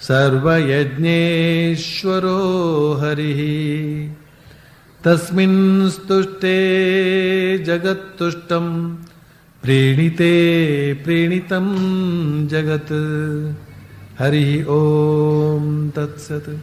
ಸರ್ವಯಜ್ಞೇಶ್ವರೋ ಹರಿಃ ತಸ್ಮಿನ್ ಸ್ತುಷ್ಟೇ ಜಗತ್ತುಷ್ಟಂ ಪ್ರೀಣಿತೆ ಪ್ರೀಣಿತಂ ಜಗತ್. ಹರಿ ಓಂ ತತ್ಸತ್.